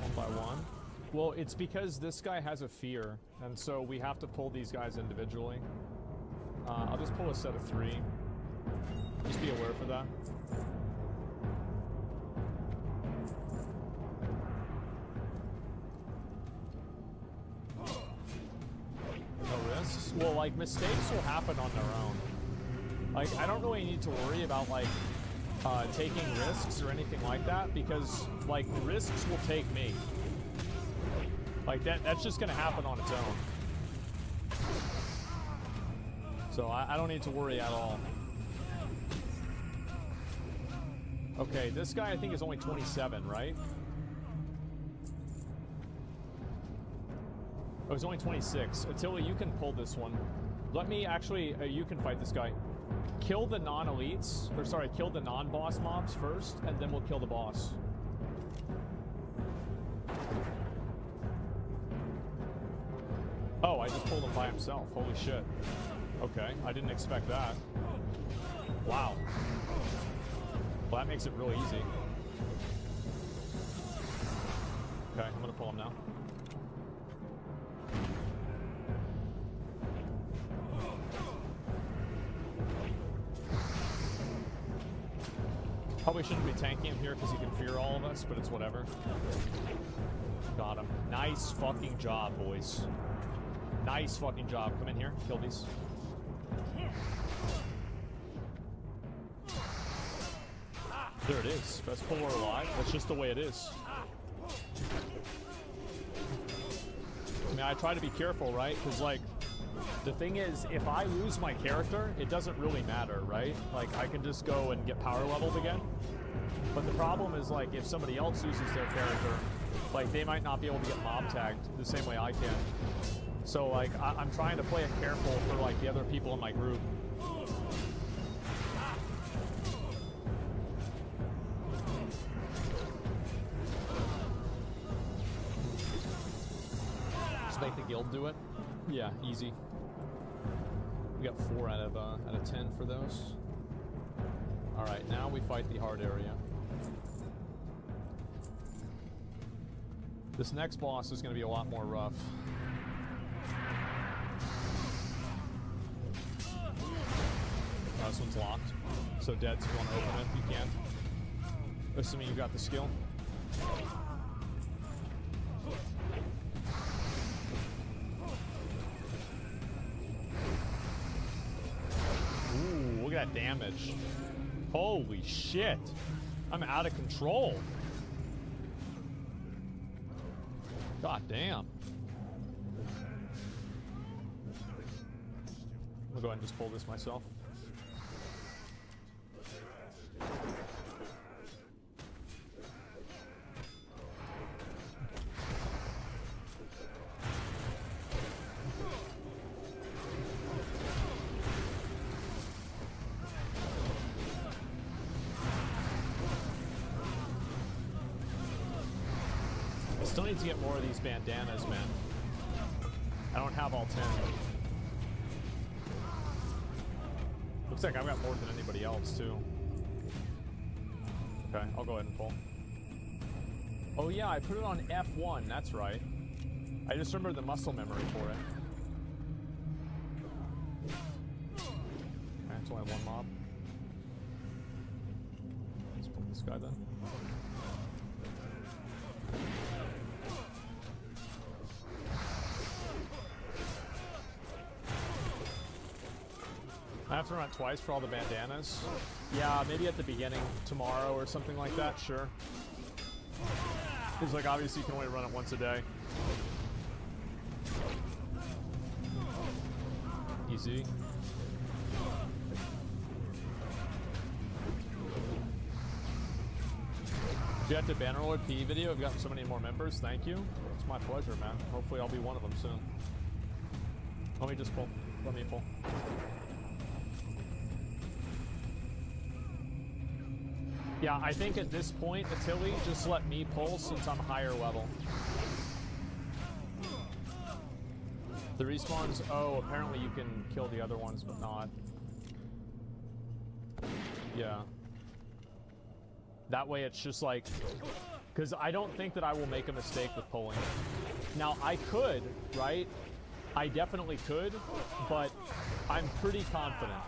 One by one. Well, it's because this guy has a fear, and so we have to pull these guys individually. I'll just pull a set of 3. Just be aware for that. No risks? Well, like, mistakes will happen on their own. Like, I don't really need to worry about, like, taking risks or anything like that, because, like, risks will take me. Like, that's just gonna happen on its own. So I don't need to worry at all. Okay, this guy I think is only 27, right? Oh, he's only 26. Attila, you can pull this one. Let me actually, you can fight this guy. Kill the non-elites, or sorry, kill the non-boss mobs first, and then we'll kill the boss. Oh, I just pulled him by himself. Holy shit. Okay, I didn't expect that. Wow. Well, that makes it real easy. Okay, I'm gonna pull him now. Probably shouldn't be tanking him here because he can fear all of us, but it's whatever. Got him. Nice fucking job, boys. Nice fucking job. Come in here. Kill these. There it is. Best puller alive. That's just the way it is. I mean, I try to be careful, right? Because, like, the thing is, if I lose my character, it doesn't really matter, right? Like, I can just go and get power leveled again. But the problem is, like, if somebody else uses their character, like, they might not be able to get mob tagged the same way I can. So, like, I'm trying to play it careful for, like, the other people in my group. Just make the guild do it. Yeah, easy. We got 4 out of 10 for those. All right, now we fight the hard area. This next boss is going to be a lot more rough. Oh, this one's locked. So dead, so if you want to open it, you can. Assuming you got the skill. Ooh, look at that damage. Holy shit. I'm out of control. God damn. I'm gonna go ahead and just pull this myself. Still need to get more of these bandanas, man. I don't have all 10. Looks like I've got more than anybody else, too. Okay, I'll go ahead and pull. Oh yeah, I put it on F1, that's right. I just remembered the muscle memory for it. Okay, it's only one mob. Let's pull this guy then. I have to run it twice for all the bandanas. Yeah, maybe at the beginning tomorrow or something like that, sure. Because, like, obviously you can only run it once a day. easy. If you got the Bannerlord PE video, I've gotten so many more members. Thank you. It's my pleasure, man. Hopefully I'll be one of them soon. Let me just pull. Let me pull. Yeah, I think at this point, Attili, just let me pull since I'm higher level. The respawns, oh, apparently you can kill the other ones, but not. Yeah. That way it's just like, because I don't think that I will make a mistake with pulling. Now, I could, right? I definitely could, but I'm pretty confident.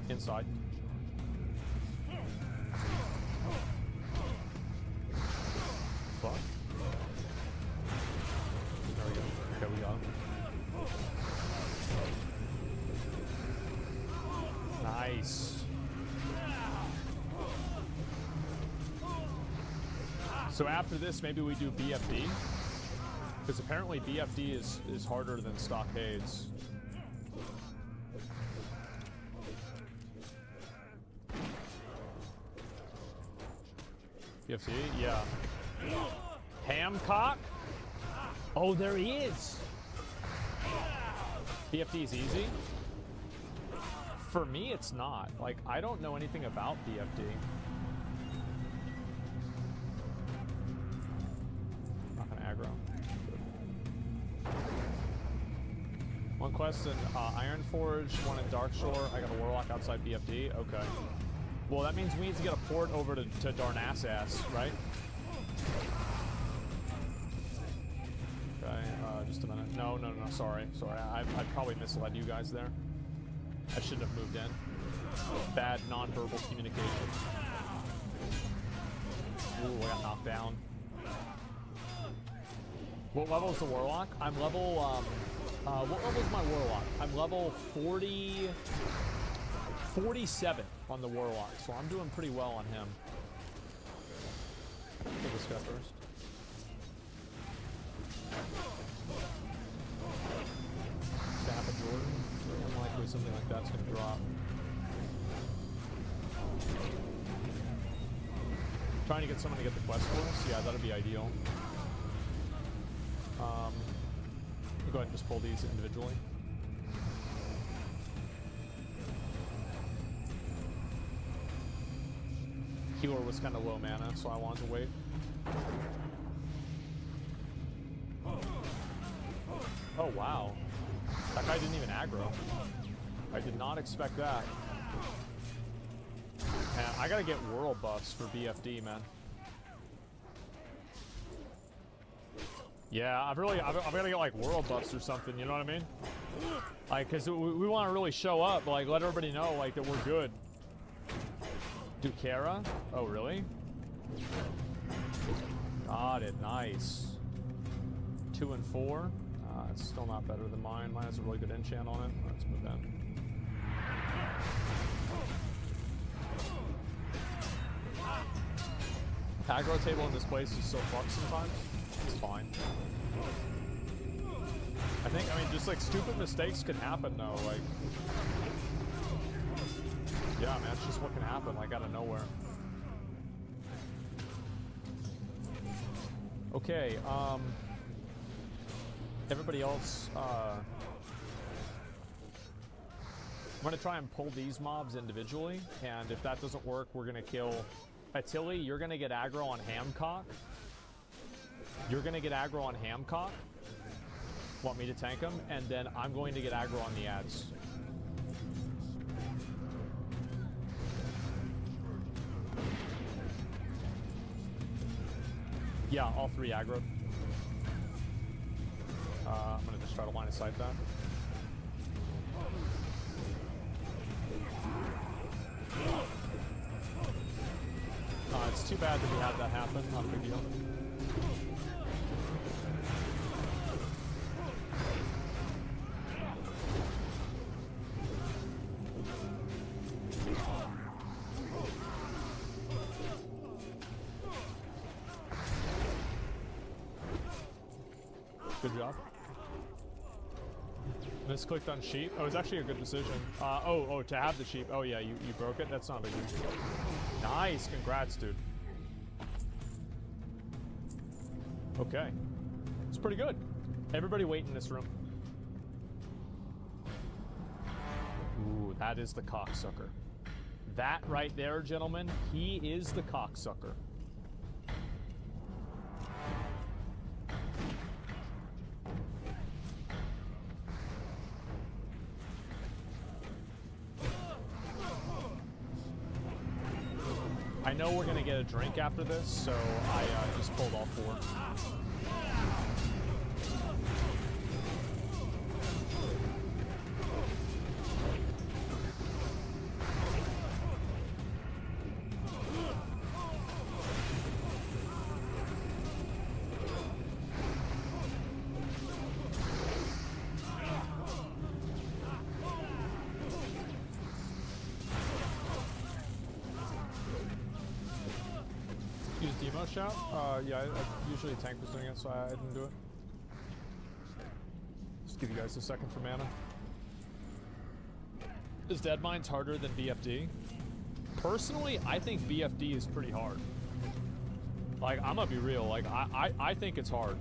Inside. Fuck. There we go. Okay, we got him. Nice. So after this, maybe we do BFD. Because apparently BFD is harder than stockades. BFD, yeah. Hamcock? Oh, there he is! BFD is easy? For me, it's not. Like, I don't know anything about BFD. Not gonna aggro. Good. One quest in Ironforge, one in Darkshore. I got a Warlock outside BFD. Okay. Well, that means we need to get a port over to Darnassus, right? Okay, just a minute. No, sorry. I probably misled you guys there. I shouldn't have moved in. Bad non-verbal communication. Ooh, I got knocked down. What level is the Warlock? I'm level, what level is my Warlock? I'm level 47 on the Warlock, so I'm doing pretty well on him. Kill this guy first. Staff of Jordan. Very unlikely something like that's going to drop. Trying to get someone to get the quest for us? Yeah, that'd be ideal. Go ahead and just pull these individually. Healer was kind of low mana, so I wanted to wait. Oh, wow. That guy didn't even aggro. I did not expect that. Man, I gotta get world buffs for BFD, man. Yeah, I've gotta get like world buffs or something, you know what I mean? Like, cause we want to really show up, like let everybody know like that we're good. Dukera? Oh, really? Got it, nice. 2 and 4. It's still not better than mine. Mine has a really good enchant on it. Let's move that. Aggro table in this place is so fucked sometimes. It's fine. I mean, just like stupid mistakes can happen though, like. Yeah, man, it's just what can happen, like out of nowhere. Okay, everybody else, I'm gonna try and pull these mobs individually, and if that doesn't work, we're gonna kill Attili. You're gonna get aggro on Hamcock. You're gonna get aggro on Hamcock. Want me to tank him, and then I'm going to get aggro on the ads. Yeah, all 3 aggro. I'm gonna just try to line of sight that. It's too bad that we had that happen. Not a big deal. Good job. Misclicked on sheep. Oh, it's actually a good decision. To have the sheep. Oh yeah, you broke it. That's not a big deal. Nice. Congrats, dude. Okay. It's pretty good. Everybody wait in this room. Ooh, that is the cocksucker. That right there, gentlemen, he is the cocksucker. I know we're gonna get a drink after this, so I just pulled all 4. Shout? Yeah, I usually tank was doing it, so I didn't do it. Just give you guys a second for mana. Is Dead Mines harder than BFD? Personally, I think BFD is pretty hard. Like, I'm gonna be real, like, I think it's hard.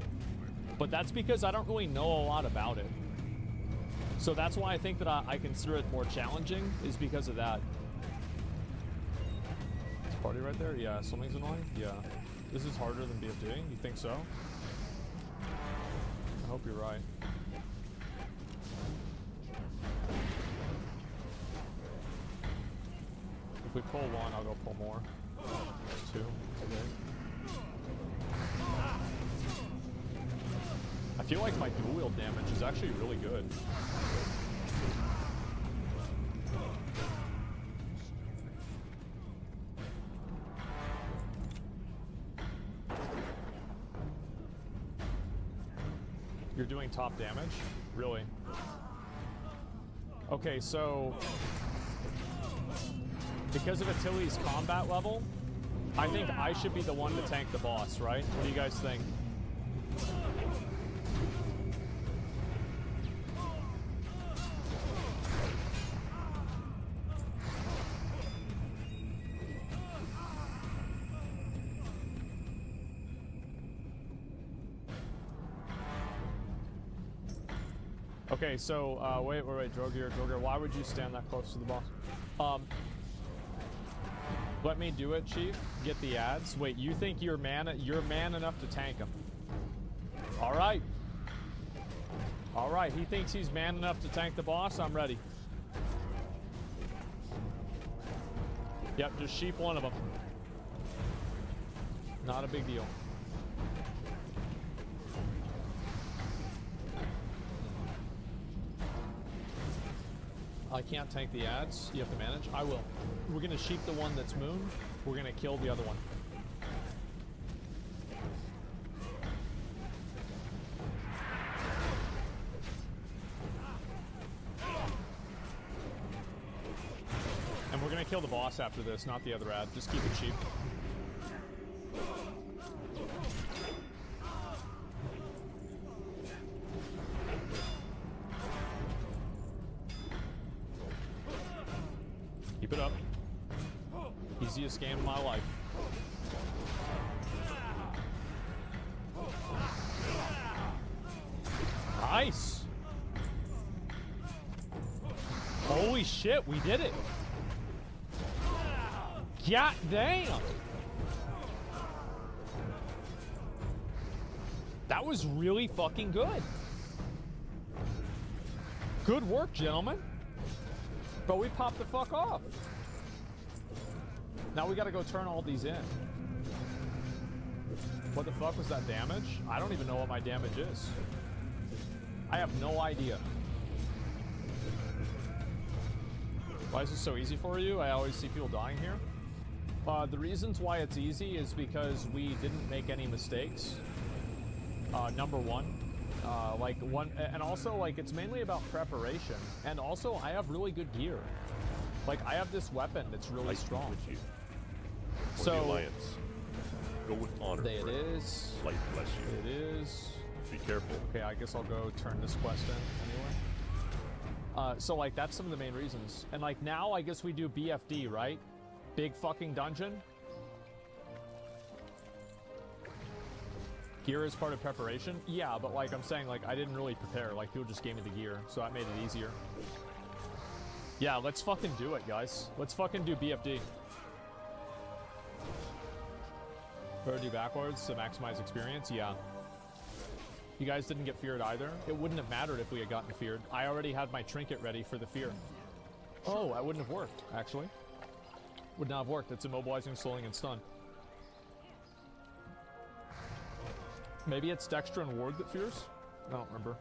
But that's because I don't really know a lot about it. So that's why I think that I consider it more challenging, is because of that. Is party right there? Yeah, something's annoying? Yeah. This is harder than BFD? You think so? I hope you're right. If we pull 1, I'll go pull more. 2. Okay. I feel like my dual wield damage is actually really good. You're doing top damage? Really? Okay, so because of Attili's combat level, I think I should be the one to tank the boss, right? What do you guys think? Okay, so, wait, Drogear, why would you stand that close to the boss? Let me do it, Chief. Get the ads. Wait, you think you're man enough to tank him? Alright. Alright, he thinks he's man enough to tank the boss. I'm ready. Yep, just sheep one of them. Not a big deal. I can't tank the ads. You have to manage. I will. We're going to sheep the one that's moon. We're going to kill the other one. And we're going to kill the boss after this, not the other ad. Just keep it cheap. Keep it up. Easiest game of my life. Nice. Holy shit, we did it. God damn. That was really fucking good. Good work, gentlemen. But we popped the fuck off. Now we gotta go turn all these in. What the fuck was that damage? I don't even know what my damage is. I have no idea. Why is this so easy for you? I always see people dying here. The reasons why it's easy is because we didn't make any mistakes. Number one. And also, like, it's mainly about preparation. And also, I have really good gear. Like, I have this weapon that's really strong. With you. For So, the Alliance. Go with honor. There it is. Light bless you. It is. Be careful. Okay, I guess I'll go turn this quest in anyway. So like that's some of the main reasons. And like now I guess we do BFD, right? Big fucking dungeon. Gear is part of preparation? Yeah, but like I'm saying, like I didn't really prepare. Like people just gave me the gear, so that made it easier. Yeah, let's fucking do it, guys. Let's fucking do BFD. Or do backwards to maximize experience? Yeah. You guys didn't get feared either? It wouldn't have mattered if we had gotten feared. I already had my trinket ready for the fear. Oh, that wouldn't have worked, actually. Would not have worked. It's immobilizing, slowing, and stun. Maybe it's Dexter and Ward that fears? I don't remember.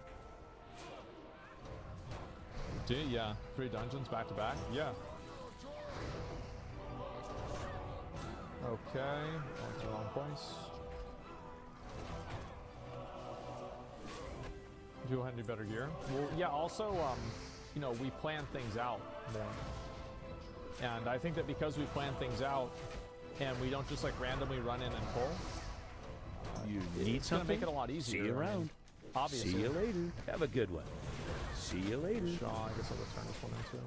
Yeah, 3 dungeons back to back. Yeah. Okay, went to the wrong place. Do you want to do better gear? Well, yeah, also, you know, we plan things out more. And I think that because we plan things out and we don't just like randomly run in and pull, you need it's something? gonna make it a lot easier. See you around. Obviously. See you later. Have a good one. See you later. Sure, I guess I'll go turn this one in too.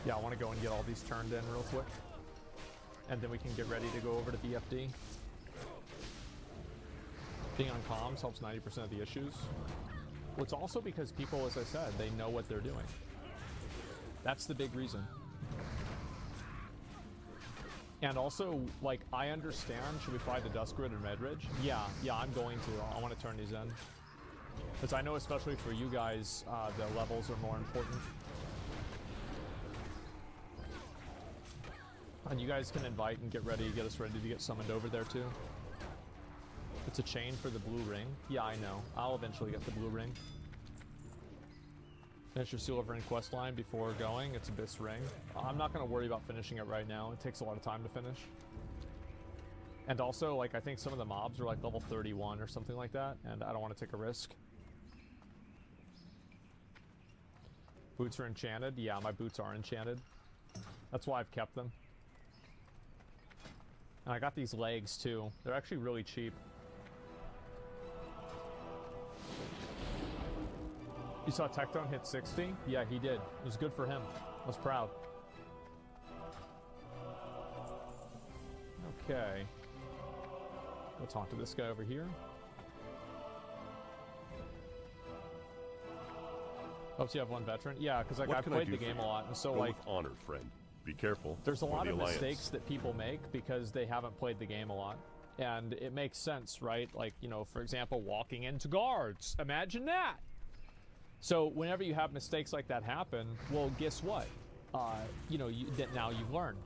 Yeah, I want to go and get all these turned in real quick. And then we can get ready to go over to BFD. Being on comms helps 90% of the issues. Well, it's also because people, as I said, they know what they're doing. That's the big reason. And also, like, I understand, should we fly to Duskwood and Redridge? Yeah, I'm going to. I want to turn these in. Because I know, especially for you guys, the levels are more important. And you guys can invite and get ready, get us ready to get summoned over there too. It's a chain for the blue ring. Yeah, I know. I'll eventually get the blue ring. Finish your silver ring quest line before going. It's Abyss ring. I'm not going to worry about finishing it right now. It takes a lot of time to finish. And also, like, I think some of the mobs are like level 31 or something like that, and I don't want to take a risk. Boots are enchanted. Yeah, my boots are enchanted. That's why I've kept them. And I got these legs too. They're actually really cheap. You saw Tectone hit 60? Yeah, he did. It was good for him. I was proud. Okay. We'll talk to this guy over here. Hopes you have one veteran. Yeah, because like I played the game a lot, and so like honor, friend. Be careful. There's a lot of mistakes that people make because they haven't played the game a lot. And it makes sense, right? Like, you know, for example, walking into guards. Imagine that! So whenever you have mistakes like that happen, well, guess what? You know, now you've learned.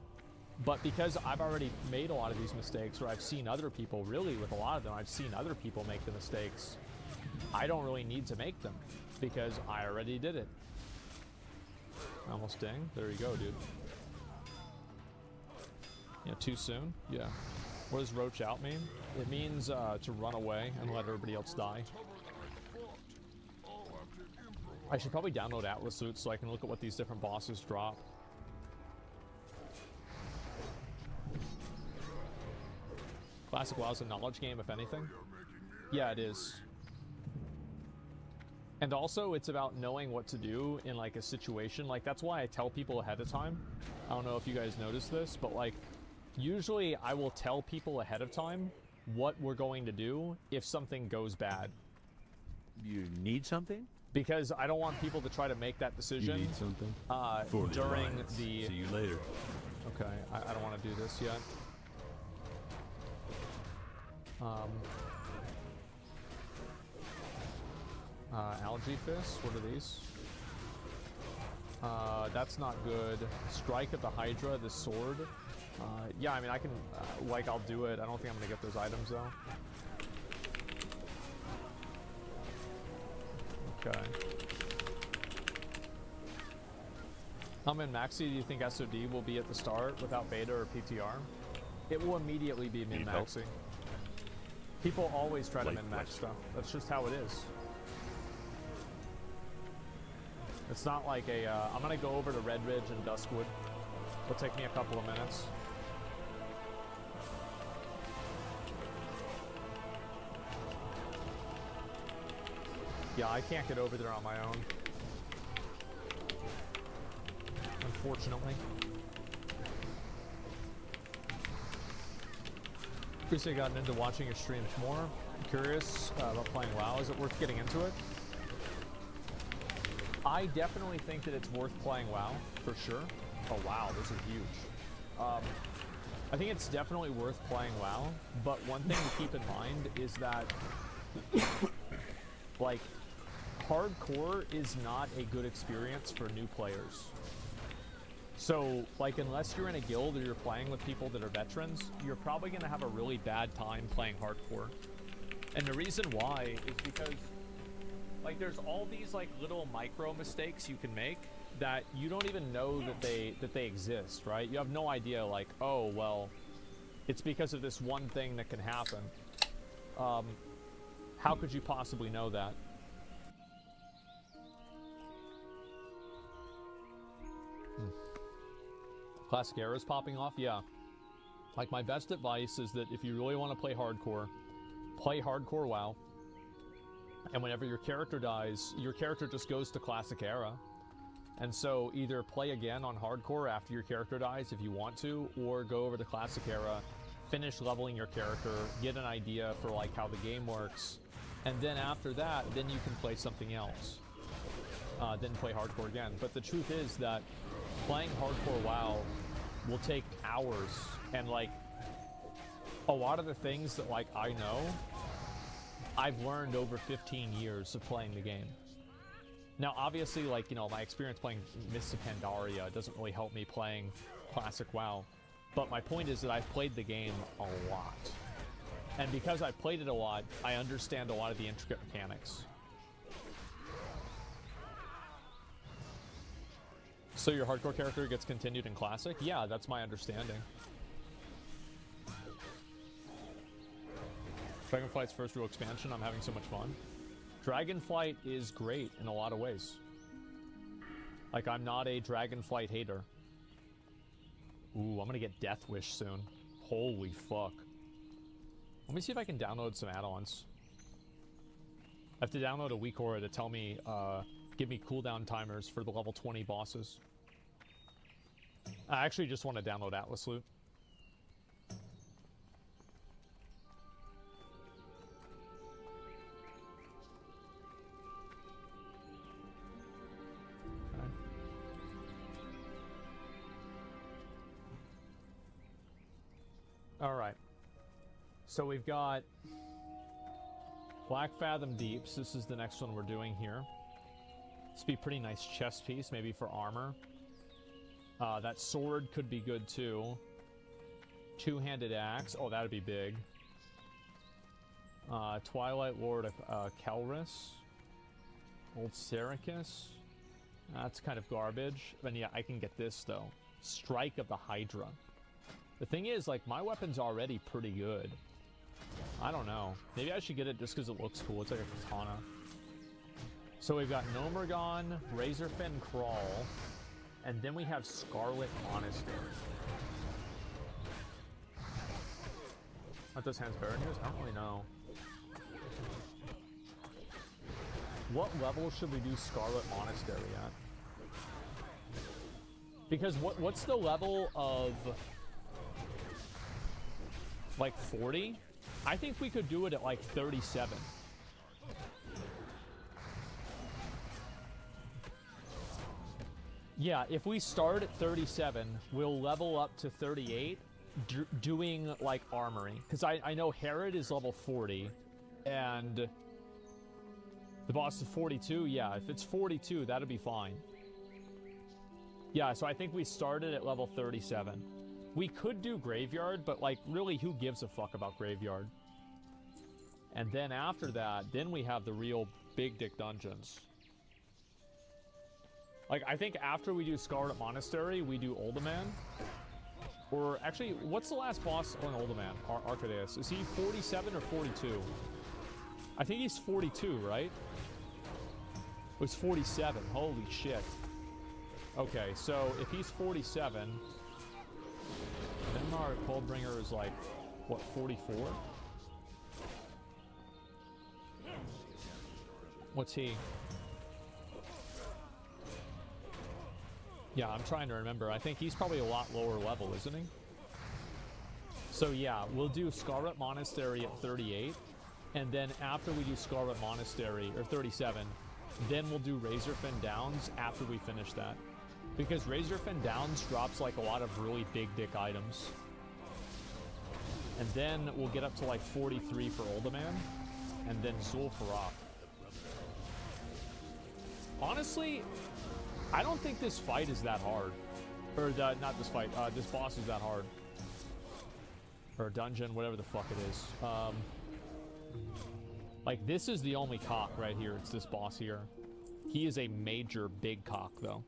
But because I've already made a lot of these mistakes, or I've seen other people, really with a lot of them, I've seen other people make the mistakes. I don't really need to make them because I already did it. Almost ding. There you go, dude. Yeah, too soon? Yeah. What does roach out mean? It means to run away and let everybody else die. I should probably download Atlas Suit so I can look at what these different bosses drop. Classic WoW's a knowledge game, if anything. Yeah, it is. And also, it's about knowing what to do in, like, a situation. Like, that's why I tell people ahead of time. I don't know if you guys noticed this, but, like, usually I will tell people ahead of time what we're going to do if something goes bad. You need something? Because I don't want people to try to make that decision. You need something? During the... See you later. Okay, I don't want to do this yet. Algae Fist, what are these? That's not good. Strike at the Hydra, the sword. Yeah, I mean, I can, like, I'll do it. I don't think I'm gonna get those items, though. Okay. In Maxi, do you think SOD will be at the start without beta or PTR? It will immediately be min-maxi. People always try to min-max stuff. That's just how it is. It's not like a, I'm gonna go over to Redridge and Duskwood. It'll take me a couple of minutes. Yeah, I can't get over there on my own. Unfortunately. Appreciate gotten into watching your streams more. I'm curious about playing WoW. Is it worth getting into it? I definitely think that it's worth playing WoW, for sure. Oh wow, this is huge. I think it's definitely worth playing WoW, but one thing to keep in mind is that, like, hardcore is not a good experience for new players. So, like, unless you're in a guild or you're playing with people that are veterans, you're probably going to have a really bad time playing hardcore. And the reason why is because, like, there's all these, like, little micro mistakes you can make that you don't even know that they exist, right? You have no idea, like, oh, well, it's because of this one thing that can happen. How could you possibly know that? Classic eras popping off? Yeah. Like, my best advice is that if you really want to play hardcore WoW. And whenever your character dies, your character just goes to classic era. And so either play again on hardcore after your character dies if you want to, or go over to classic era, finish leveling your character, get an idea for like how the game works, and then after that, then you can play something else. Then play hardcore again. But the truth is that playing hardcore WoW will take hours, and like a lot of the things that like I know, I've learned over 15 years of playing the game. Now, obviously, like, you know, my experience playing Mists of Pandaria doesn't really help me playing classic WoW. But my point is that I've played the game a lot. And because I've played it a lot, I understand a lot of the intricate mechanics. So your hardcore character gets continued in classic? Yeah, that's my understanding. Dragonflight's first real expansion, I'm having so much fun. Dragonflight is great in a lot of ways. Like, I'm not a Dragonflight hater. Ooh, I'm gonna get Death Wish soon. Holy fuck. Let me see if I can download some add-ons. I have to download a WeakAura to tell me, give me cooldown timers for the level 20 bosses. I actually just want to download Atlas Loot. Alright, so we've got Black Fathom Deeps. This is the next one we're doing here. This would be a pretty nice chest piece, maybe for armor. That sword could be good too. Two-handed axe. Oh, that would be big. Twilight Lord Kelris. Old Sericus. That's kind of garbage. And yeah, I can get this though. Strike of the Hydra. The thing is, like, my weapon's already pretty good. I don't know. Maybe I should get it just because it looks cool. It's like a katana. So we've got Nomergon, Razorfin Crawl, and then we have Scarlet Monastery. What does Hans Baron use? I don't really know. What level should we do Scarlet Monastery at? Because what's the level of... like 40? I think we could do it at like 37. Yeah, if we start at 37, we'll level up to 38 doing like armory. Because I know Herod is level 40 and the boss is 42. Yeah, if it's 42, that'll be fine. Yeah, so I think we started at level 37. We could do Graveyard, but, like, really, who gives a fuck about Graveyard? And then after that, then we have the real big dick dungeons. Like, I think after we do Scarlet Monastery, we do Uldaman. Or, actually, what's the last boss on Uldaman? Arcadeus. Is he 47 or 42? I think he's 42, right? It was 47. Holy shit. Okay, so if he's 47... then our Coldbringer is like, what, 44? What's he? Yeah, I'm trying to remember. I think he's probably a lot lower level, isn't he? So yeah, we'll do Scarlet Monastery at 38, and then after we do Scarlet Monastery, or 37, then we'll do Razorfin Downs after we finish that. Because Razorfin Downs drops like a lot of really big dick items. And then we'll get up to like 43 for Uldaman, and then Zul'Farrak. Honestly, I don't think this fight is that hard. Or not this fight, this boss is that hard. Or dungeon, whatever the fuck it is. Like, this is the only cock right here. It's this boss here. He is a major big cock, though.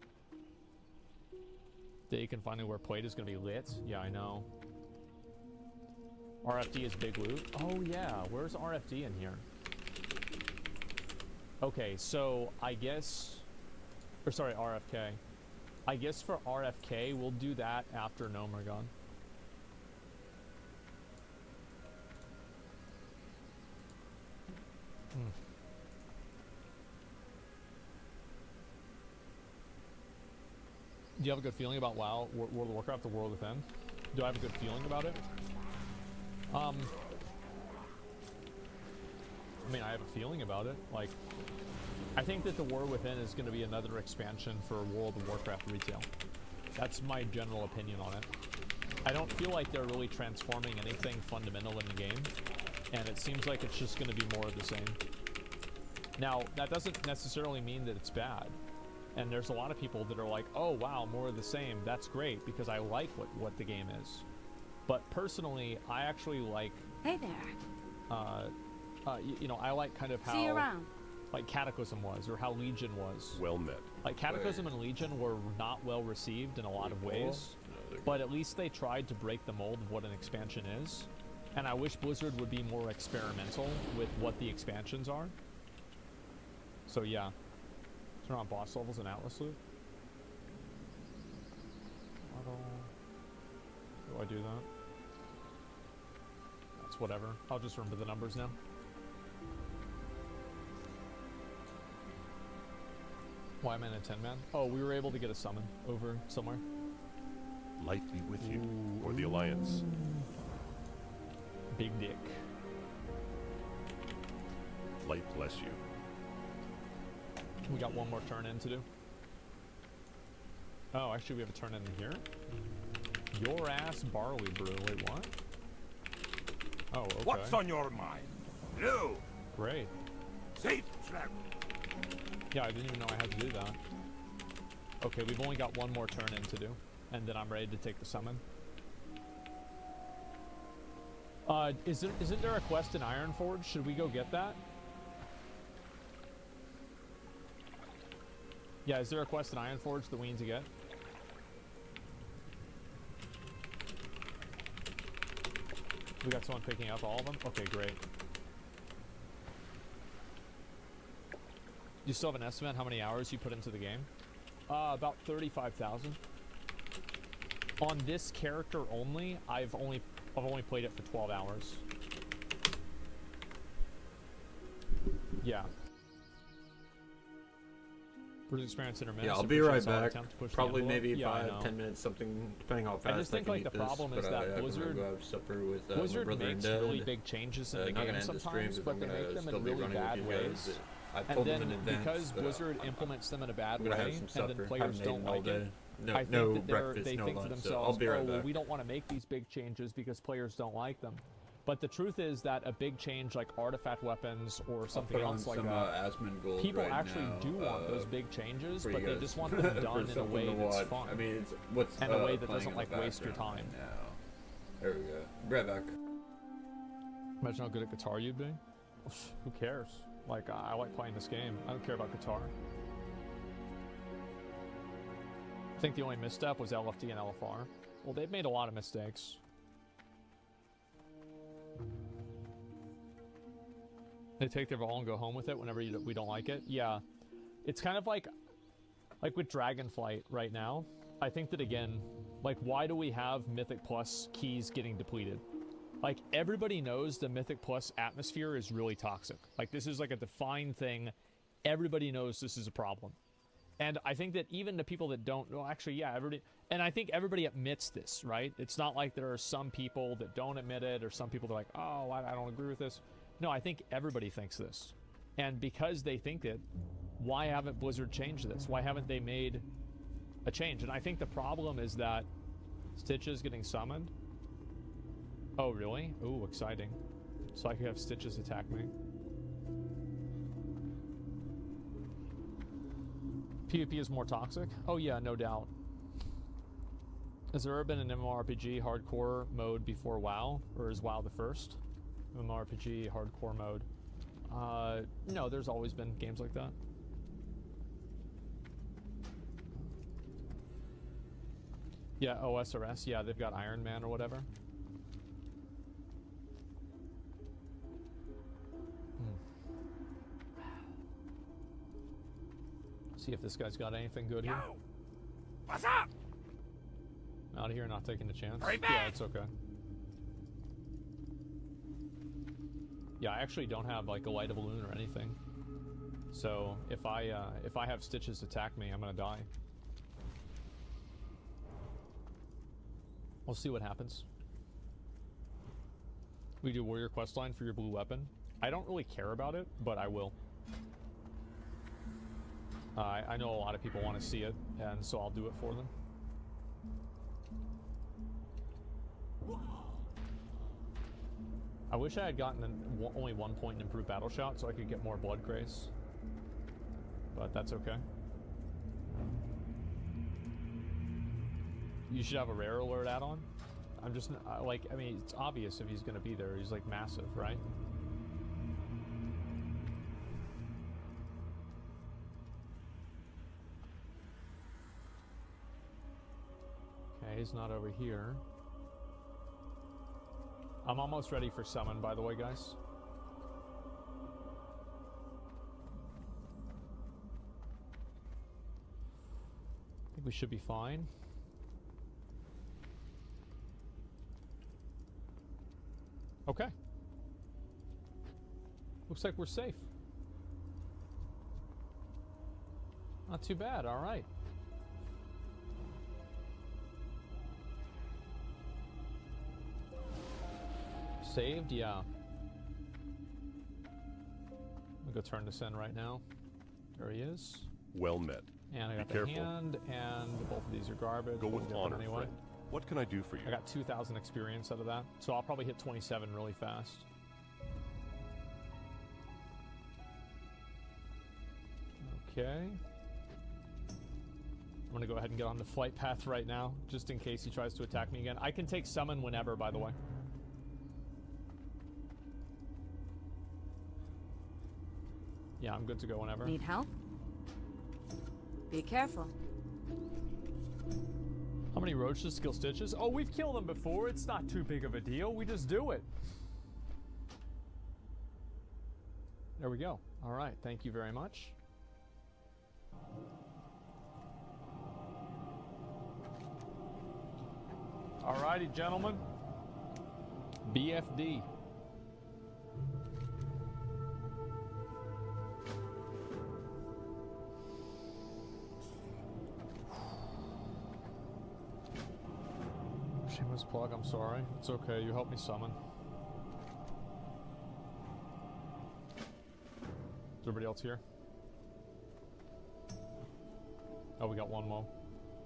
That you can find where plate is going to be lit. Yeah, I know. RFD is big loot. Oh, yeah. Where's RFD in here? Okay, so I guess... Or sorry, RFK. I guess for RFK, we'll do that after Nomergon. Do you have a good feeling about WoW, World of Warcraft, The World Within? Do I have a good feeling about it? I mean, I have a feeling about it. Like, I think that The World Within is going to be another expansion for World of Warcraft retail. That's my general opinion on it. I don't feel like they're really transforming anything fundamental in the game, and it seems like it's just going to be more of the same. Now, that doesn't necessarily mean that it's bad. And there's a lot of people that are like, oh, wow, more of the same. That's great, because I like what the game is. But personally, I actually like... Hey there. You know, I like kind of how... See you around. Like Cataclysm was, or how Legion was. Well met. Like Cataclysm and Legion were not well received in a lot of ways. But at least they tried to break the mold of what an expansion is. And I wish Blizzard would be more experimental with what the expansions are. So yeah. Turn on boss levels in Atlas Loot. Do I do that? That's whatever. I'll just remember the numbers now. Why am I in a 10-man? Oh, we were able to get a summon over somewhere. Light be with you, or the Alliance. Big dick. Light bless you. We got one more turn in to do. Oh, actually we have a turn in here. Your ass barley brew. Wait, what? Oh, okay. What's on your mind? No. Great. Safe travel. Yeah, I didn't even know I had to do that. Okay, we've only got one more turn in to do, and then I'm ready to take the summon. Isn't there a quest in Ironforge? Should we go get that? Yeah, is there a quest in Ironforge that we need to get? We got someone picking up all of them? Okay, great. You still have an estimate how many hours you put into the game? About 35,000. On this character only, I've only played it for 12 hours. Yeah. Bruce experience intermittent. Yeah, I'll be right back. Probably maybe 5-10 minutes, something, depending how fast I just think like the problem is that Blizzard makes really big changes in the game sometimes, but they make them in really bad ways. And then because Blizzard implements them in a bad way, and then players don't like it, I think that they think to themselves, oh, well, we don't want to make these big changes because players don't like them. But the truth is that a big change like artifact weapons or something else like that, people actually do want those big changes, but they just want them done in a way that's fun. I mean, it's and a way that doesn't like waste your time. There we go. Right back. Imagine how good at guitar you'd be. Who cares? Like, I like playing this game. I don't care about guitar. I think the only misstep was LFD and LFR. Well, they've made a lot of mistakes. They take their ball and go home with it whenever we don't like it. Yeah, it's kind of like with Dragonflight right now. I think that again, like, why do we have Mythic Plus keys getting depleted? Like, everybody knows the Mythic Plus atmosphere is really toxic. Like, this is like a defined thing. everybody knows this is a problem. And I think that even the people that don't, well, actually, yeah, everybody, and I think everybody admits this, right? It's not like there are some people that don't admit it, or some people that are like, oh, I don't agree with this. No, I think everybody thinks this. And because they think it, why haven't Blizzard changed this? Why haven't they made a change? And I think the problem is that Stitches getting summoned. Oh, really? Ooh, exciting. So I could have Stitches attack me. PvP is more toxic? Oh yeah, no doubt. Has there ever been an MMORPG hardcore mode before WoW? Or is WoW the first? MMORPG hardcore mode. No, there's always been games like that. Yeah, OSRS, yeah, they've got Iron Man or whatever. See if this guy's got anything good here. Yo! What's up? Out of here, not taking a chance. Hurry back! Yeah, it's okay. Yeah, I actually don't have like a light of balloon or anything. So if I have Stitches attack me, I'm gonna die. We'll see what happens. We do warrior questline for your blue weapon. I don't really care about it, but I will. I know a lot of people want to see it, and so I'll do it for them. I wish I had gotten only 1 point in improved battle shout so I could get more blood grace. But that's okay. You should have a rare alert add-on. I'm just, like, I mean, it's obvious if he's going to be there. He's, like, massive, right? Okay, he's not over here. I'm almost ready for summon, by the way, guys. I think we should be fine. Okay. Looks like we're safe. Not too bad, all right. Saved, yeah. I'm gonna go turn this in right now. There he is. Well met. And I got Be the careful. hand, and both of these are garbage. Go with We'll get them honor, anyway. friend. What can I do for you? I got 2,000 experience out of that, so I'll probably hit 27 really fast. Okay. I'm gonna go ahead and get on the flight path right now, just in case he tries to attack me again. I can take summon whenever, by the way. Yeah, I'm good to go whenever. Need help? Be careful. How many roaches skill Stitches? Oh, we've killed them before. It's not too big of a deal. We just do it. There we go. All right. Thank you very much. All righty, gentlemen. BFD. Shameless plug, I'm sorry. It's okay, you helped me summon. Is everybody else here? Oh, we got one mo.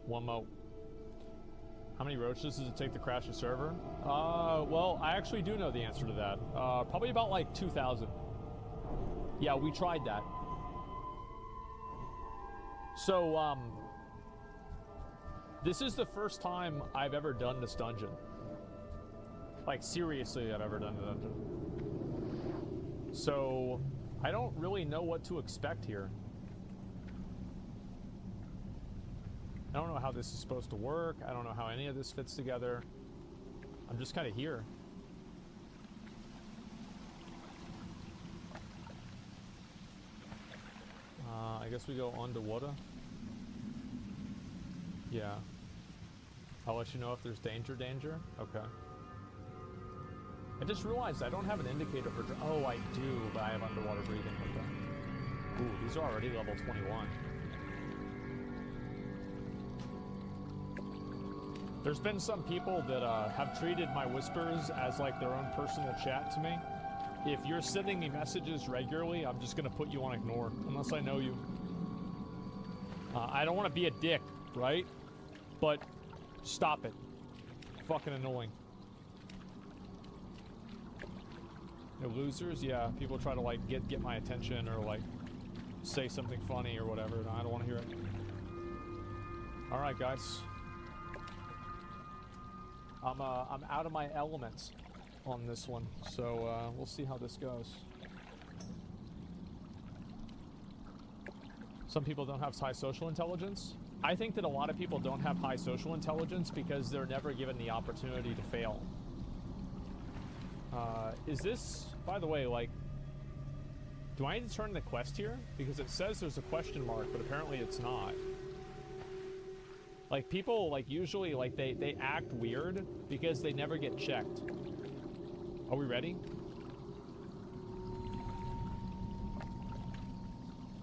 One mo. How many roaches does it take to crash a server? Well, I actually do know the answer to that. Probably about like 2,000. Yeah, we tried that. So, this is the first time I've ever done this dungeon. Like, seriously, I've ever done the dungeon. So, I don't really know what to expect here. I don't know how this is supposed to work. I don't know how any of this fits together. I'm just kind of here. I guess we go underwater. Yeah. I'll let you know if there's danger. Okay. I just realized I don't have an indicator for... Oh, I do, but I have underwater breathing. Okay. Ooh, these are already level 21. There's been some people that have treated my whispers as like their own personal chat to me. If you're sending me messages regularly, I'm just gonna put you on ignore, unless I know you. I don't want to be a dick, right? But stop it. Fucking annoying. No losers? Yeah, people try to like get my attention or like say something funny or whatever. No, I don't want to hear it. All right, guys. I'm out of my elements on this one, so we'll see how this goes. Some people don't have high social intelligence. I think that a lot of people don't have high social intelligence because they're never given the opportunity to fail. Is this, by the way, like, do I need to turn the quest here? Because it says there's a question mark, but apparently it's not. Like, people, like, usually, like, they act weird because they never get checked. Are we ready?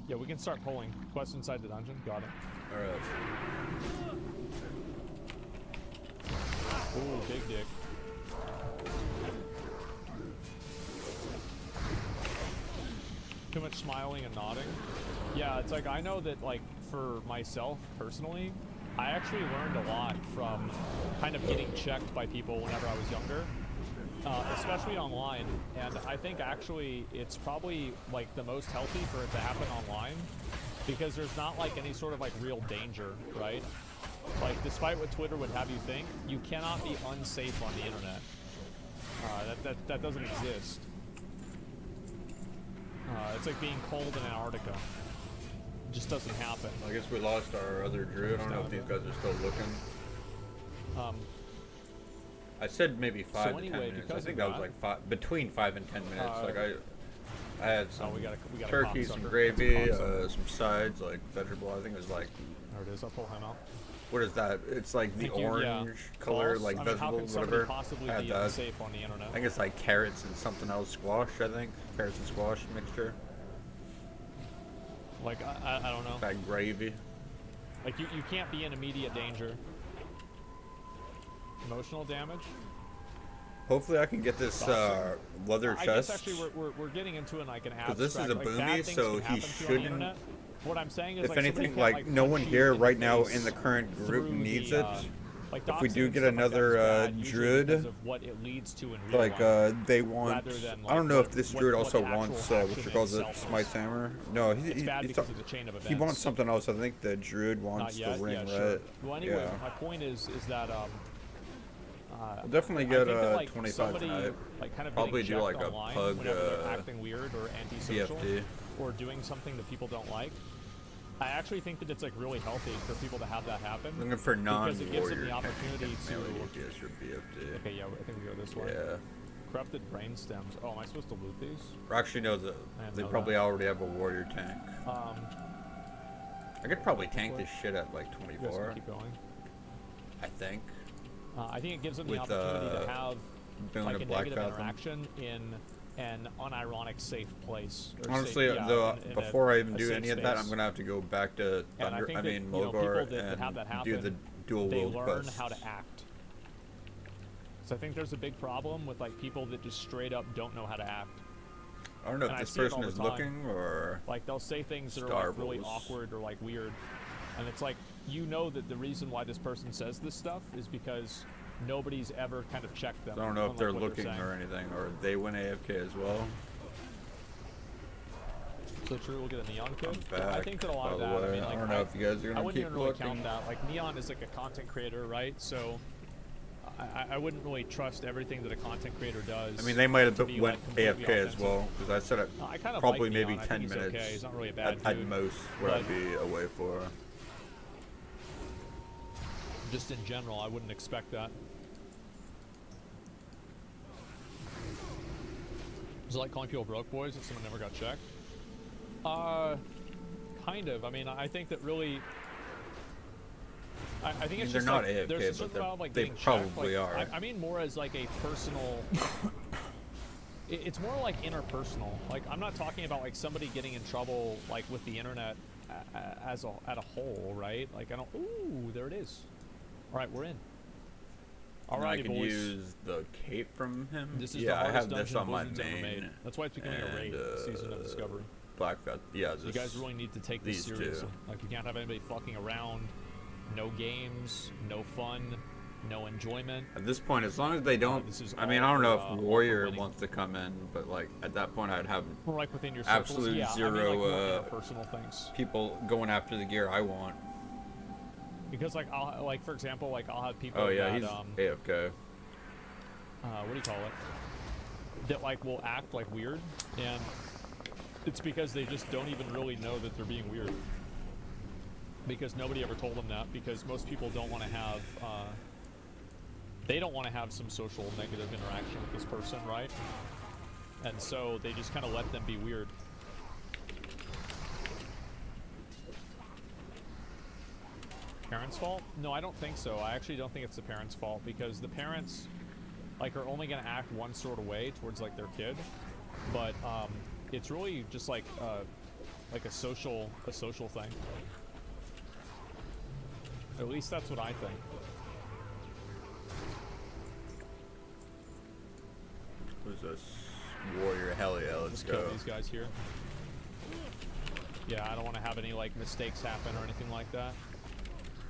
Yeah, we can start pulling. Quest inside the dungeon. Got it. Alright. Ooh, big dick. Too much smiling and nodding. Yeah, it's like, I know that, like, for myself, personally, I actually learned a lot from kind of getting checked by people whenever I was younger. Especially online, and I think actually it's probably like the most healthy for it to happen online because there's not like any sort of like real danger, right? Like, despite what Twitter would have you think, you cannot be unsafe on the internet. That doesn't exist. It's like being cold in Antarctica. It just doesn't happen. I guess we lost our other druid. I don't know if these guys are still looking. I said maybe 5 to 10 minutes. I think that was like between 5 and 10 minutes. Like I had some turkey, some gravy, some sides, like vegetable. I think it was like. There it is. I'll pull him out. What is that? It's like the orange color, false? like I mean, vegetable, possibly whatever. I had be that. unsafe on the internet? I think it's like carrots and something else, squash. I think carrots and squash mixture. Like I don't know. That gravy. Like you can't be in immediate danger. Emotional damage. Hopefully I can get this leather chest. I guess actually we're getting into like an abstract. Because this is a boomy, so he shouldn't. What I'm saying is, if like, anything, like no one here right now in the current group needs it. Like, if we do get another druid, like they want. I don't know if this druid also wants what you call it, Smite's hammer. No, he wants something else. I think the druid wants the ring, right? Well, anyway, my point is that we'll definitely get like 25 tonight. Like, kind of probably do like a pug acting weird or antisocial or doing something that people don't like. I actually think that it's like really healthy for people to have that happen. Looking for non-warrior. Because it gives them the opportunity to. Your BFD. Okay, yeah, I think we go this way. Yeah. Corrupted brain stems. Oh, am I supposed to loot these? Or actually, no. They probably already have a warrior tank. I could probably tank this shit at like 24. Keep going. I think. I think it gives them the opportunity to have like a negative interaction in an unironic safe place. Honestly, before I even do any of that, I'm gonna have to go back to Mogar and do the dual they world learn quests. how to act. So I think there's a big problem with like people that just straight up don't know how to act. I don't know if this person is looking or like they'll say things that are like really awkward or like weird, and it's like, you know that the reason why this person says this stuff is because nobody's ever kind of checked them. I don't know if they're looking or anything, or they went AFK as well. So true, we'll get a neon code. I think that a lot of that. I mean, like, I don't know if you guys are gonna keep looking. Count that. Like, Neon is like a content creator, right? So I wouldn't really trust everything that a content creator does. I mean, they might have went AFK as well, because I said it probably like maybe Neon. 10 minutes okay. He's not really a bad at most where I'd be away for. Just in general, I wouldn't expect that. Is it like calling people broke boys if someone never got checked? Kind of. I mean, I think that really. I think it's they're just not like, AFK, there's but about, like, they getting probably checked. Like, are. I mean more as like a personal. It's more like interpersonal. Like, I'm not talking about like somebody getting in trouble like with the internet as at a whole, right? Like, I don't. Ooh, there it is. All right, we're in. All right, I can boys. use the cape from him. This is yeah, the I hardest have this dungeon on my Blizzard's ever main. made. That's why it's becoming a raid season of Discovery. Blackfest. Yeah, You guys really need to take this seriously. Like, you can't have anybody fucking around. No games, no fun, no enjoyment. At this point, as long as they don't, I mean, I don't know if Warrior wants to come in, but like at that point, I'd have like within your circles. absolute Yeah, zero I mean, like, personal things. people going after the gear I want. Because like I'll like for example like I'll have people Oh yeah, that he's AFK. What do you call it? That like will act like weird, and it's because they just don't even really know that they're being weird. Because nobody ever told them that. Because most people don't want to have they don't want to have some social negative interaction with this person, right? And so they just kind of let them be weird. Parents' fault? No, I don't think so. I actually don't think it's the parents' fault, because the parents like are only going to act one sort of way towards like their kid, but it's really just like a social thing. At least that's what I think. Who's this? Warrior? Hell yeah, let's Just go. kill these guys here. Yeah, I don't want to have any like mistakes happen or anything like that.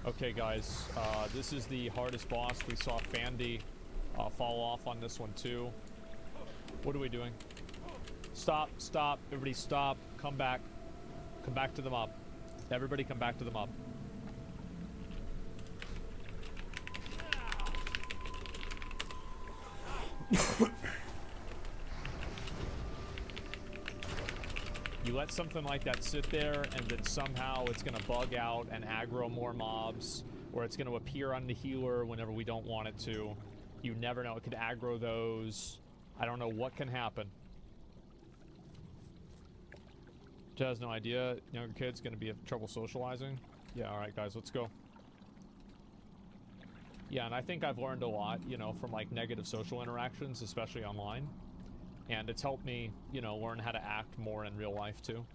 Okay, guys, this is the hardest boss. We saw Fandy fall off on this one too. What are we doing? Stop, stop, everybody stop. Come back. Come back to the mob. Everybody come back to the mob. You let something like that sit there, and then somehow it's going to bug out and aggro more mobs, or it's going to appear on the healer whenever we don't want it to. You never know. It could aggro those. I don't know what can happen. Jay has no idea. Younger kid's going to be having trouble socializing. Yeah, alright guys, let's go. Yeah, and I think I've learned a lot, you know, from like negative social interactions, especially online. And it's helped me, you know, learn how to act more in real life too.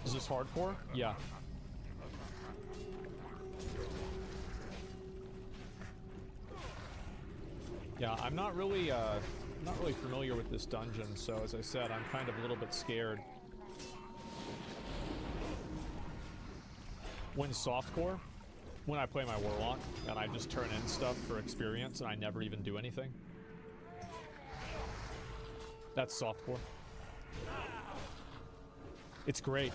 Is this hardcore? Yeah. Yeah, I'm not really familiar with this dungeon, so as I said, I'm kind of a little bit scared. When softcore, when I play my warlock and I just turn in stuff for experience and I never even do anything. That's softcore. It's great.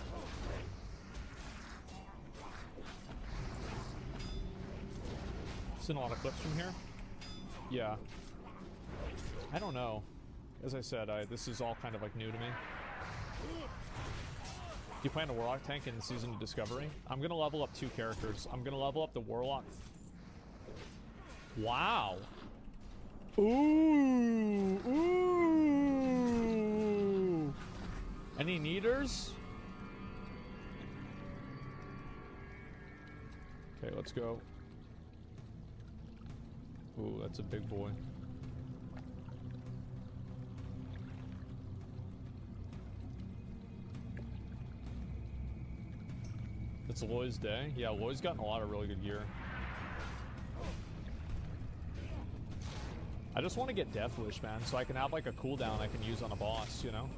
Seen a lot of clips from here. Yeah. I don't know. As I said, this is all kind of like new to me. You plan a Warlock tank in the Season of Discovery? I'm gonna level up 2 characters. I'm gonna level up the Warlock. Wow. Ooh. Ooh. Any needers? Okay, let's go. Ooh, that's a big boy. It's Loy's day. Yeah, Loy's gotten a lot of really good gear. I just want to get Death Wish, man, so I can have like a cooldown I can use on a boss, you know?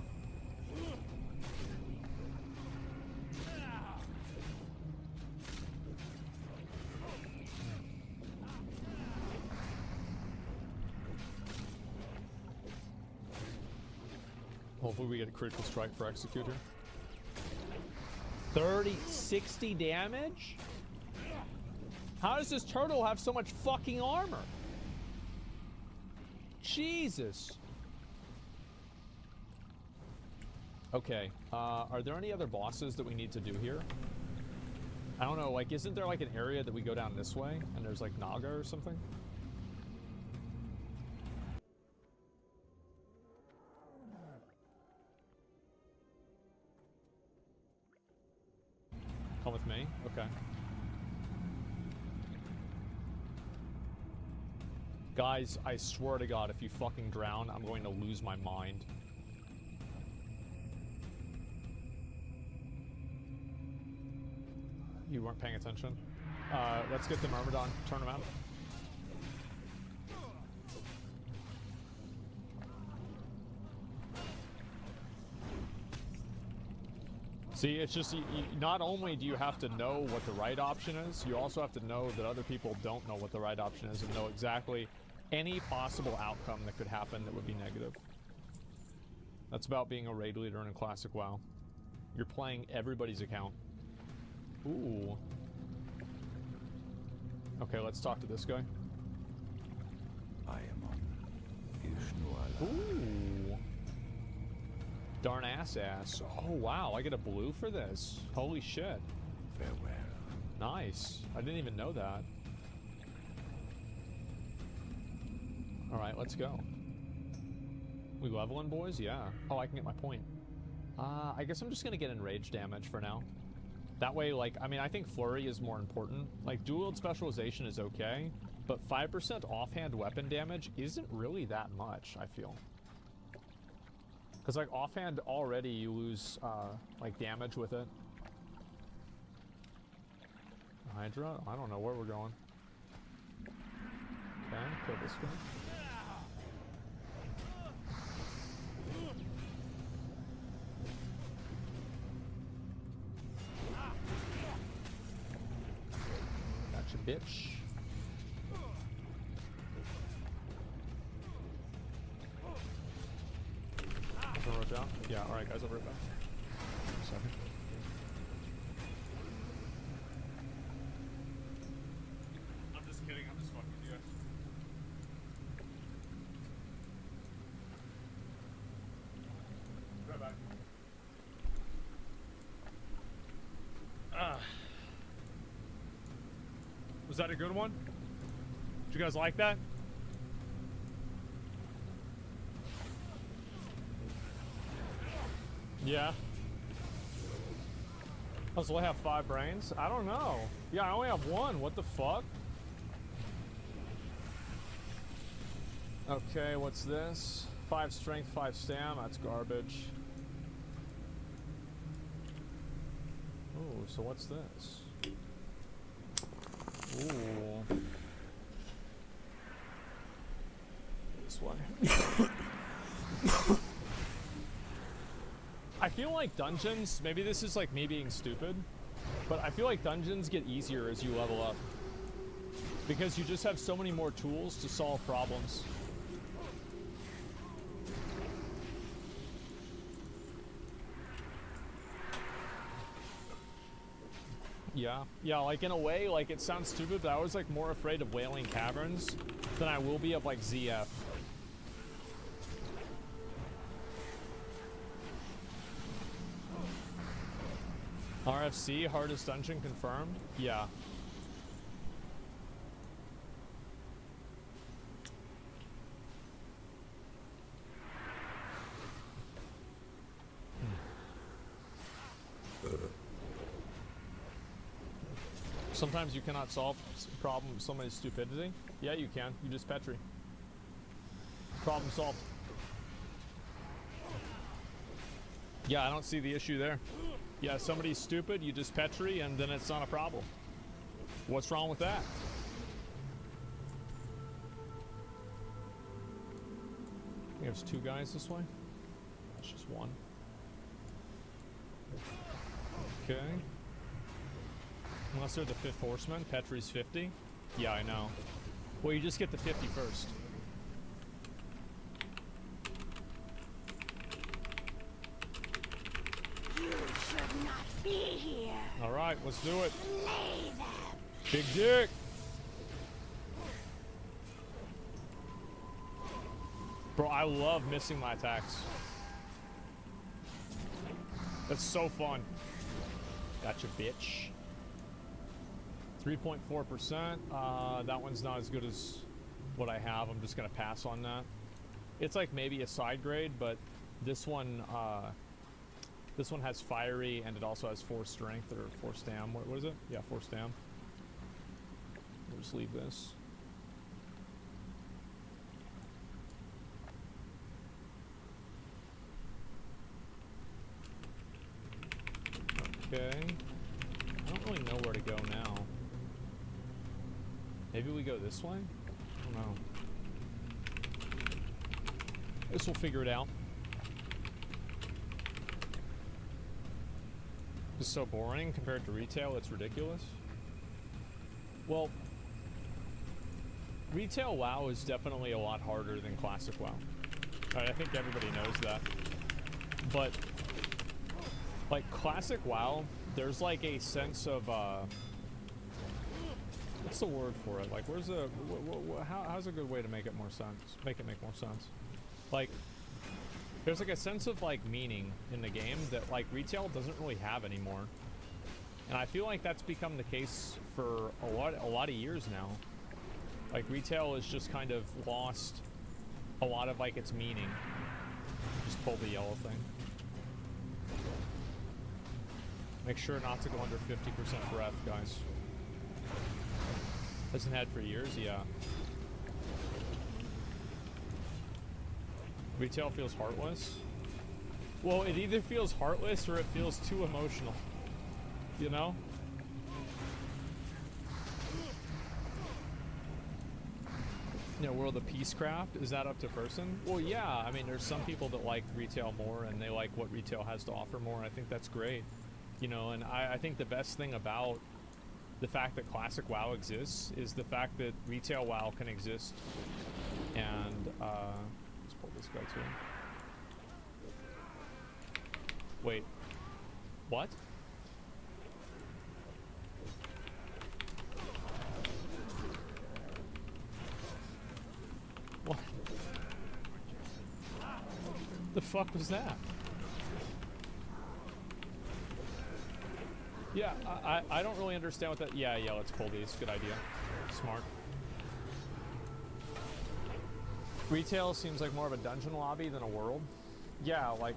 Hopefully we get a critical strike for Executor. 60 damage? How does this turtle have so much fucking armor? Jesus. Okay, are there any other bosses that we need to do here? I don't know, like, isn't there like an area that we go down this way and there's like Naga or something? Come with me? Okay. Guys, I swear to God, if you fucking drown, I'm going to lose my mind. You weren't paying attention. Let's get the Myrmidon. Turn him out. See, it's just, not only do you have to know what the right option is, you also have to know that other people don't know what the right option is and know exactly any possible outcome that could happen that would be negative. That's about being a raid leader in a classic WoW. You're playing everybody's account. Ooh. Okay, let's talk to this guy. I am on Vishnu. Ooh. Darn ass. Oh wow, I get a blue for this. Holy shit. Farewell. Nice. I didn't even know that. Alright, let's go. We leveling, boys? Yeah. Oh, I can get my point. I guess I'm just gonna get enraged damage for now. That way, like, I mean, I think Flurry is more important. Like, dual-wield specialization is okay, but 5% offhand weapon damage isn't really that much, I feel. Because, like, offhand already you lose, like, damage with it. Hydra? I don't know where we're going. Okay, kill this guy. Gotcha, bitch. Down? Yeah, alright guys, I'll be right back. A second. I'm just kidding, I'm just fucking with you guys. Right back. Was that a good one? Did you guys like that? Yeah. Oh, so I have 5 brains? I don't know. Yeah, I only have 1. What the fuck? Okay, what's this? 5 strength, 5 stam. That's garbage. Ooh, so what's this? Ooh. This way. I feel like dungeons, maybe this is like me being stupid, but I feel like dungeons get easier as you level up. Because you just have so many more tools to solve problems. Yeah, like in a way, like it sounds stupid, but I was like more afraid of Wailing Caverns than I will be of like ZF. RFC, hardest dungeon confirmed? Yeah. Sometimes you cannot solve a problem with somebody's stupidity. Yeah, you can. You just Petri. Problem solved. Yeah, I don't see the issue there. Yeah, somebody's stupid, you just Petri, and then it's not a problem. What's wrong with that? I think there's 2 guys this way. That's just 1. Okay. Unless they're the 5th horseman, Petri's 50. Yeah, I know. Well, you just get the 50 first. Should not be here. All right, let's do it. Slay them. Big dick. Bro, I love missing my attacks. That's so fun. Gotcha, bitch. 3.4%. That one's not as good as what I have. I'm just gonna pass on that. It's like maybe a side grade, but this one This one has fiery, and it also has 4 strength, or 4 stam. What is it? Yeah, 4 stam. We'll just leave this. Okay. I don't really know where to go now. Maybe we go this way? I don't know. Guess we'll figure it out. It's so boring compared to retail, it's ridiculous. Well, retail WoW is definitely a lot harder than classic WoW. I think everybody knows that. But, like, classic WoW, there's like a sense of, what's the word for it? Like, where's the, how's a good way to make it more sense? Make it make more sense. Like, there's like a sense of like meaning in the game that like retail doesn't really have anymore. And I feel like that's become the case for a lot of years now. Like retail has just kind of lost a lot of like its meaning. Just pull the yellow thing. Make sure not to go under 50% breath, guys. Hasn't had for years, yeah. Retail feels heartless. Well, it either feels heartless or it feels too emotional. You know? You know, World of Peacecraft, is that up to person? Well, yeah, I mean, there's some people that like retail more and they like what retail has to offer more. I think that's great. You know, and I think the best thing about the fact that classic WoW exists is the fact that retail WoW can exist. And, let's pull this guy too. Wait. What? What? The fuck was that? Yeah, I don't really understand what that... Yeah, let's pull these. Good idea. Smart. Retail seems like more of a dungeon lobby than a world. Yeah, like...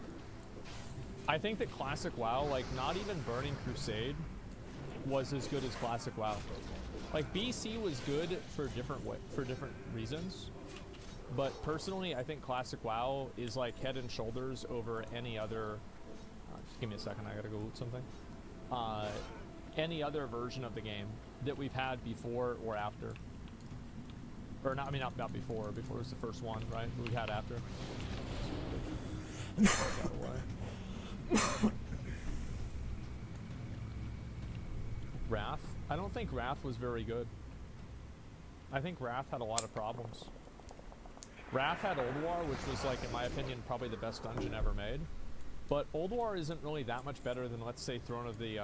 I think that Classic WoW, like, not even Burning Crusade was as good as Classic WoW. Like, BC was good for different reasons. But personally, I think Classic WoW is, like, head and shoulders over any other... just give me a second, I gotta go loot something. Any other version of the game that we've had before or after. Or not, I mean, not before. Before was the first one, right? We had after. Wrath? I don't think Wrath was very good. I think Wrath had a lot of problems. Wrath had Old War, which was, like, in my opinion, probably the best dungeon ever made. But Old War isn't really that much better than, let's say, Throne of the,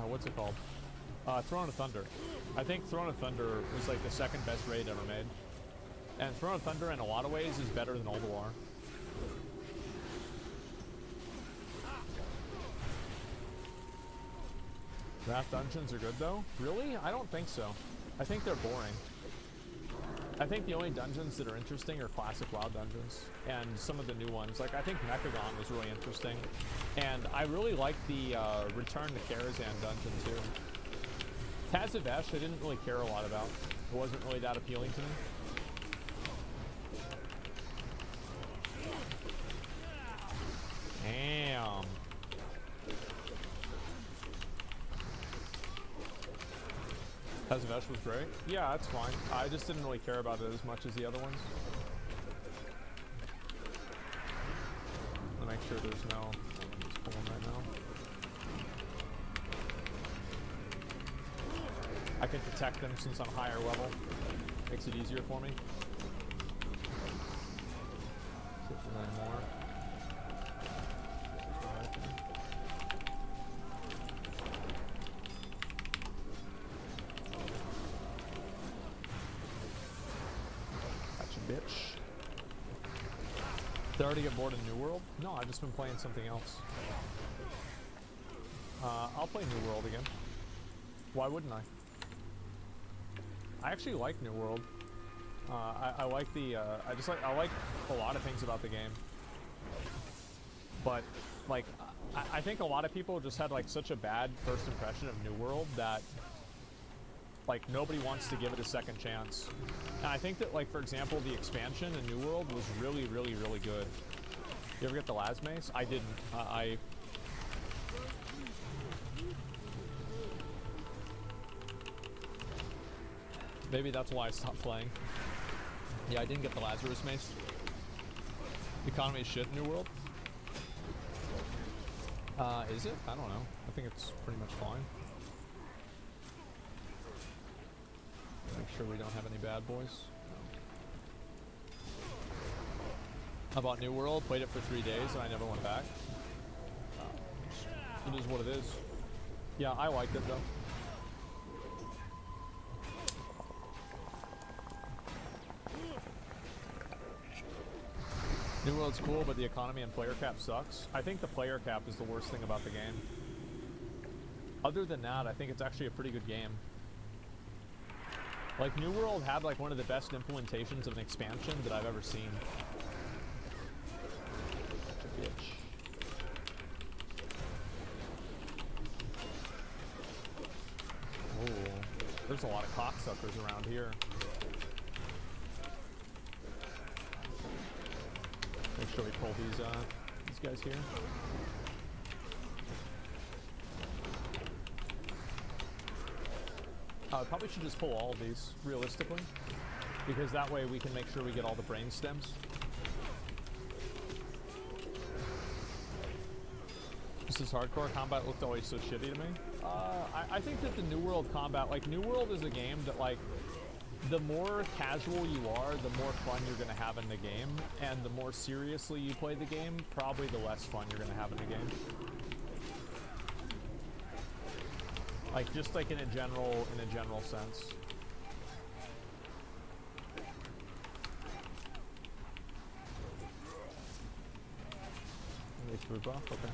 what's it called? Throne of Thunder. I think Throne of Thunder was, like, the second best raid ever made. And Throne of Thunder, in a lot of ways, is better than Old War. Wrath dungeons are good, though? Really? I don't think so. I think they're boring. I think the only dungeons that are interesting are classic WoW dungeons, and some of the new ones. Like, I think Mechagon was really interesting, and I really like the Return to Karazhan dungeon, too. Tazavesh, I didn't really care a lot about. It wasn't really that appealing to me. Damn. Tazavesh was great. Yeah, that's fine. I just didn't really care about it as much as the other ones. I'll make sure there's no... I'm just pulling right now. I can detect them since I'm higher level. Makes it easier for me. See if there's any more. Bitch. Did I already get bored of New World? No, I've just been playing something else. I'll play New World again. Why wouldn't I? I actually like New World. I like the, I like a lot of things about the game. But like, I think a lot of people just had like such a bad first impression of New World that like nobody wants to give it a second chance. And I think that, like, for example, the expansion in New World was really, really, really good. You ever get the Las Mace? I didn't. Maybe that's why I stopped playing. Yeah, I didn't get the Lazarus Mace. The economy is shit in New World. Is it? I don't know. I think it's pretty much fine. Make sure we don't have any bad boys. I bought New World, played it for 3 days, and I never went back. It is what it is. Yeah, I liked it though. New World's cool, but the economy and player cap sucks. I think the player cap is the worst thing about the game. Other than that, I think it's actually a pretty good game. Like, New World had like one of the best implementations of an expansion that I've ever seen. Such a bitch. Ooh, there's a lot of cocksuckers around here. Make sure we pull these guys here. Probably should just pull all of these, realistically. Because that way we can make sure we get all the brain stems. This is hardcore. Combat looked always so shitty to me. I think that the New World combat, like, New World is a game that, like, the more casual you are, the more fun you're going to have in the game. And the more seriously you play the game, probably the less fun you're going to have in the game. Like, just like in a general sense. They threw buff? Okay.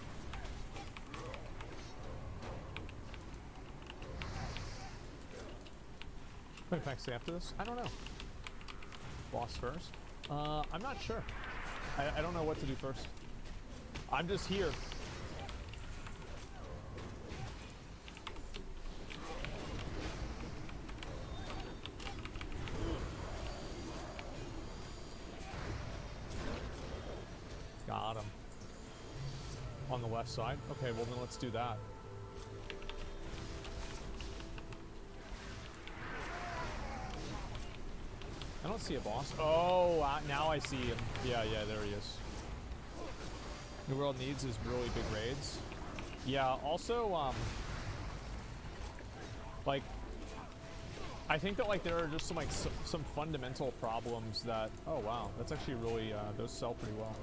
Wait, next after this? I don't know. Boss first? I'm not sure. I don't know what to do first. I'm just here. Got him. On the left side? Okay, well then let's do that. I don't see a boss. Oh, now I see him. Yeah, there he is. New World needs is really big raids. Yeah, also, like, I think that, like, there are just some, like, some fundamental problems that, oh wow, that's actually really, those sell pretty well.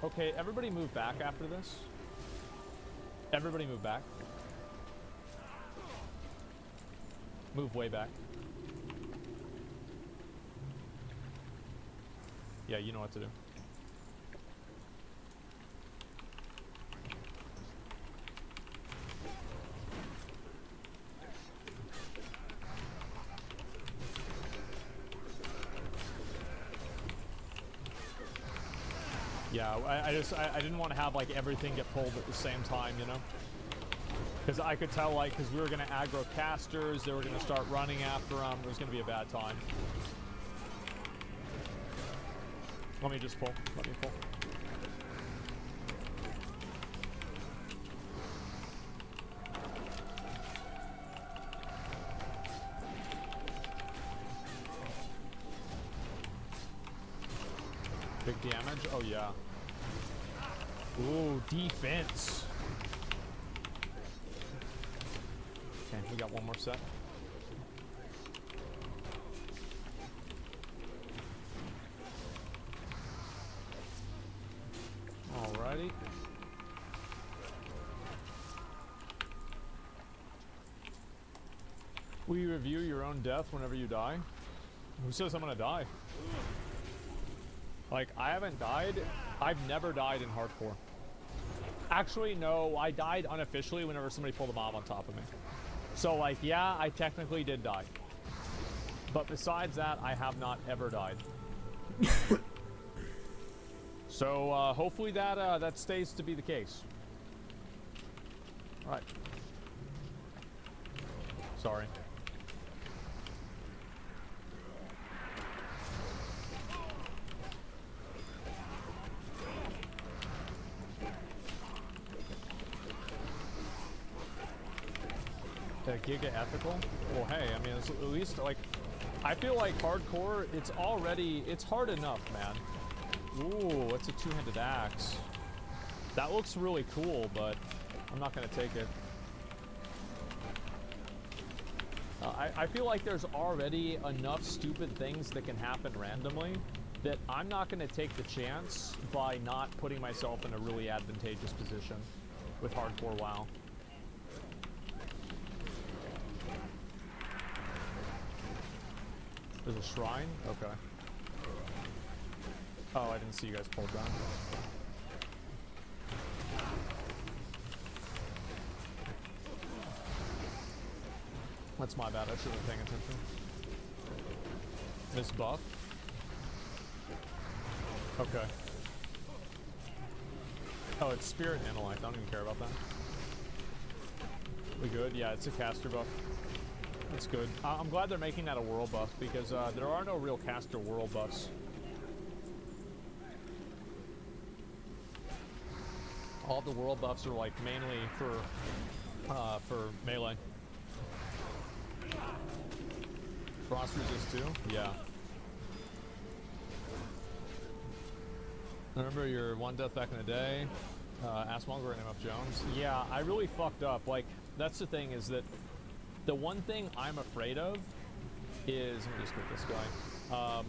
Okay, everybody move back after this. Everybody move back. Move way back. Yeah, you know what to do. Yeah, I didn't want to have, like, everything get pulled at the same time, you know? Because I could tell, like, because we were going to aggro casters, they were going to start running after them, it was going to be a bad time. Let me just pull. Let me pull. Big damage? Oh, yeah. Ooh, defense. Okay, we got one more set. Alrighty. Will you review your own death whenever you die? Who says I'm gonna die? Like, I haven't died. I've never died in hardcore. Actually, no, I died unofficially whenever somebody pulled a mob on top of me. So, like, yeah, I technically did die. But besides that, I have not ever died. So hopefully that that stays to be the case. All right. Sorry. Giga ethical? Well, hey, I mean, it's at least like, I feel like hardcore, it's hard enough, man. Ooh, it's a two-handed axe. That looks really cool, but I'm not gonna take it. I feel like there's already enough stupid things that can happen randomly that I'm not gonna take the chance by not putting myself in a really advantageous position with hardcore WoW. There's a shrine? Okay. Oh, I didn't see you guys pulled down. That's my bad, I should have been paying attention. Miss Buff? Okay. Oh, it's Spirit and Intellect. I don't even care about that. We good? Yeah, it's a caster buff. That's good. I'm glad they're making that a world buff because there are no real caster world buffs. All the world buffs are like mainly for melee. Frost resist too? Yeah. Remember your one death back in the day? Assmonger and MF Jones? Yeah, I really fucked up. Like, that's the thing is that the one thing I'm afraid of is, let me just get this guy.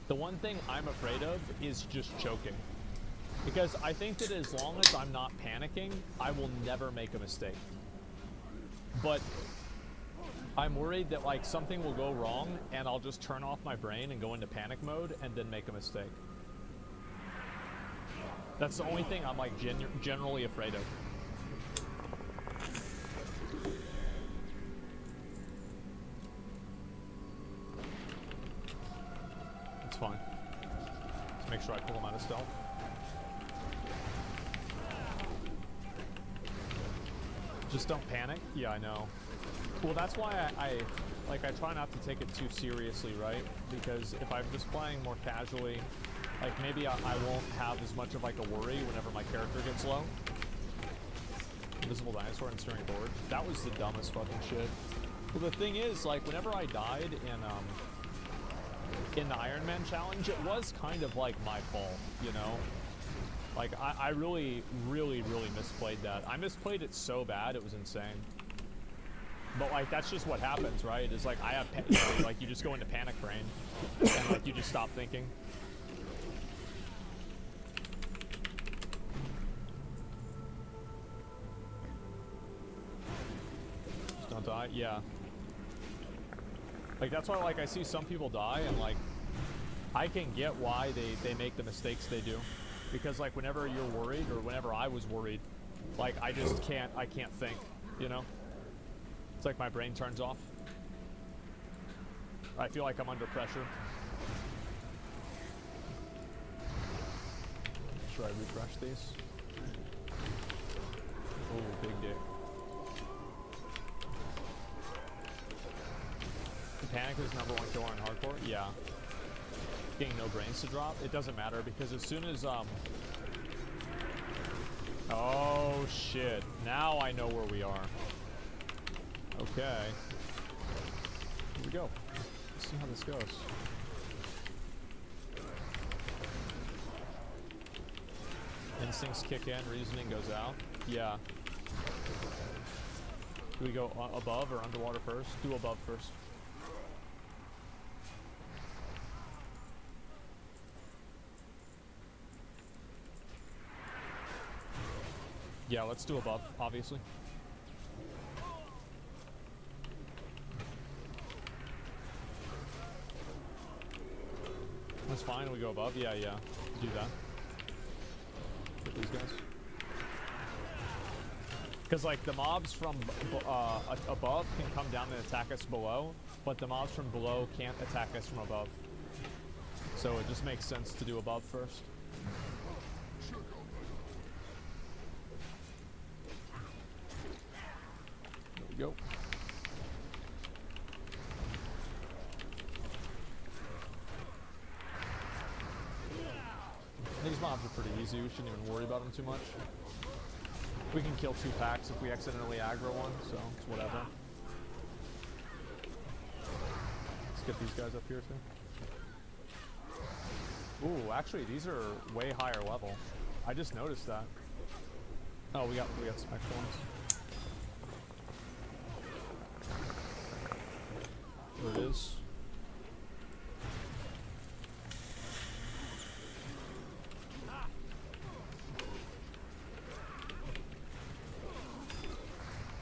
The one thing I'm afraid of is just choking. Because I think that as long as I'm not panicking, I will never make a mistake. But I'm worried that like something will go wrong and I'll just turn off my brain and go into panic mode and then make a mistake. That's the only thing I'm like generally afraid of. It's fine. Let's make sure I pull him out of stealth. Just don't panic. Yeah, I know. Well, that's why I try not to take it too seriously, right? Because if I'm just playing more casually, like maybe I won't have as much of like a worry whenever my character gets low. Invisible dinosaur and steering board. That was the dumbest fucking shit. Well, the thing is, like, whenever I died in the Iron Man challenge, it was kind of like my fault, you know? Like, I really, really, really misplayed that. I misplayed it so bad, it was insane. But, like, that's just what happens, right? It's like, I have, you know, like, you just go into panic brain. And, like, you just stop thinking. Just don't die? Yeah. Like, that's why, like, I see some people die, and, like, I can get why they make the mistakes they do. Because, like, whenever you're worried, or whenever I was worried, like, I just can't think, you know? It's like my brain turns off. I feel like I'm under pressure. Should I refresh these? Oh, big dick. The panic is #1 killer in hardcore? Yeah. Getting no brains to drop? It doesn't matter because as soon as, oh shit. Now I know where we are. Okay. Here we go. Let's see how this goes. Instincts kick in, reasoning goes out. Yeah. Do we go above or underwater first? Do above first. Yeah, let's do above, obviously. That's fine, we go above? Yeah, yeah. Do that. Get these guys. Because, like, the mobs from above can come down and attack us below, but the mobs from below can't attack us from above. So it just makes sense to do above first. There we go. These mobs are pretty easy. We shouldn't even worry about them too much. We can kill 2 packs if we accidentally aggro one, so it's whatever. Let's get these guys up here too. Ooh, actually these are way higher level. I just noticed that. Oh, we got some extra ones. There it is.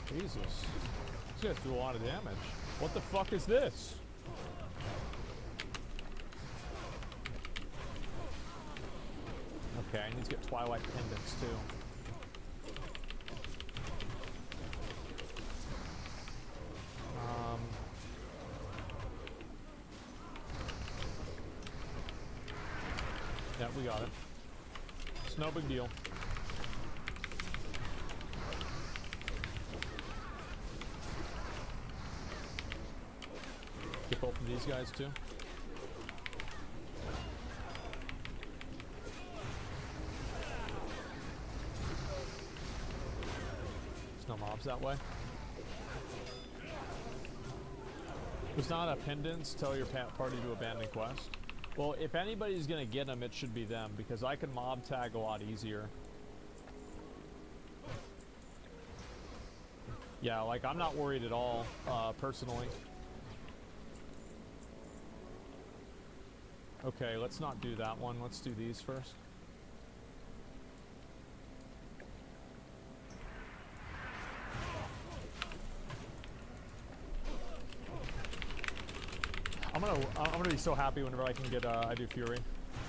Jesus. These guys do a lot of damage. What the fuck is this? Okay, I need to get Twilight pendants too. Yeah, we got it. It's no big deal. Get both of these guys too. There's no mobs that way. There's not a pendants. Tell your party to abandon quest. Well, if anybody's gonna get them, it should be them, because I can mob tag a lot easier. Yeah, like I'm not worried at all, personally. Okay, let's not do that one. Let's do these first. I'm gonna be so happy whenever I can get I do Fury. I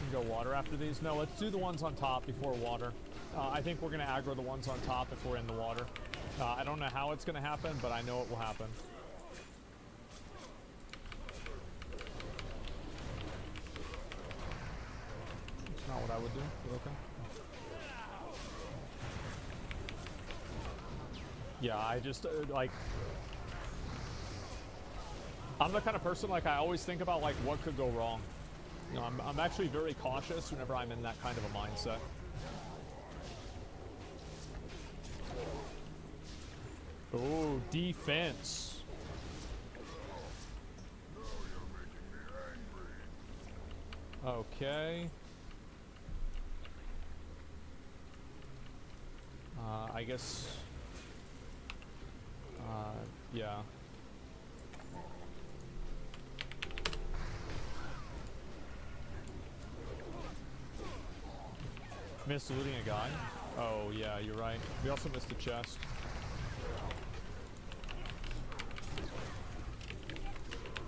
can go water after these. No, let's do the ones on top before water. I think we're gonna aggro the ones on top if we're in the water. I don't know how it's gonna happen, but I know it will happen. It's not what I would do, but okay. Yeah, I just like I'm the kind of person, like, I always think about, like, what could go wrong. You know, I'm actually very cautious whenever I'm in that kind of a mindset. Oh, defense. Okay. I guess... yeah. Missed looting a guy. Oh yeah, you're right. We also missed a chest.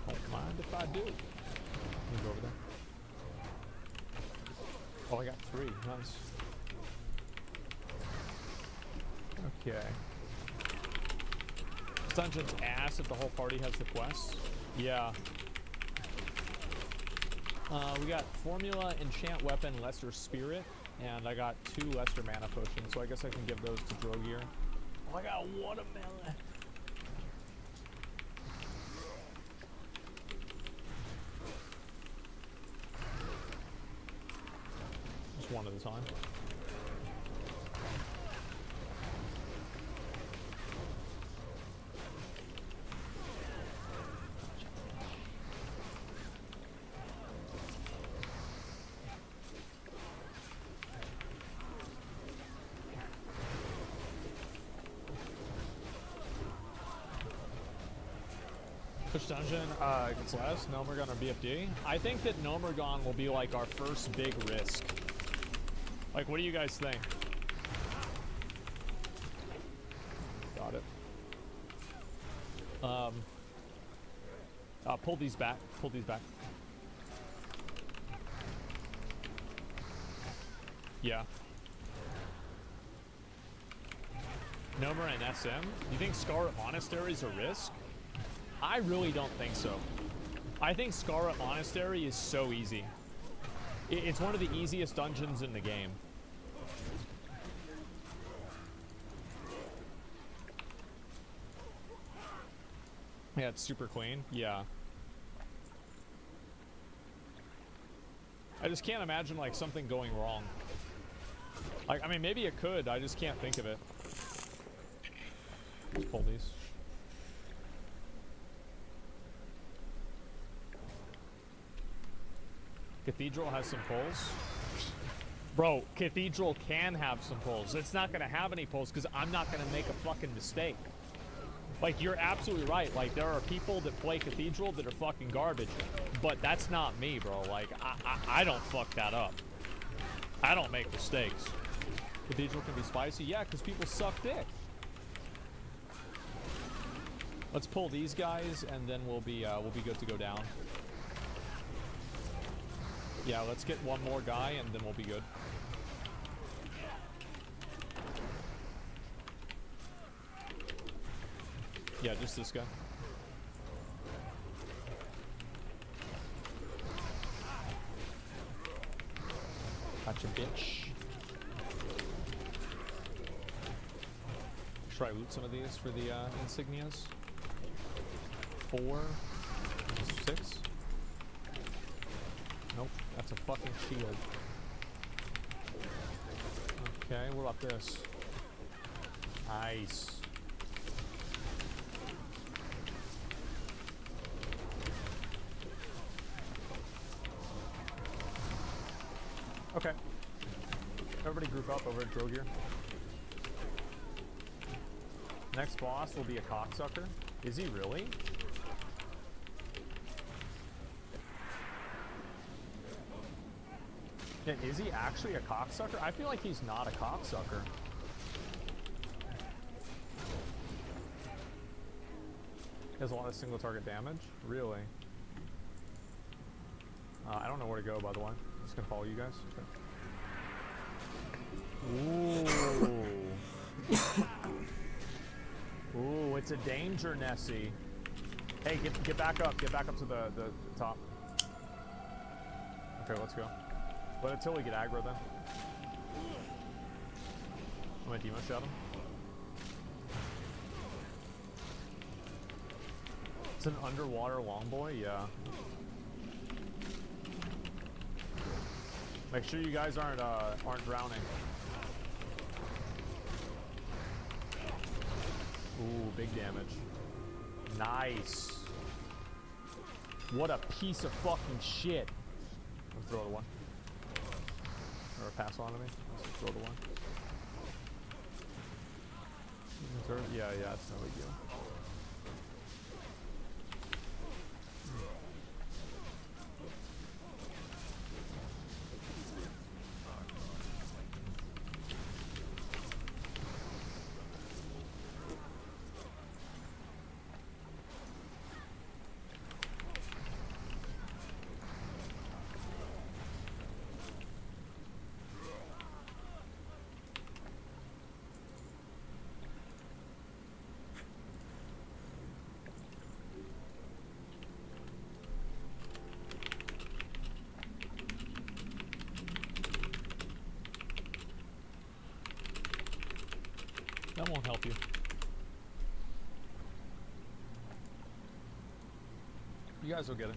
Don't mind if I do. Let me go over there. Oh, I got 3. Nice. Okay. This dungeon's ass if the whole party has the quest. Yeah. We got Formula, Enchant Weapon, Lesser Spirit. And I got 2 lesser mana potions, so I guess I can give those to Drogear. Oh, I got watermelon. Just one at a time. Which dungeon gets last? Nomergon or BFD? I think that Nomergon will be like our first big risk. Like, what do you guys think? Got it. Pull these back. Pull these back. Yeah. Nomer and SM? You think Scarlet Monastery's a risk? I really don't think so. I think Scarlet Monastery is so easy. It's one of the easiest dungeons in the game. Yeah, it's super clean. Yeah. I just can't imagine, like, something going wrong. Like, I mean, maybe it could. I just can't think of it. Let's pull these. Cathedral has some pulls. Bro, Cathedral can have some pulls. It's not gonna have any pulls because I'm not gonna make a fucking mistake. Like, you're absolutely right. Like, there are people that play Cathedral that are fucking garbage. But that's not me, bro. Like, I don't fuck that up. I don't make mistakes. Cathedral can be spicy? Yeah, because people suck dick. Let's pull these guys, and then we'll be good to go down. Yeah, let's get one more guy, and then we'll be good. Yeah, just this guy. Gotcha, bitch. Should I loot some of these for the insignias? 4, 6. Nope, that's a fucking shield. Okay, what about this? Nice. Okay. Everybody group up over at Drogir. Next boss will be a cocksucker. Is he really? Yeah, is he actually a cocksucker? I feel like he's not a cocksucker. He has a lot of single target damage? Really? I don't know where to go, by the way. I'm just gonna follow you guys. Okay. Ooh. Ooh, it's a danger, Nessie. Hey, get back up. Get back up to the top. Okay, let's go. Let it till we get aggro then. I'm gonna demo shot him. It's an underwater longboy, yeah. Make sure you guys aren't drowning. Ooh, big damage. Nice. What a piece of fucking shit. Let's throw it one. Or pass on to me. Let's throw the one. Yeah, it's no big deal. That won't help you. You guys will get it.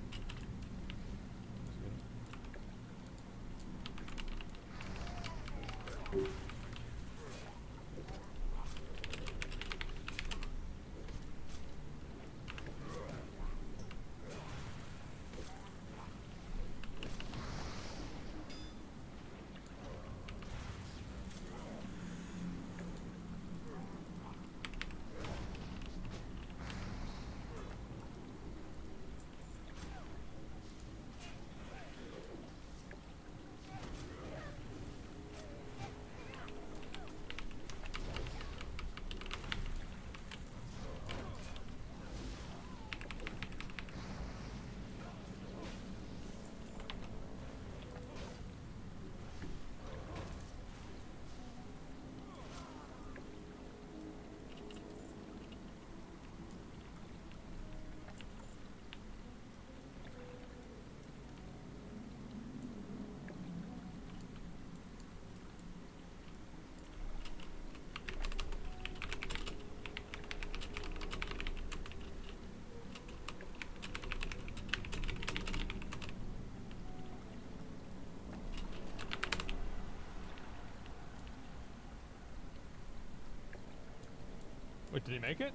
Wait, did he make it?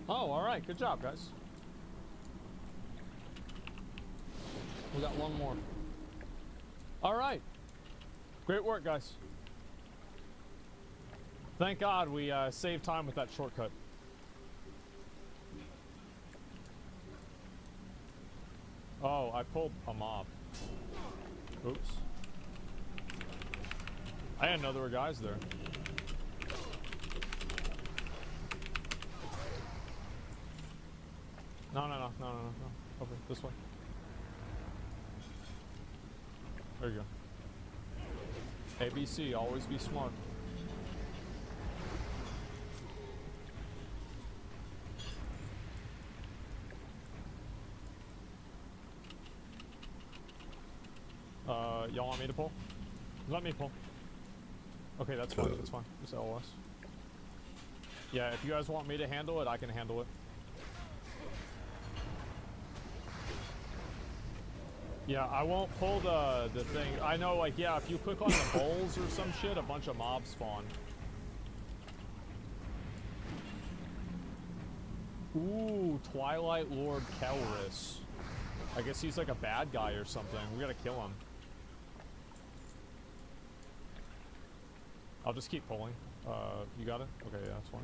Oh, alright. Good job, guys. We got one more. Alright. Great work, guys. Thank God we saved time with that shortcut. Oh, I pulled a mob. Oops. I didn't know there were guys there. No. Over this way. There you go. ABC, always be smart. Y'all want me to pull? Let me pull. Okay, that's fine. That's fine. Just LOS. Yeah, if you guys want me to handle it, I can handle it. Yeah, I won't pull the thing. I know, like, yeah, if you click on the bowls or some shit, a bunch of mobs spawn. Ooh, Twilight Lord Kelris. I guess he's like a bad guy or something. We gotta kill him. I'll just keep pulling. You got it? Okay, yeah, that's fine.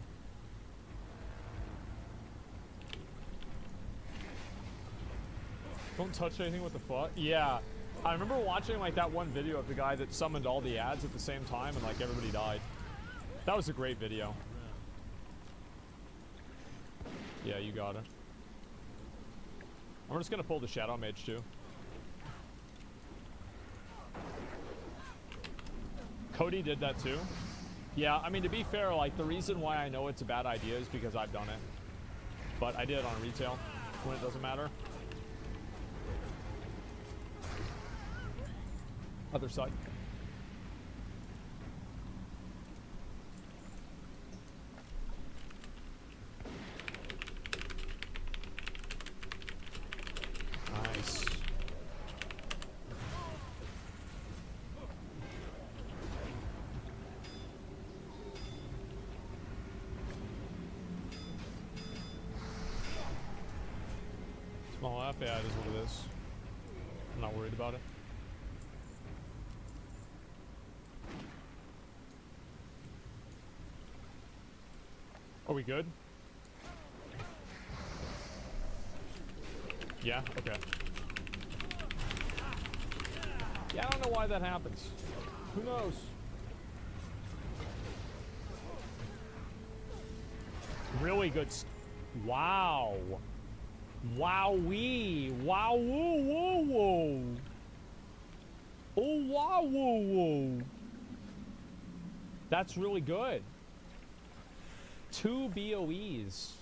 Don't touch anything with the foot. Yeah. I remember watching like that one video of the guy that summoned all the ads at the same time and like everybody died. That was a great video. Yeah, you got it. I'm just gonna pull the Shadow Mage too. Cody did that too. Yeah, I mean, to be fair, like the reason why I know it's a bad idea is because I've done it. But I did it on retail when it doesn't matter. Other side. Nice. Small F, yeah, it is what it is. I'm not worried about it. Are we good? Yeah? Okay. Yeah, I don't know why that happens. Who knows? Really good. Wow. Wowee. Wow woo woo woo. Oh wow woo woo. That's really good. 2 BOEs.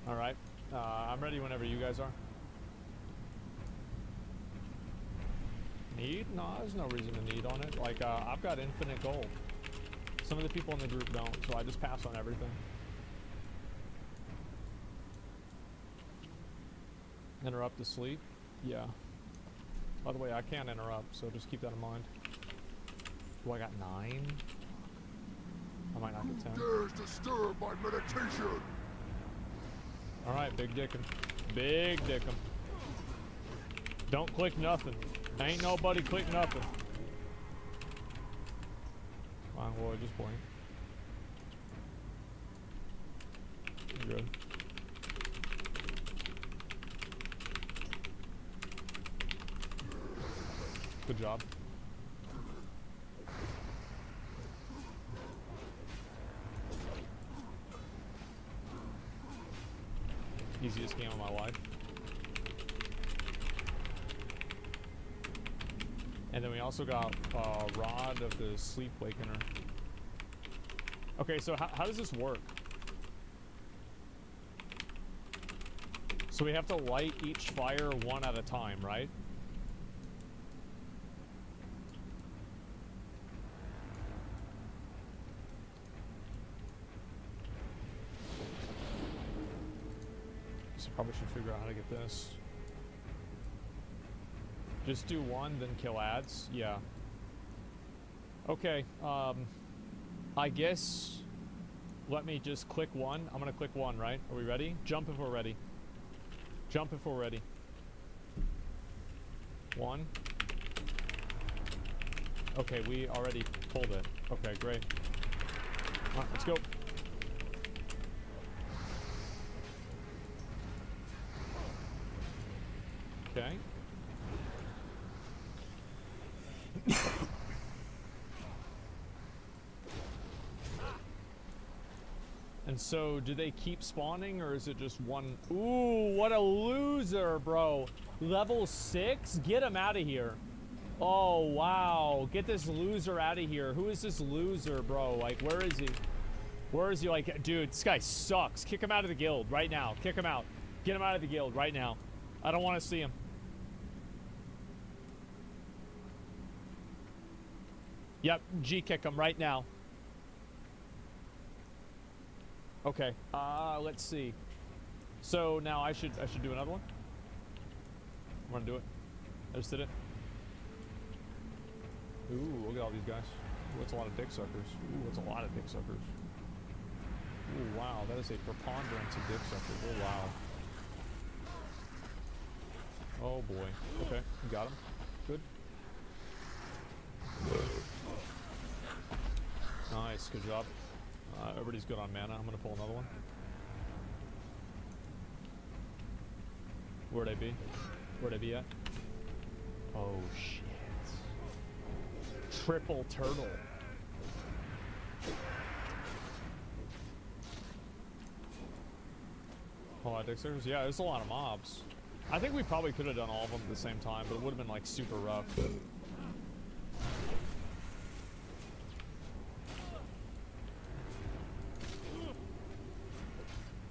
Alright. I'm ready whenever you guys are. Need? No, there's no reason to need on it. Like, I've got infinite gold. Some of the people in the group don't, so I just pass on everything. Interrupt to sleep? Yeah. By the way, I can't interrupt, so just keep that in mind. Oh, I got 9? I might not get 10. Who dares disturb my meditation? Alright, big dickin'. Big dickin'. Don't click nothing. Ain't nobody click nothing. Fine, well, just blink. You're good. Good job. Easiest game of my life. And then we also got Rod of the Sleep Wakener. Okay, so how does this work? So we have to light each fire one at a time, right? Probably should figure out how to get this. Just do one, then kill ads. Yeah. Okay. I guess. Let me just click one. I'm gonna click one, right? Are we ready? Jump if we're ready. Jump if we're ready. One. Okay, we already pulled it. Okay, great. Alright, let's go. Okay. And so, do they keep spawning, or is it just one? Ooh, what a loser, bro. Level 6? Get him out of here. Oh, wow. Get this loser out of here. Who is this loser, bro? Like, where is he? Where is he? Like, dude, this guy sucks. Kick him out of the guild right now. Kick him out. Get him out of the guild right now. I don't want to see him. Yep, G-kick him right now. Okay, let's see. So now I should do another one. I'm gonna do it. I just did it. Ooh, look at all these guys. Ooh, that's a lot of dick suckers. Ooh, that's a lot of dick suckers. Ooh, wow, that is a preponderance of dick suckers. Oh, wow. Oh, boy. Okay, you got him. Good. Nice, good job. Everybody's good on mana. I'm gonna pull another one. Where'd I be? Where'd I be at? Oh, shit. Triple turtle. Oh, Dixers? Yeah, there's a lot of mobs. I think we probably could have done all of them at the same time, but it would have been like super rough.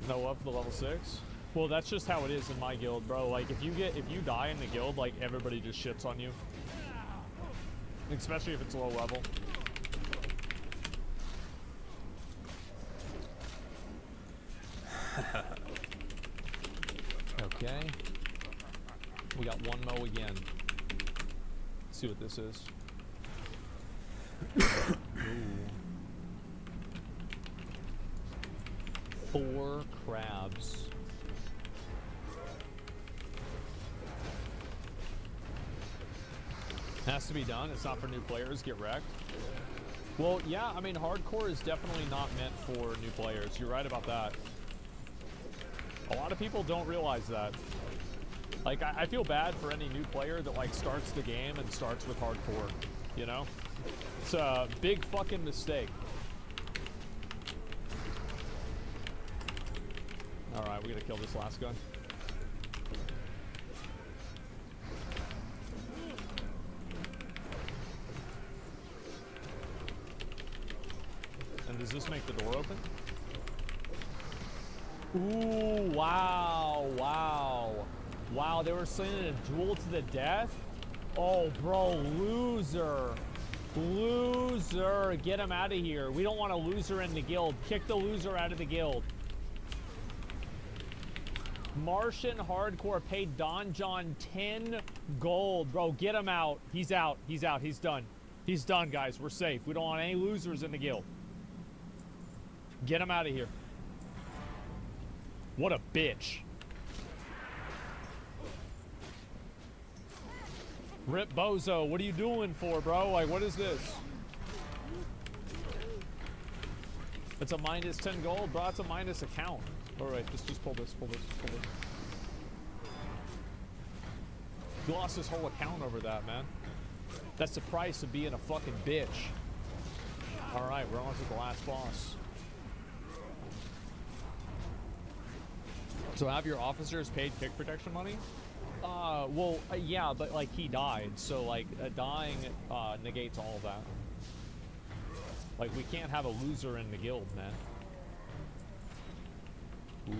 No love for the level 6? Well, that's just how it is in my guild, bro. Like, if you die in the guild, like, everybody just shits on you. Especially if it's low level. Okay. We got one mo again. Let's see what this is. Ooh. 4 crabs. Has to be done. It's not for new players. Get wrecked. Well, yeah, I mean, hardcore is definitely not meant for new players. You're right about that. A lot of people don't realize that. Like, I feel bad for any new player that, like, starts the game and starts with hardcore, you know? It's a big fucking mistake. Alright, we gotta kill this last gun. And does this make the door open? Ooh, wow, wow. Wow, they were sending a duel to the death? Oh, bro, loser. Loser. Get him out of here. We don't want a loser in the guild. Kick the loser out of the guild. Martian Hardcore paid Don John 10 gold. Bro, get him out. He's out. He's out. He's done. He's done, guys. We're safe. We don't want any losers in the guild. Get him out of here. What a bitch. Rip Bozo, what are you doing for, bro? Like, what is this? It's a minus 10 gold, bro. It's a minus account. All right, just pull this, pull this, pull this. You lost his whole account over that, man. That's the price of being a fucking bitch. All right, we're on to the last boss. So have your officers paid kick protection money? Well, yeah, but like he died, so like dying negates all of that. Like we can't have a loser in the guild, man. Ooh.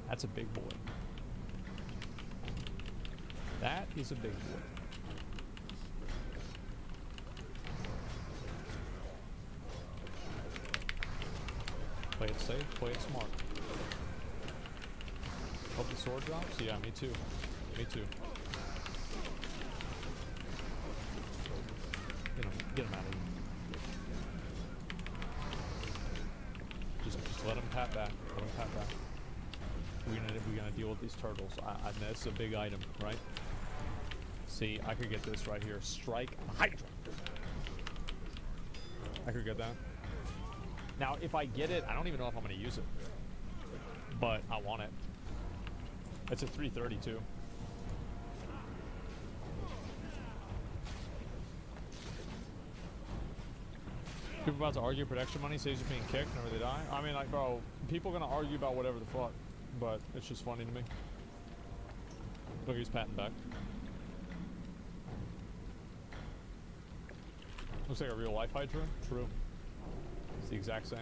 That's a big boy. That is a big boy. Play it safe, play it smart. Hope the sword drops? Yeah, me too. Me too. Get him out of here. Just let him pat back. Let him pat back. We're gonna deal with these turtles. That's a big item, right? See, I could get this right here. Strike Hydra. I could get that. Now, if I get it, I don't even know if I'm gonna use it, but I want it. It's a 332. People about to argue protection money saves you being kicked whenever they die. I mean, like, bro, people gonna argue about whatever the fuck, but it's just funny to me. Look, he's patting back. Looks like a real life Hydra. True. It's the exact same.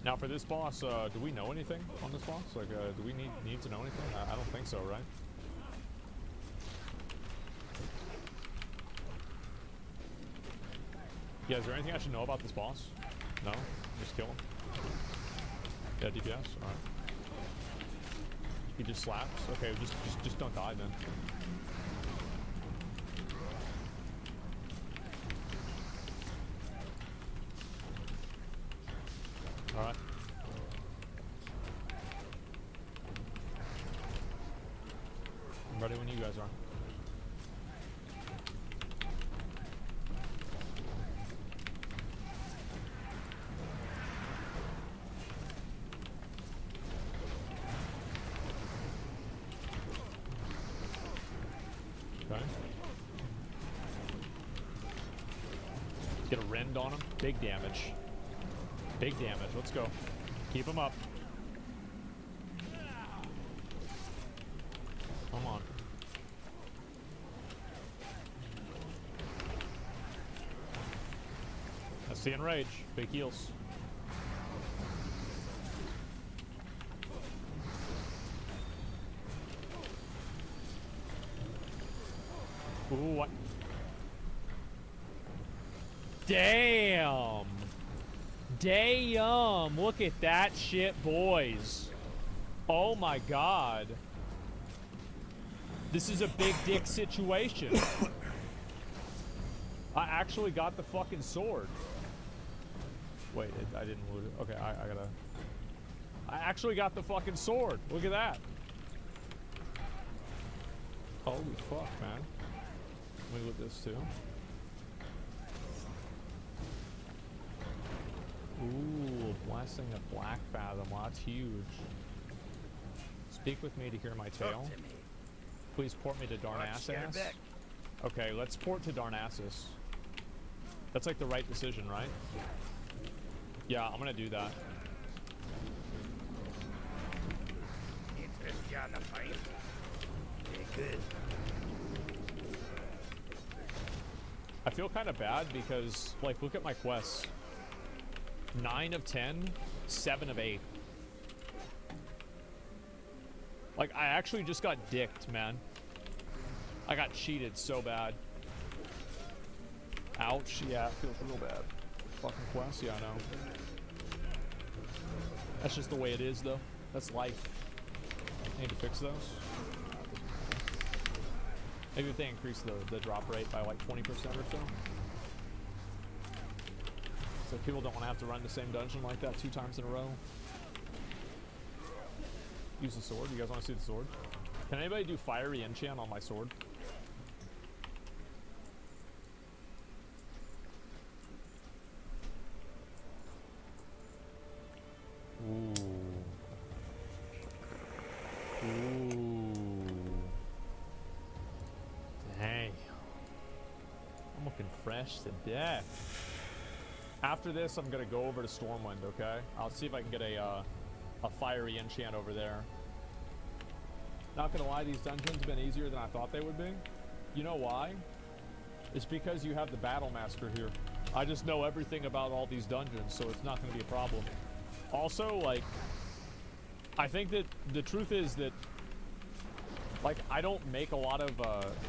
Now for this boss, do we know anything on this boss? Like, do we need to know anything? I don't think so, right? Yeah, is there anything I should know about this boss? No? Just kill him? Yeah, DPS? Alright. He just slaps? Okay, just don't die then. Alright. I'm ready when you guys are. Okay. Get a rend on him. Big damage. Big damage. Let's go. Keep him up. Come on. That's the enrage. Big heals. Ooh, what? Damn! Damn! Look at that shit, boys. Oh my god. This is a big dick situation. I actually got the fucking sword. Wait, I didn't loot it. Okay, I gotta... I actually got the fucking sword. Look at that. Holy fuck, man. Let me loot this too. Ooh, blessing of Black Fathom. Wow, that's huge. Speak with me to hear my tale. Please port me to Darnassus. Okay, let's port to Darnassus. That's like the right decision, right? Yeah, I'm gonna do that. Interest you on the fight? Good. I feel kind of bad because, like, look at my quests. 9 of 10, 7 of 8. Like, I actually just got dicked, man. I got cheated so bad. Ouch. Yeah, it feels real bad. Fucking quest. Yeah, I know. That's just the way it is, though. That's life. I need to fix those. Maybe if they increase the drop rate by like 20% or so. So people don't want to have to run the same dungeon like that 2 times in a row. Use the sword. You guys want to see the sword? Can anybody do fiery enchant on my sword? Ooh. Ooh. Dang. I'm looking fresh to death. After this, I'm gonna go over to Stormwind, okay? I'll see if I can get a fiery enchant over there. Not gonna lie, these dungeons have been easier than I thought they would be. You know why? It's because you have the Battle Master here. I just know everything about all these dungeons, so it's not gonna be a problem. Also, like, I think that the truth is that, like, I don't make a lot of,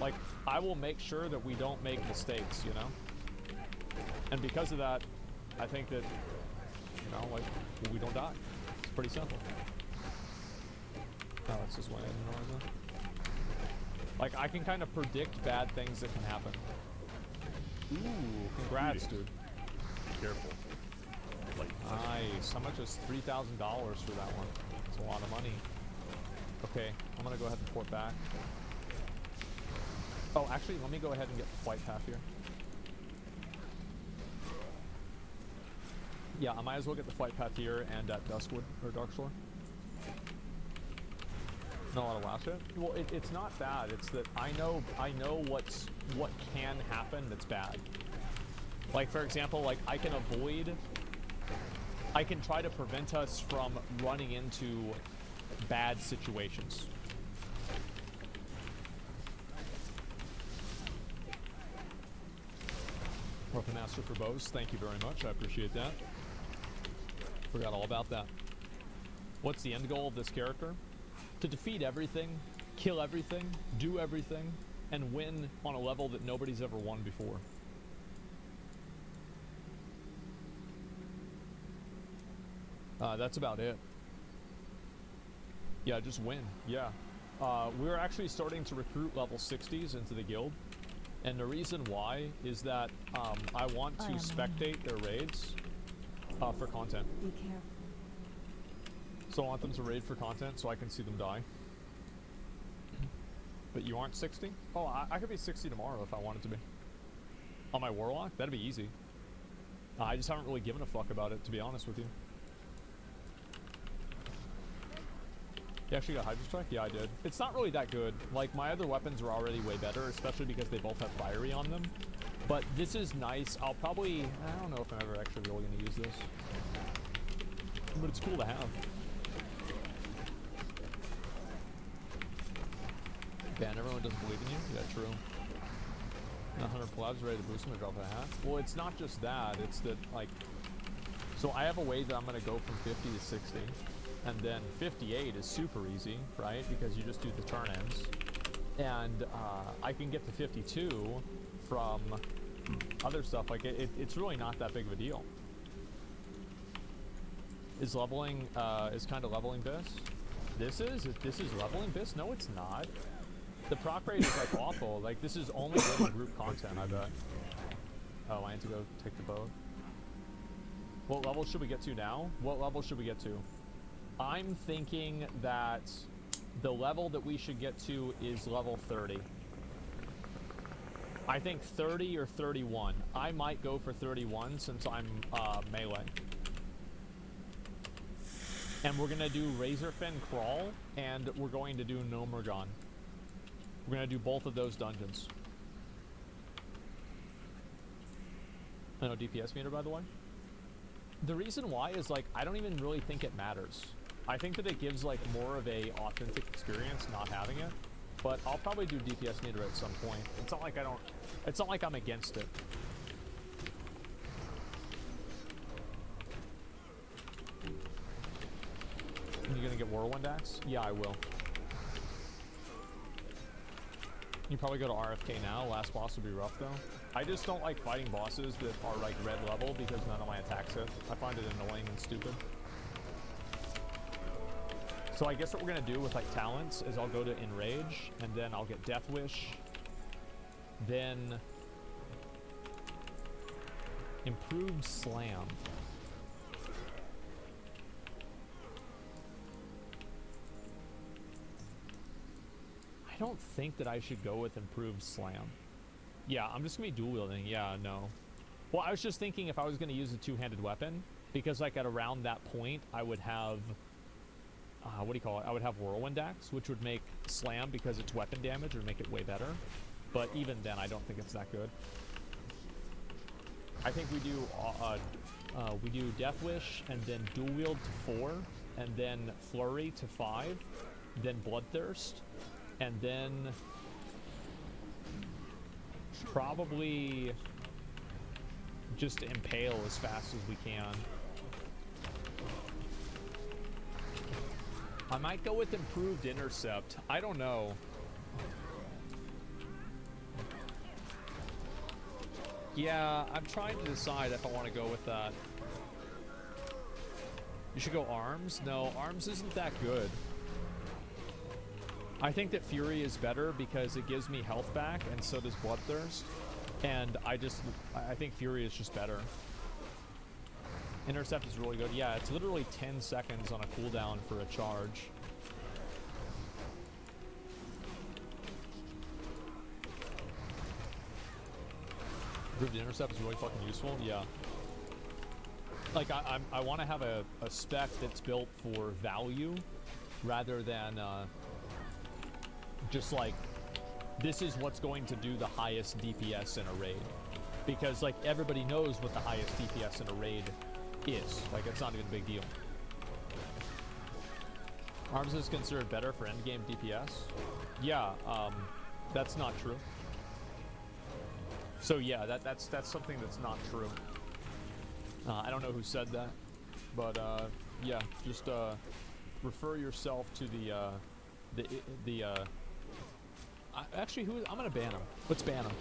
like, I will make sure that we don't make mistakes, you know? And because of that, I think that You know, like, we don't die. It's pretty simple. Oh, it's just one noise. Like, I can kind of predict bad things that can happen. Ooh, congrats, dude. Careful. Nice. How much is $3,000 for that one? That's a lot of money. Okay, I'm gonna go ahead and port back. Oh, actually, let me go ahead and get the flight path here. Yeah, I might as well get the flight path here and at Duskwood or Darkshore. Not a lot of WoW shit. Well, it's not bad. It's that I know what can happen that's bad. Like, for example, like I can try to prevent us from running into bad situations. Weapon Master for bows, thank you very much. I appreciate that. Forgot all about that. What's the end goal of this character? To defeat everything, kill everything, do everything, and win on a level that nobody's ever won before. That's about it. Yeah, just win. Yeah. We're actually starting to recruit level 60s into the guild. And the reason why is that I want to spectate their raids for content. Be careful. So I want them to raid for content so I can see them die. But you aren't 60? Oh, I could be 60 tomorrow if I wanted to be. On my Warlock? That'd be easy. I just haven't really given a fuck about it, to be honest with you. You actually got Hydro Strike? Yeah, I did. It's not really that good. Like, my other weapons are already way better, especially because they both have Fiery on them. But this is nice. I'll probably... I don't know if I'm ever actually really going to use this. But it's cool to have. Dan, everyone doesn't believe in you? Yeah, true. 100 Plabs ready to boost him and drop a hat? Well, it's not just that. It's that, like... So I have a way that I'm going to go from 50 to 60. And then 58 is super easy, right? Because you just do the turn ends. And I can get to 52 from other stuff. Like, it's really not that big of a deal. Is leveling, is kind of leveling this? This is leveling this? No, it's not. The proc rate is, like, awful. Like, this is only good in group content, I bet. Oh, I need to go take the boat. What level should we get to now? What level should we get to? I'm thinking that the level that we should get to is level 30. I think 30 or 31. I might go for 31 since I'm melee. And we're going to do Razorfin Crawl, and we're going to do Nomergon. We're going to do both of those dungeons. I know DPS meter, by the way. The reason why is, like, I don't even really think it matters. I think that it gives, like, more of a authentic experience not having it. But I'll probably do DPS meter at some point. It's not like I don't... It's not like I'm against it. You gonna get Whirlwind Axe? Yeah, I will. You probably go to RFK now. Last boss would be rough, though. I just don't like fighting bosses that are, like, red level because none of my attacks hit. I find it annoying and stupid. So I guess what we're gonna do with, like, talents is I'll go to Enrage, and then I'll get Death Wish, then Improved Slam. I don't think that I should go with Improved Slam. Yeah, I'm just gonna be dual wielding. Yeah, no. Well, I was just thinking if I was gonna use a two-handed weapon, because, like, at around that point, I would have what do you call it? I would have Whirlwind Axe, which would make Slam, because it's weapon damage, would make it way better. But even then, I don't think it's that good. I think we do Death Wish, and then Dual Wield to 4, and then Flurry to 5, then Bloodthirst, and then probably just Impale as fast as we can. I might go with Improved Intercept. I don't know. Yeah, I'm trying to decide if I want to go with that. You should go Arms. No, Arms isn't that good. I think that Fury is better because it gives me health back, and so does Bloodthirst. And I think Fury is just better. Intercept is really good. Yeah, it's literally 10 seconds on a cooldown for a charge. Improved Intercept is really fucking useful. Yeah. Like, I want to have a spec that's built for value rather than just like, this is what's going to do the highest DPS in a raid. Because, like, everybody knows what the highest DPS in a raid is. Like, it's not even a big deal. Arms is considered better for endgame DPS? Yeah, that's not true. So yeah, that's something that's not true. I don't know who said that, but yeah, just refer yourself to actually, I'm gonna ban him. Let's ban him.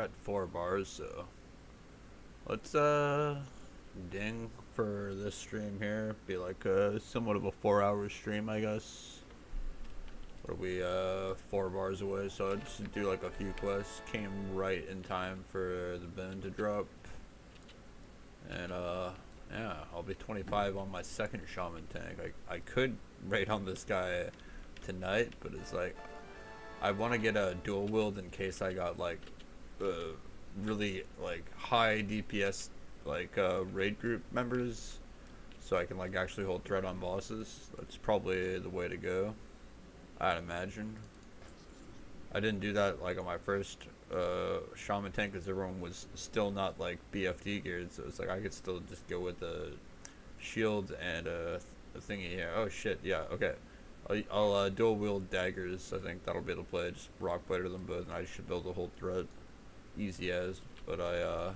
at 4 bars, so let's ding for this stream here. Be like somewhat of a 4-hour stream, I guess. What are we 4 bars away? So I'd just do like a few quests. Came right in time for the bin to drop, and yeah, I'll be 25 on my second shaman tank. I could raid on this guy tonight, but it's like I want to get a dual wield in case I got like really like high DPS like raid group members, so I can like actually hold threat on bosses. That's probably the way to go, I'd imagine. I didn't do that like on my first shaman tank because everyone was still not like BFD geared, so it's like I could still just go with the shield and a thingy here. Oh shit, yeah, okay. I'll dual wield daggers. I think that'll be the play. Just rock better than both, and I should build a whole threat easy as. But I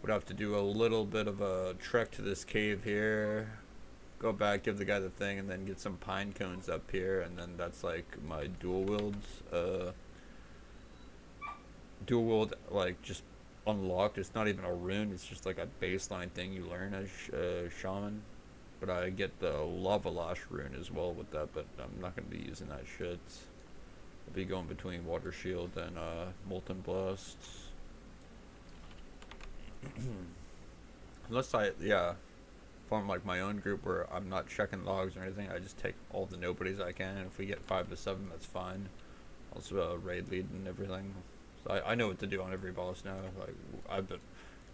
would have to do a little bit of a trek to this cave here, go back, give the guy the thing, and then get some pine cones up here, and then that's like my dual wields. Dual wield like just unlocked. It's not even a rune. It's just like a baseline thing you learn as shaman. But I get the lava lash rune as well with that, but I'm not going to be using that shit. I'll be going between water shield and molten blast. Unless I form like my own group where I'm not checking logs or anything. I just take all the nobodies I can, and if we get 5 to 7, that's fine. Also raid lead and everything. So I know what to do on every boss now. Like I've been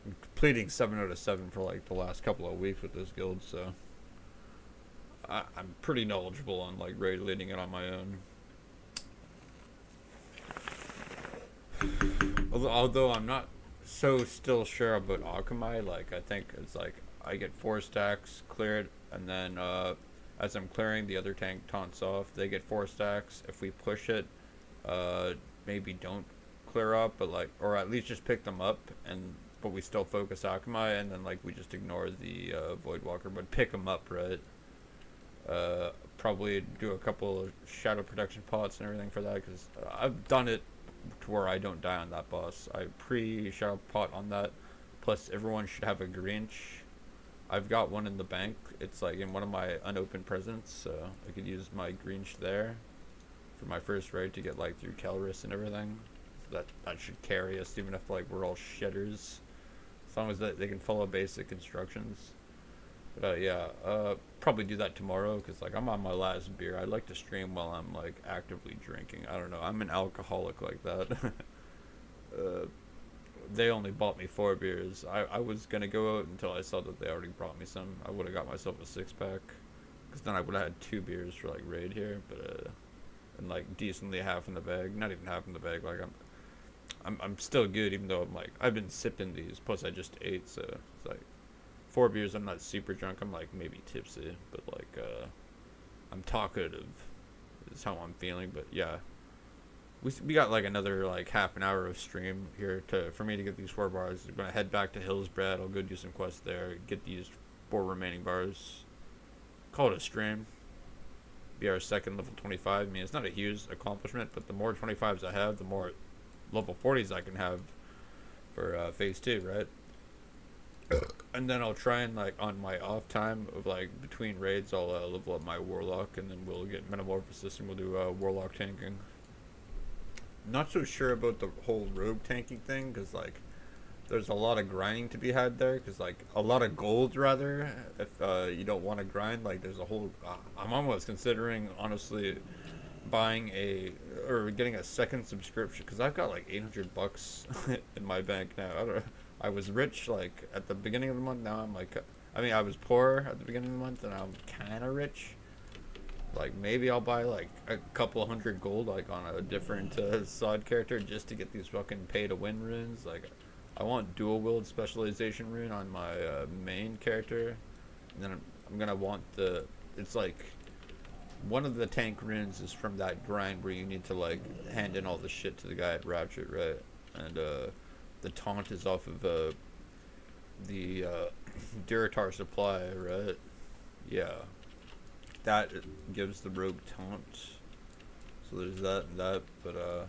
completing 7 out of 7 for like the last couple of weeks with this guild, so I'm pretty knowledgeable on like raid leading it on my own. Although I'm not so still sure about Akamai. Like I think it's like I get 4 stacks cleared, and then as I'm clearing, the other tank taunts off. They get 4 stacks. If we push it, maybe don't clear up, but like, or at least just pick them up, but we still focus Akamai, and then like we just ignore the Voidwalker, but pick them up, right? Probably do a couple of shadow protection pots and everything for that, because I've done it to where I don't die on that boss. I pre-shadow pot on that, plus everyone should have a Grinch. I've got one in the bank. It's like in one of my unopened presents, so I could use my Grinch there for my first raid to get like through Calibur and everything. So that should carry us, even if like we're all shitters, as long as they can follow basic instructions. But yeah, probably do that tomorrow, because like I'm on my last beer. I like to stream while I'm like actively drinking. I don't know, I'm an alcoholic like that. They only bought me 4 beers. I was gonna go out until I saw that they already brought me some. I would have got myself a 6-pack, because then I would have had 2 beers for like raid here, but and like decently half in the bag. Not even half in the bag. Like I'm still good, even though I'm like I've been sipping these. Plus I just ate, so it's like 4 beers. I'm not super drunk. I'm like maybe tipsy, but like I'm talkative is how I'm feeling. But yeah, we got like another like half an hour of stream here for me to get these 4 bars. I'm gonna head back to Hillsbrad. I'll go do some quests there, get these 4 remaining bars, call it a stream. Be our second level 25. I mean, it's not a huge accomplishment, but the more 25s I have, the more level 40s I can have for phase 2, right? And then I'll try and like on my off time of like between raids, I'll level up my warlock, and then we'll get metamorphosis and we'll do warlock tanking. Not so sure about the whole rogue tanking thing, because like there's a lot of grinding to be had there, because like a lot of gold rather, if you don't want to grind. Like there's a whole I'm almost considering honestly buying or getting a second subscription, because I've got like $800 in my bank now. I was rich like at the beginning of the month. Now I'm like, I mean, I was poor at the beginning of the month, and I'm kind of rich. Like maybe I'll buy like a couple $100 gold like on a different side character, just to get these fucking pay to win runes. Like I want dual wield specialization rune on my main character, and then I'm gonna want it's like one of the tank runes is from that grind where you need to like hand in all the shit to the guy at Ratchet, right? And the taunt is off of the Duratar supply, right? Yeah, that gives the rogue taunt. So there's that and that, but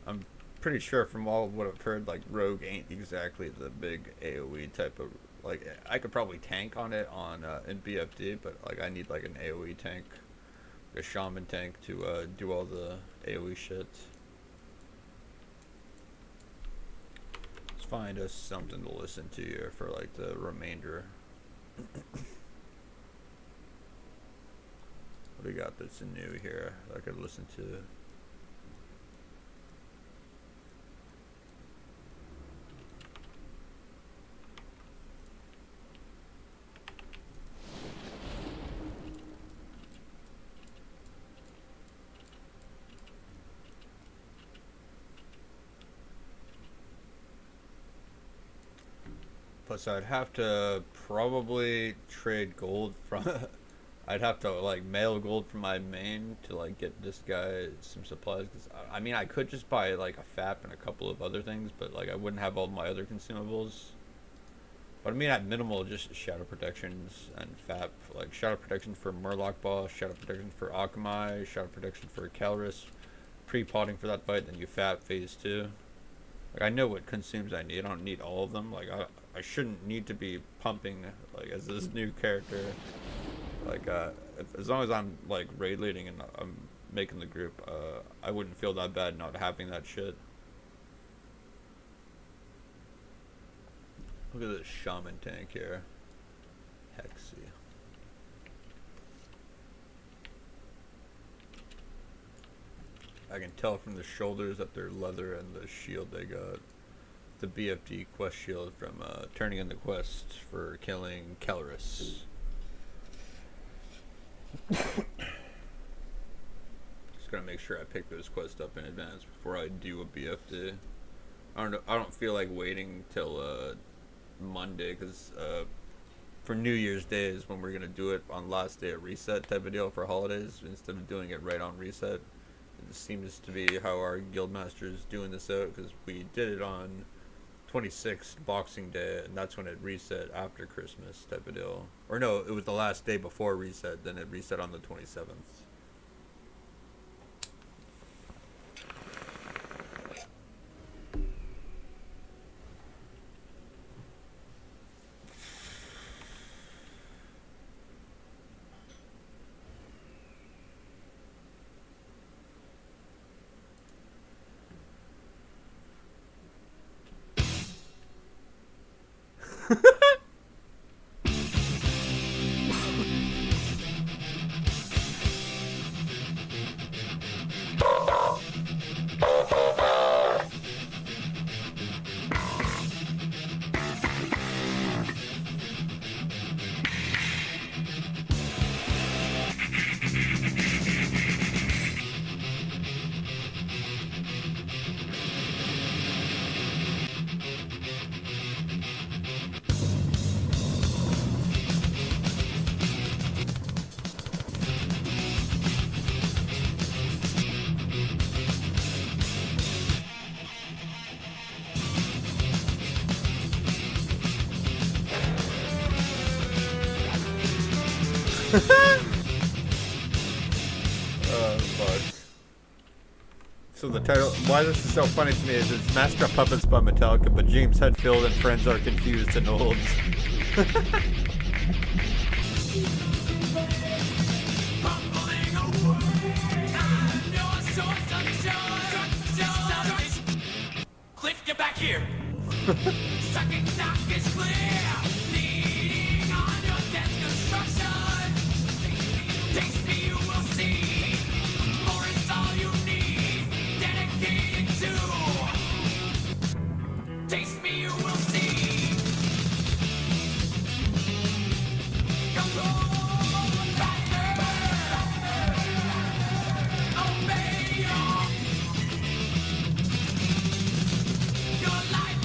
I'm pretty sure from all what I've heard, like Rogue ain't exactly the big AoE type of, like, I could probably tank on it on in BFD, but like I need like an AoE tank, a shaman tank to do all the AoE shit. Let's find us something to listen to here for like the remainder. What do we got that's new here that I could listen to? Plus, I'd have to probably trade gold from. I'd have to like mail gold from my main to like get this guy some supplies. Cause I mean, I could just buy like a FAP and a couple of other things, but like I wouldn't have all my other consumables. But I mean, at minimal, just shadow protections and FAP. Like shadow protection for Murloc Boss, shadow protection for Akamai, shadow protection for Calibur. Pre-potting for that fight, then you FAP phase 2. Like I know what consumes I need. I don't need all of them. Like I shouldn't need to be pumping like as this new character. Like as long as I'm like raid leading and I'm making the group, I wouldn't feel that bad not having that shit. Look at this shaman tank here. Hexy. I can tell from the shoulders that they're leather and the shield they got. The BFD quest shield from turning in the quest for killing Calibur. Just gotta make sure I pick those quests up in advance before I do a BFD. I don't know. I don't feel like waiting till Monday because for New Year's Day is when we're gonna do it on last day of reset type of deal for holidays instead of doing it right on reset. It seems to be how our guildmaster is doing this out because we did it on 26th Boxing Day and that's when it reset after Christmas type of deal. Or no, it was the last day before reset, then it reset on the 27th. So the title, why this is so funny to me is it's Master of Puppets by Metallica, but James Hetfield and friends are confused and old. Cliff, get back here! Sucking knock is clear! Leaning on your death construction! Taste me, you will see! More is all you need! Dedicated to! Taste me, you will see! Come on, faster! Obey your life!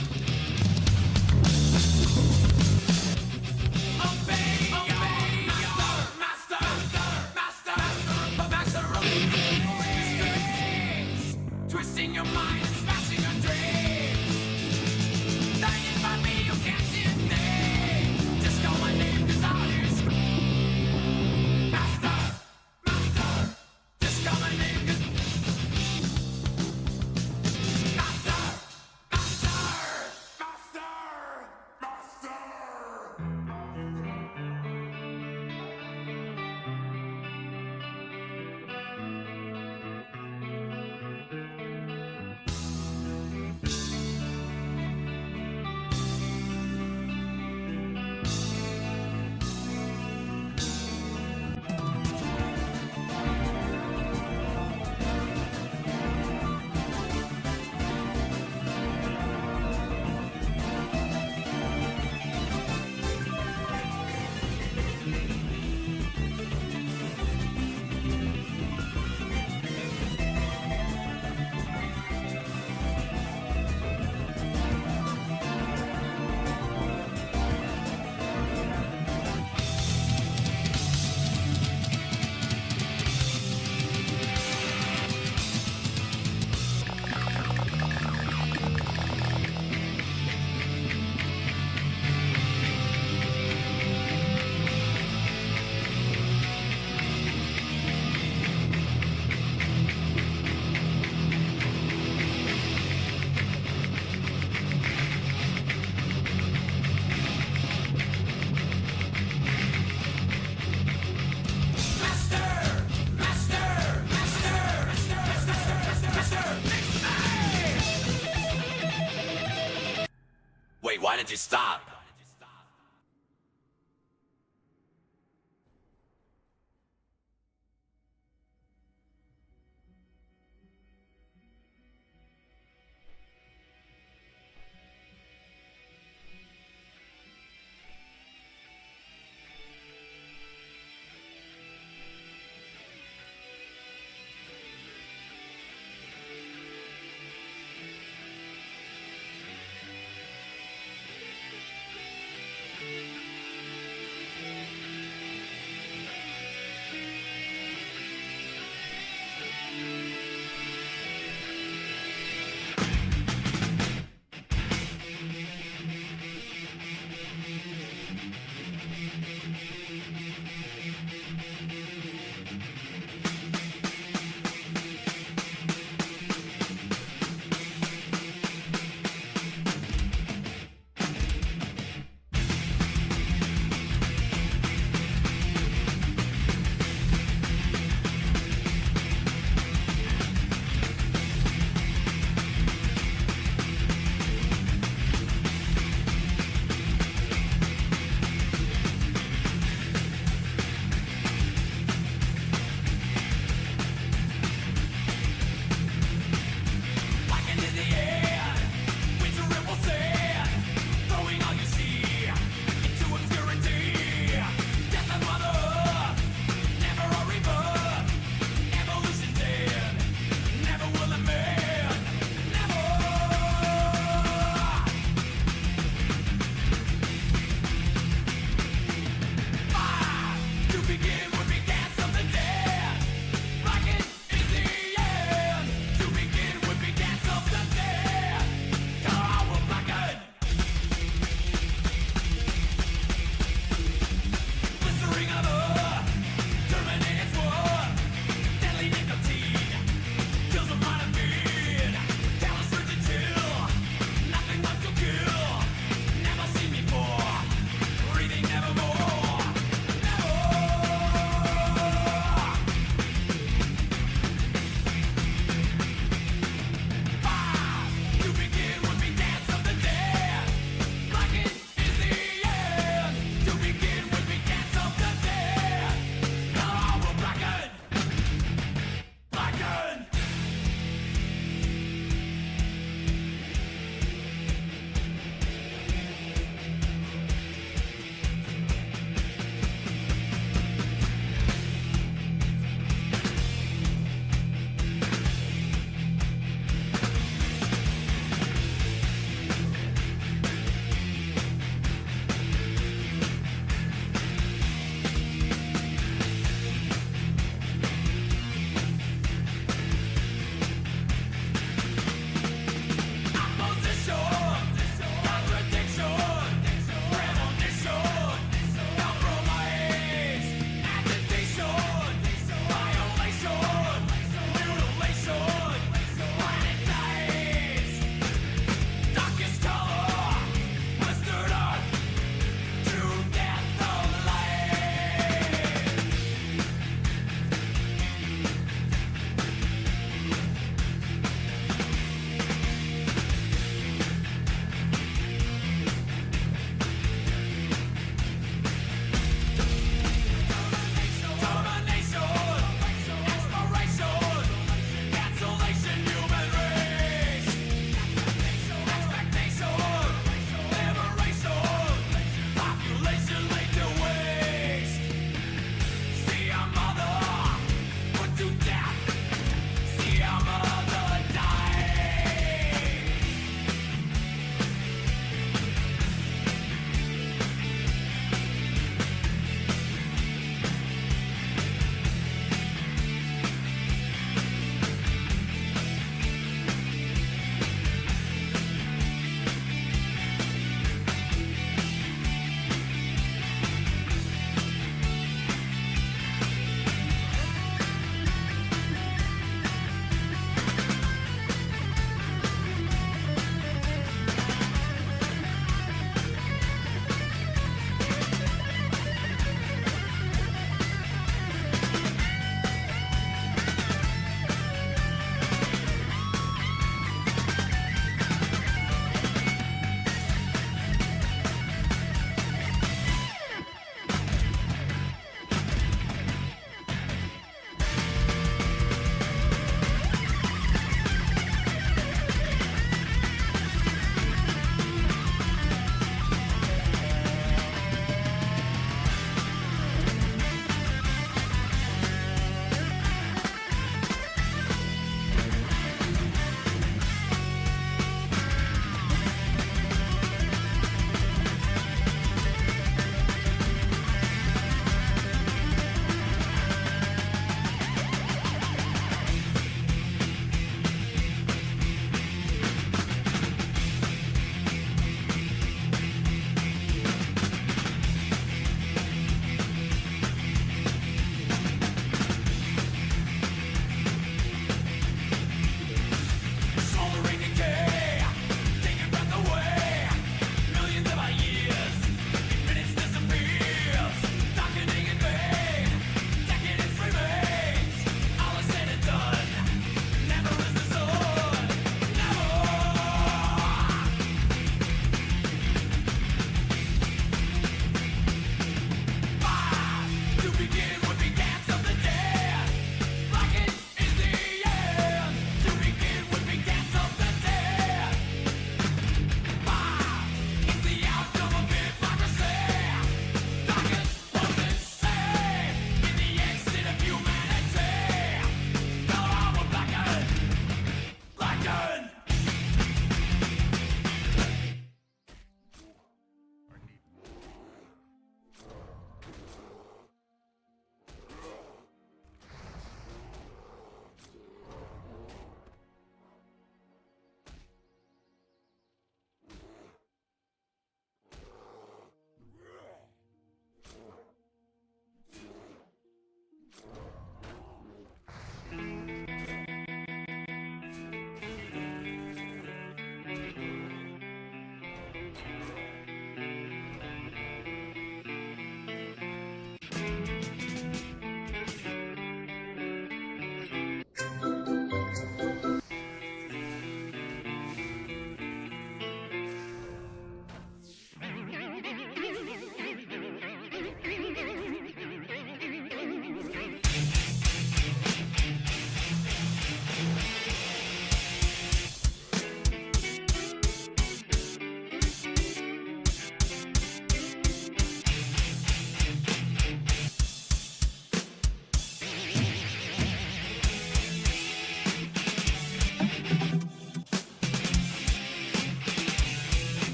did you stop?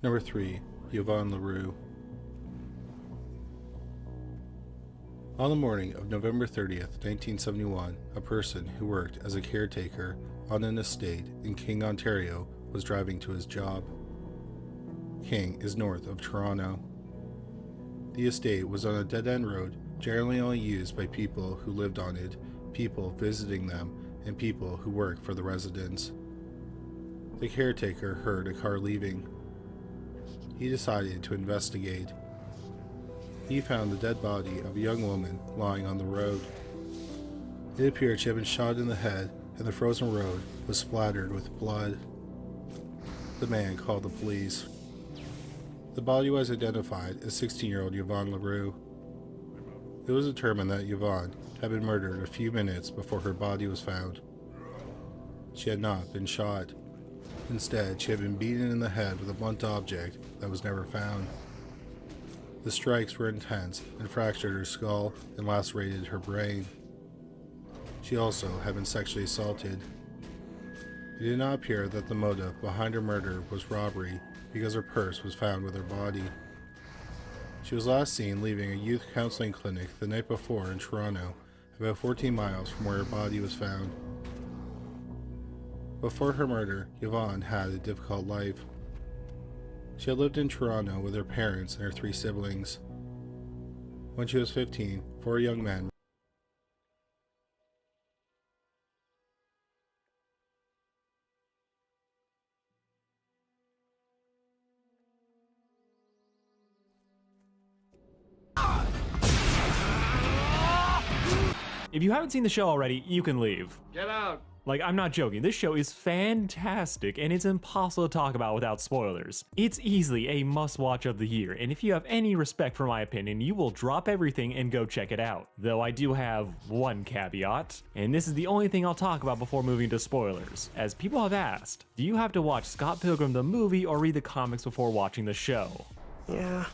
Number 3. Yvonne LaRue. On the morning of November 30th, 1971, a person who worked as a caretaker on an estate in King, Ontario, was driving to his job. King is north of Toronto. The estate was on a dead-end road, generally only used by people who lived on it, people visiting them, and people who worked for the residents. The caretaker heard a car leaving. He decided to investigate. He found the dead body of a young woman lying on the road. It appeared she had been shot in the head, and the frozen road was splattered with blood. The man called the police. The body was identified as 16-year-old Yvonne LaRue. It was determined that Yvonne had been murdered a few minutes before her body was found. She had not been shot. Instead, she had been beaten in the head with a blunt object that was never found. The strikes were intense and fractured her skull and lacerated her brain. She also had been sexually assaulted. It did not appear that the motive behind her murder was robbery because her purse was found with her body. She was last seen leaving a youth counseling clinic the night before in Toronto, about 14 miles from where her body was found. Before her murder, Yvonne had a difficult life. She had lived in Toronto with her parents and her 3 siblings. When she was 15, 4 young men If you haven't seen the show already, you can leave. Get out! Like, I'm not joking, this show is fantastic and it's impossible to talk about without spoilers. It's easily a must-watch of the year, and if you have any respect for my opinion, you will drop everything and go check it out. Though I do have one caveat, and this is the only thing I'll talk about before moving to spoilers. As people have asked, do you have to watch Scott Pilgrim the movie or read the comics before watching the show? Yeah.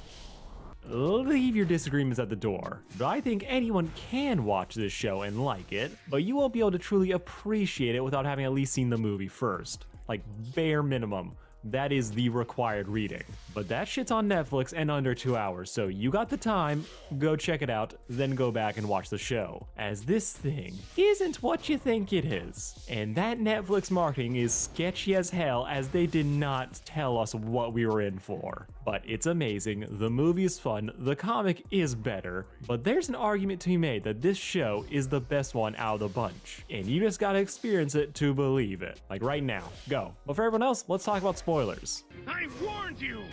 Leave your disagreements at the door. But I think anyone can watch this show and like it, but you won't be able to truly appreciate it without having at least seen the movie first. Like, bare minimum. That is the required reading. But that shit's on Netflix and under 2 hours, so you got the time, go check it out, then go back and watch the show. As this thing isn't what you think it is. And that Netflix marketing is sketchy as hell, as they did not tell us what we were in for. But it's amazing, the movie is fun, the comic is better, but there's an argument to be made that this show is the best one out of the bunch. And you just gotta experience it to believe it. Like right now, go. But for everyone else, let's talk about spoilers. I warned you!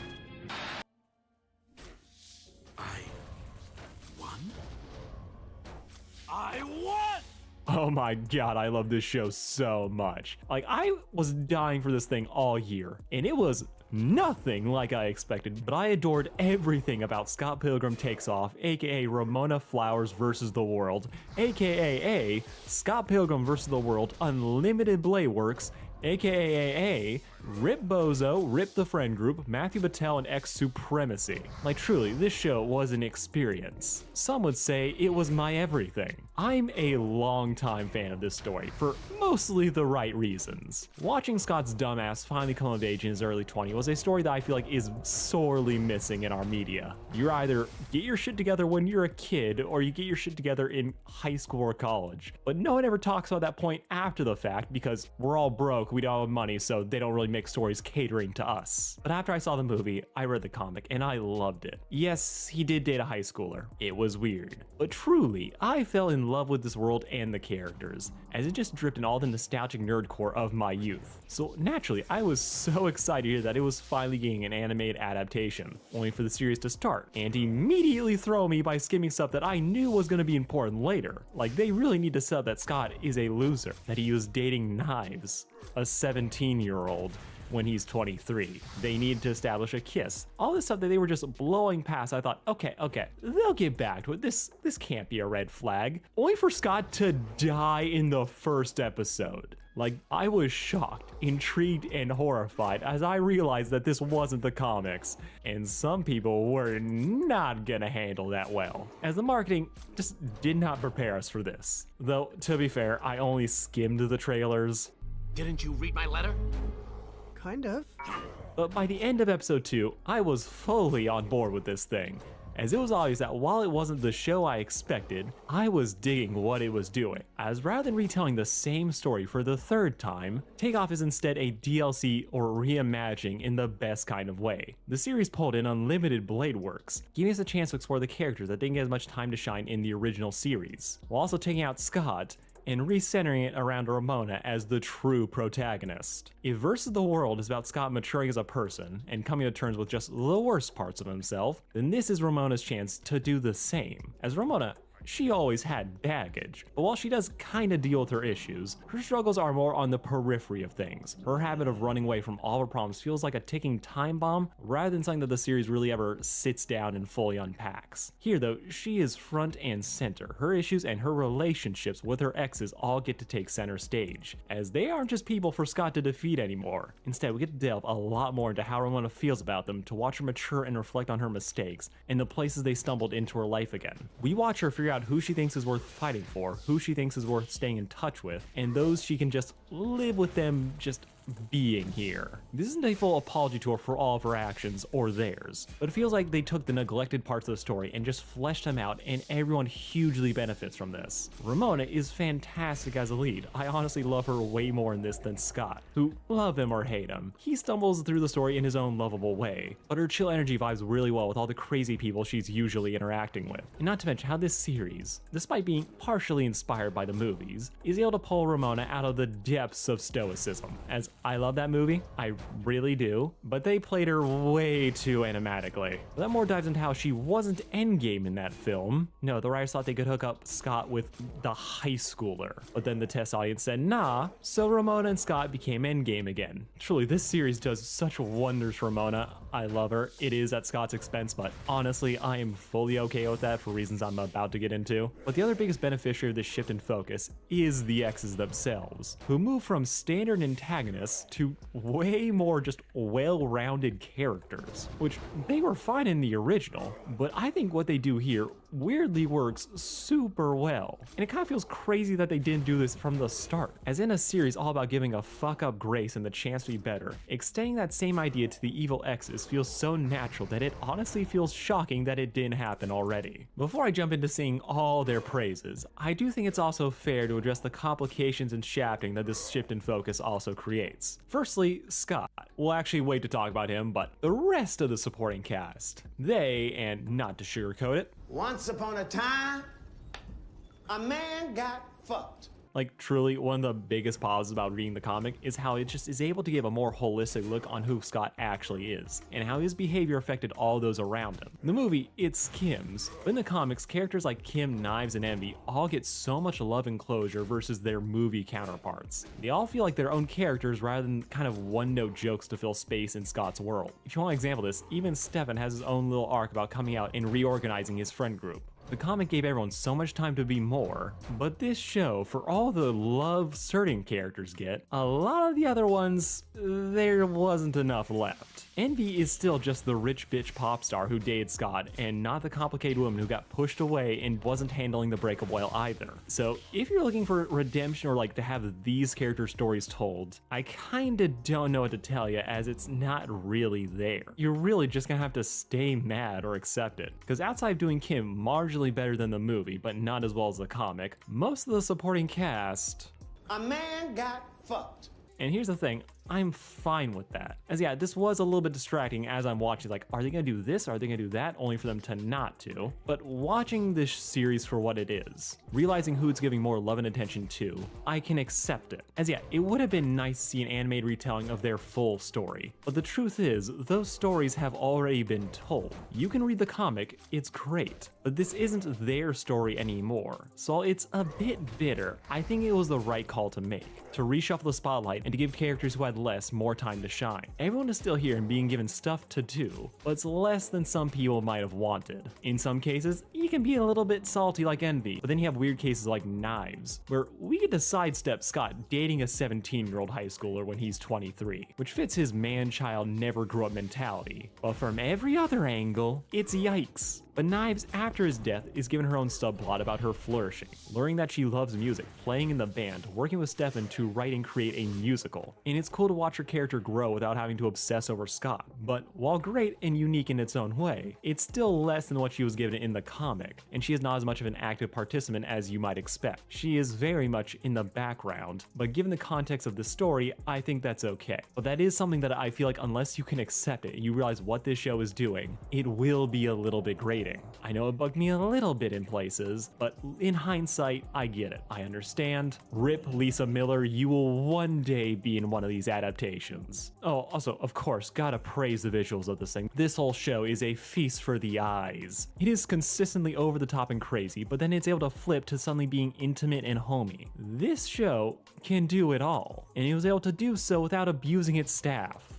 Oh my god, I love this show so much. Like, I was dying for this thing all year, and it was nothing like I expected, but I adored everything about Scott Pilgrim Takes Off, aka Ramona Flowers vs. the World, aka Scott Pilgrim vs. the World Unlimited Blade Works, aka Rip Bozo, Rip the Friend Group, Matthew Patel, and X Supremacy. Like, truly, this show was an experience. Some would say it was my everything. I'm a longtime fan of this story, for mostly the right reasons. Watching Scott's dumbass finally come of age in his early 20s was a story that I feel like is sorely missing in our media. You either get your shit together when you're a kid, or you get your shit together in high school or college. But no one ever talks about that point after the fact, because we're all broke, we don't have money, so they don't really make stories catering to us. But after I saw the movie, I read the comic, and I loved it. Yes, he did date a high schooler. It was weird. But truly, I fell in love with this world and the characters, as it just dripped in all the nostalgic nerdcore of my youth. So naturally, I was so excited that it was finally getting an animated adaptation, only for the series to start, and immediately throw me by skimming stuff that I knew was going to be important later. Like, they really need to set up that Scott is a loser, that he was dating Knives, a 17-year-old, when he's 23. They need to establish a kiss. All this stuff that they were just blowing past, I thought, okay, they'll get back to it. This can't be a red flag. Only for Scott to die in the first episode. Like, I was shocked, intrigued, and horrified as I realized that this wasn't the comics, and some people were not gonna handle that well, as the marketing just did not prepare us for this. Though, to be fair, I only skimmed the trailers. Didn't you read my letter? Kind of. But by the end of episode 2, I was fully on board with this thing, as it was obvious that while it wasn't the show I expected, I was digging what it was doing, as rather than retelling the same story for the third time, Takeoff is instead a DLC or reimagining in the best kind of way. The series pulled in Unlimited Blade Works, giving us a chance to explore the characters that didn't get as much time to shine in the original series, while also taking out Scott and recentering it around Ramona as the true protagonist. If Versus the World is about Scott maturing as a person and coming to terms with just the worst parts of himself, then this is Ramona's chance to do the same. As Ramona, she always had baggage, but while she does kinda deal with her issues, her struggles are more on the periphery of things. Her habit of running away from all her problems feels like a ticking time bomb rather than something that the series really ever sits down and fully unpacks. Here though, she is front and center. Her issues and her relationships with her exes all get to take center stage, as they aren't just people for Scott to defeat anymore. Instead, we get to delve a lot more into how Ramona feels about them, to watch her mature and reflect on her mistakes and the places they stumbled into her life again. We watch her figure out who she thinks is worth fighting for, who she thinks is worth staying in touch with, and those she can just live with them just being here. This isn't a full apology to her for all of her actions or theirs, but it feels like they took the neglected parts of the story and just fleshed them out, and everyone hugely benefits from this. Ramona is fantastic as a lead. I honestly love her way more in this than Scott, who, love him or hate him, he stumbles through the story in his own lovable way, but her chill energy vibes really well with all the crazy people she's usually interacting with. And not to mention how this series, despite being partially inspired by the movies, is able to pull Ramona out of the depths of stoicism, as I love that movie, I really do, but they played her way too animatically. But that more dives into how she wasn't endgame in that film. No, the writers thought they could hook up Scott with the high schooler, but then the test audience said nah, so Ramona and Scott became endgame again. Truly, this series does such wonders for Ramona. I love her. It is at Scott's expense, but honestly, I am fully okay with that for reasons I'm about to get into. But the other biggest beneficiary of this shift in focus is the exes themselves, who move from standard antagonists to way more just well-rounded characters, which they were fine in the original, but I think what they do here weirdly works super well. And it kind of feels crazy that they didn't do this from the start, as in a series all about giving a fuck up grace and the chance to be better, extending that same idea to the evil exes feels so natural that it honestly feels shocking that it didn't happen already. Before I jump into singing all their praises, I do think it's also fair to address the complications and shafting that this shift in focus also creates. Firstly, Scott. We'll actually wait to talk about him, but the rest of the supporting cast, they, and not to sugarcoat it, once upon a time, a man got fucked. Like, truly, one of the biggest positives about reading the comic is how it just is able to give a more holistic look on who Scott actually is, and how his behavior affected all those around him. In the movie, it skims, but in the comics, characters like Kim, Knives, and Envy all get so much love and closure versus their movie counterparts. They all feel like their own characters rather than kind of one-note jokes to fill space in Scott's world. If you want to example this, even Stefan has his own little arc about coming out and reorganizing his friend group. The comic gave everyone so much time to be more, but this show, for all the love certain characters get, a lot of the other ones, there wasn't enough left. Envy is still just the rich bitch pop star who dated Scott, and not the complicated woman who got pushed away and wasn't handling the breakup well either. So if you're looking for redemption or like to have these character stories told, I kinda don't know what to tell you, as it's not really there. You're really just gonna have to stay mad or accept it. Because outside of doing Kim marginally better than the movie, but not as well as the comic, most of the supporting cast... A man got fucked. And here's the thing, I'm fine with that. As yeah, this was a little bit distracting as I'm watching, like, are they gonna do this? Are they gonna do that? Only for them to not to. But watching this series for what it is, realizing who it's giving more love and attention to, I can accept it. As yeah, it would have been nice to see an animated retelling of their full story. But the truth is, those stories have already been told. You can read the comic, it's great. But this isn't their story anymore. So it's a bit bitter. I think it was the right call to make, to reshuffle the spotlight and to give characters who had less more time to shine. Everyone is still here and being given stuff to do, but it's less than some people might have wanted. In some cases, you can be a little bit salty like Envy, but then you have weird cases like Knives, where we get to sidestep Scott dating a 17-year-old high schooler when he's 23, which fits his man-child never-grew-up mentality. But from every other angle, it's yikes. But Knives, after his death, is given her own subplot about her flourishing, learning that she loves music, playing in the band, working with Stefan to write and create a musical. And it's cool to watch her character grow without having to obsess over Scott. But while great and unique in its own way, it's still less than what she was given in the comic, and she is not as much of an active participant as you might expect. She is very much in the background, but given the context of the story, I think that's okay. But that is something that I feel like unless you can accept it, you realize what this show is doing, it will be a little bit grating. I know it bugged me a little bit in places, but in hindsight, I get it. I understand. Rip Lisa Miller, you will one day be in one of these adaptations. Oh, also, of course, gotta praise the visuals of this thing. This whole show is a feast for the eyes. It is consistently over the top and crazy, but then it's able to flip to suddenly being intimate and homey. This show can do it all, and it was able to do so without abusing its staff.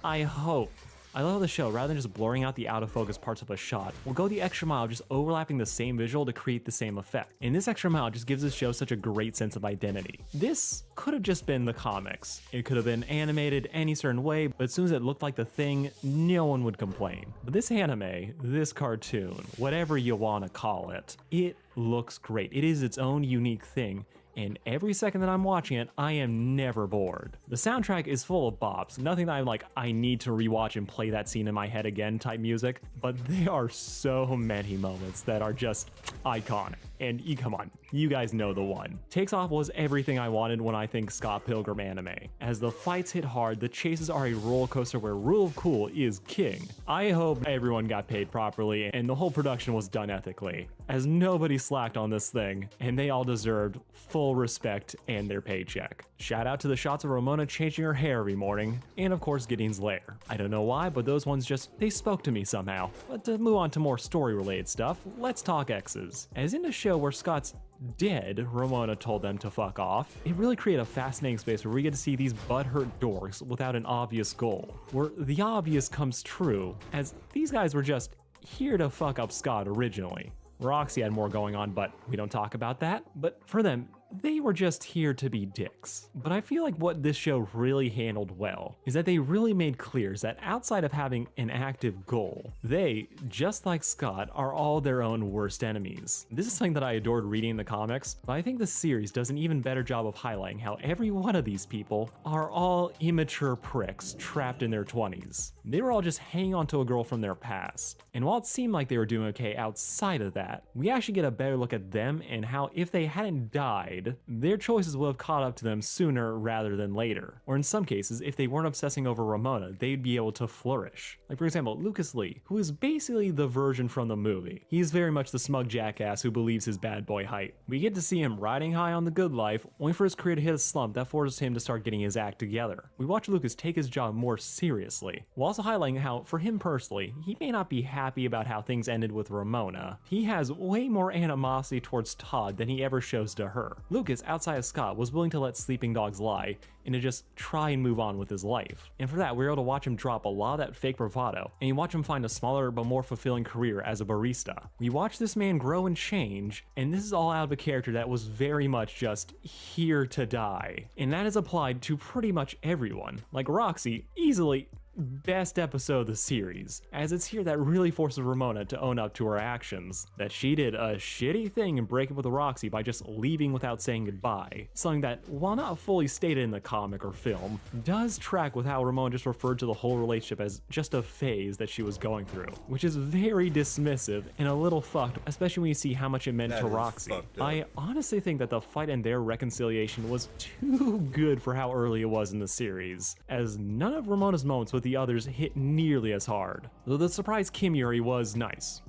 I hope. I love the show, rather than just blurring out the out-of-focus parts of a shot, we'll go the extra mile just overlapping the same visual to create the same effect. And this extra mile just gives this show such a great sense of identity. This could have just been the comics. It could have been animated any certain way, but as soon as it looked like the thing, no one would complain. But this anime, this cartoon, whatever you want to call it, it looks great. It is its own unique thing. And every second that I'm watching it, I am never bored. The soundtrack is full of bops, nothing that I'm like, I need to rewatch and play that scene in my head again type music, but there are so many moments that are just iconic. And come on, you guys know the one. Takes Off was everything I wanted when I think Scott Pilgrim anime. As the fights hit hard, the chases are a roller coaster where rule of cool is king. I hope everyone got paid properly and the whole production was done ethically, as nobody slacked on this thing, and they all deserved full respect and their paycheck. Shout out to the shots of Ramona changing her hair every morning, and of course Gideon's lair. I don't know why, but those ones they spoke to me somehow. But to move on to more story-related stuff, let's talk exes. As in a show where Scott's dead, Ramona told them to fuck off, it really created a fascinating space where we get to see these butthurt dorks without an obvious goal, where the obvious comes true, as these guys were just here to fuck up Scott originally. Roxy had more going on, but we don't talk about that. But for them, they were just here to be dicks. But I feel like what this show really handled well is that they really made clear that outside of having an active goal, they, just like Scott, are all their own worst enemies. This is something that I adored reading in the comics, but I think the series does an even better job of highlighting how every one of these people are all immature pricks trapped in their 20s. They were all just hanging on to a girl from their past. And while it seemed like they were doing okay outside of that, we actually get a better look at them and how if they hadn't died, died, their choices would have caught up to them sooner rather than later. Or in some cases, if they weren't obsessing over Ramona, they'd be able to flourish. Like for example, Lucas Lee, who is basically the version from the movie. He's very much the smug jackass who believes his bad boy hype. We get to see him riding high on the good life, only for his career to hit a slump that forces him to start getting his act together. We watch Lucas take his job more seriously, while also highlighting how, for him personally, he may not be happy about how things ended with Ramona. He has way more animosity towards Todd than he ever shows to her. Lucas, outside of Scott, was willing to let sleeping dogs lie and to just try and move on with his life. And for that, we were able to watch him drop a lot of that fake bravado, and you watch him find a smaller but more fulfilling career as a barista. We watch this man grow and change, and this is all out of a character that was very much just here to die. And that is applied to pretty much everyone. Like Roxy, easily best episode of the series, as it's here that really forces Ramona to own up to her actions, that she did a shitty thing in breaking with Roxy by just leaving without saying goodbye, something that, while not fully stated in the comic or film, does track with how Ramona just referred to the whole relationship as just a phase that she was going through, which is very dismissive and a little fucked, especially when you see how much it meant to Roxy. I honestly think that the fight and their reconciliation was too good for how early it was in the series, as none of Ramona's moments with the others hit nearly as hard, though the surprise Kim Yuri was nice.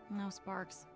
No sparks.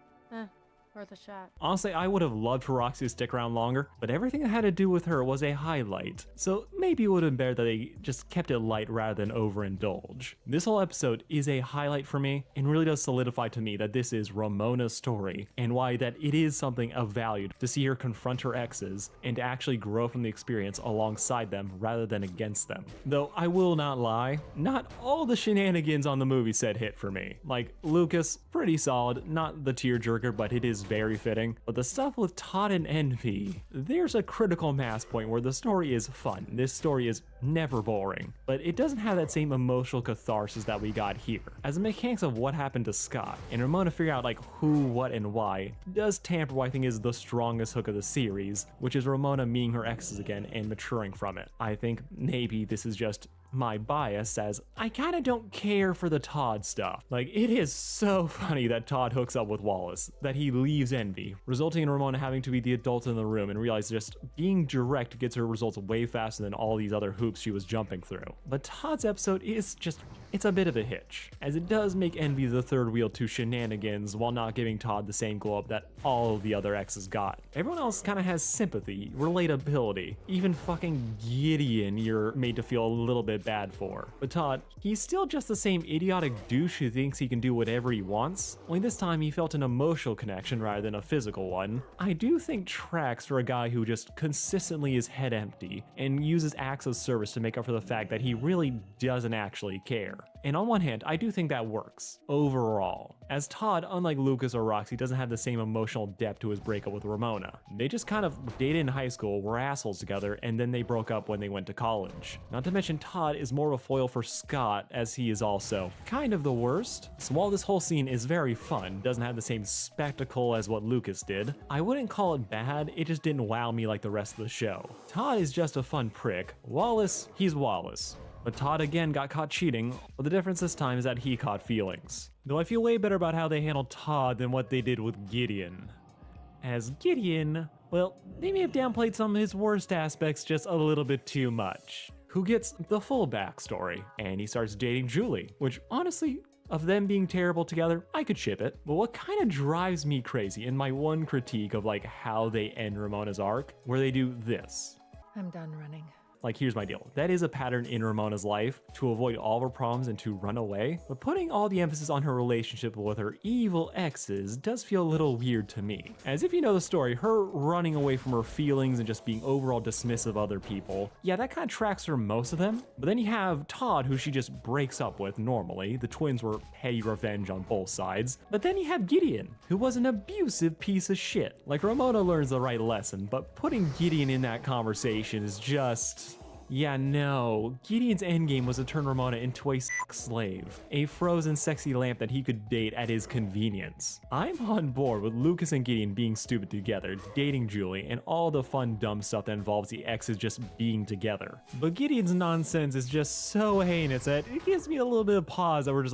Worth a shot. Honestly, I would have loved for Roxy to stick around longer, but everything that had to do with her was a highlight, so maybe it would have been better that they just kept it light rather than overindulge. This whole episode is a highlight for me, and really does solidify to me that this is Ramona's story, and why that it is something of value to see her confront her exes, and to actually grow from the experience alongside them rather than against them. Though I will not lie, not all the shenanigans on the movie set hit for me. Like, Lucas, pretty solid, not the tearjerker, but it is very fitting. But the stuff with Todd and Envy, there's a critical mass point where the story is fun. This story is never boring, but it doesn't have that same emotional catharsis that we got here. As the mechanics of what happened to Scott, and Ramona figure out like who, what, and why, does tamper what I think is the strongest hook of the series, which is Ramona meeting her exes again and maturing from it. I think maybe this is just my bias, as I kind of don't care for the Todd stuff. Like, it is so funny that Todd hooks up with Wallace, that he leaves Envy, resulting in Ramona having to be the adult in the room and realize just being direct gets her results way faster than all these other hoops she was jumping through. But Todd's episode is just, it's a bit of a hitch, as it does make Envy the third wheel to shenanigans while not giving Todd the same glow up that all of the other exes got. Everyone else kind of has sympathy, relatability, even fucking Gideon you're made to feel a little bit bad for. But Todd, he's still just the same idiotic douche who thinks he can do whatever he wants, only this time he felt an emotional connection rather than a physical one. I do think tracks for a guy who just consistently is head empty and uses acts of service to make up for the fact that he really doesn't actually care. And on one hand, I do think that works, overall, as Todd, unlike Lucas or Roxy, doesn't have the same emotional depth to his breakup with Ramona. They just kind of dated in high school, were assholes together, and then they broke up when they went to college. Not to mention Todd is more of a foil for Scott, as he is also kind of the worst. So while this whole scene is very fun, doesn't have the same spectacle as what Lucas did, I wouldn't call it bad, it just didn't wow me like the rest of the show. Todd is just a fun prick. Wallace, he's Wallace. But Todd again got caught cheating, but the difference this time is that he caught feelings. Though I feel way better about how they handled Todd than what they did with Gideon. As Gideon, well, they may have downplayed some of his worst aspects just a little bit too much. Who gets the full backstory, and he starts dating Julie, which honestly, of them being terrible together, I could ship it. But what kind of drives me crazy, and my one critique of like how they end Ramona's arc, where they do this. I'm done running. Like, here's my deal. That is a pattern in Ramona's life, to avoid all of her problems and to run away. But putting all the emphasis on her relationship with her evil exes does feel a little weird to me. As if you know the story, her running away from her feelings and just being overall dismissive of other people, yeah, that kind of tracks for most of them. But then you have Todd, who she just breaks up with normally. The twins were petty revenge on both sides. But then you have Gideon, who was an abusive piece of shit. Like, Ramona learns the right lesson, but putting Gideon in that conversation is just... Yeah, no. Gideon's endgame was to turn Ramona into a slave, a frozen sexy lamp that he could date at his convenience. I'm on board with Lucas and Gideon being stupid together, dating Julie, and all the fun dumb stuff that involves the exes just being together. But Gideon's nonsense is just so heinous that it gives me a little bit of pause that we're